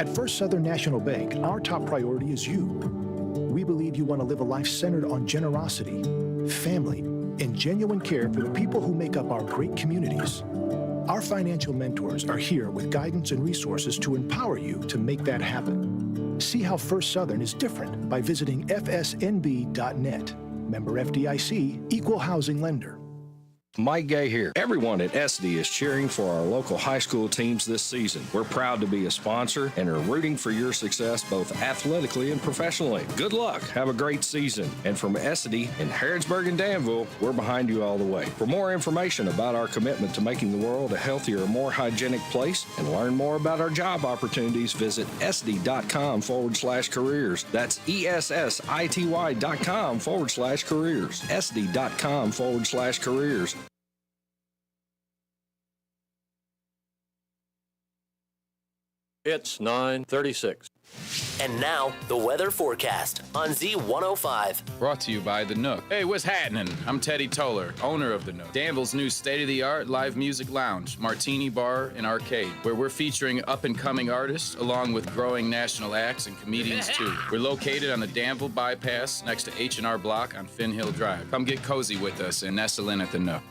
At First Southern National Bank, our top priority is you. We believe you want to live a life centered on generosity, family, and genuine care for the people who make up our great communities. Our financial mentors are here with guidance and resources to empower you to make that happen. See how First Southern is different by visiting fsnb.net. Member FDIC, equal housing lender. Mike Gay here. Everyone at SD is cheering for our local high school teams this season. We're proud to be a sponsor and are rooting for your success both athletically and professionally. Good luck. Have a great season. And from SD in Harrodsburg and Danville, we're behind you all the way. For more information about our commitment to making the world a healthier, more hygienic place and learn more about our job opportunities, visit sd.com/careers. That's ESSITY.com/careers. sd.com/careers. It's 9:36. And now, the weather forecast on Z105. Brought to you by The Nook. Hey, what's happening? I'm Teddy Toller, owner of The Nook, Danville's new state-of-the-art live music lounge, martini bar, and arcade, where we're featuring up-and-coming artists along with growing national acts and comedians, too. We're located on the Danville Bypass next to H&R Block on Finn Hill Drive. Come get cozy with us and nestle in at The Nook.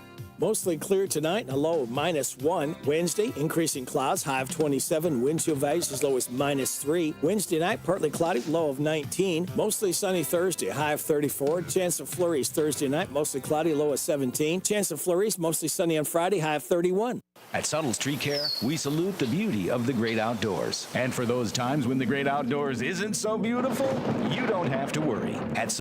Mostly clear tonight, a low of -1. Wednesday, increasing clouds, high of 27. Wind chill values as low as -3. Wednesday night, partly cloudy, low of 19. Mostly sunny Thursday, high of 34. Chance of flurries Thursday night, mostly cloudy, low of 17. Chance of flurries, mostly sunny on Friday, high of 31. At Subtle Street Care, we salute the beauty of the great outdoors. And for those times when the great outdoors isn't so beautiful, you don't have to worry. At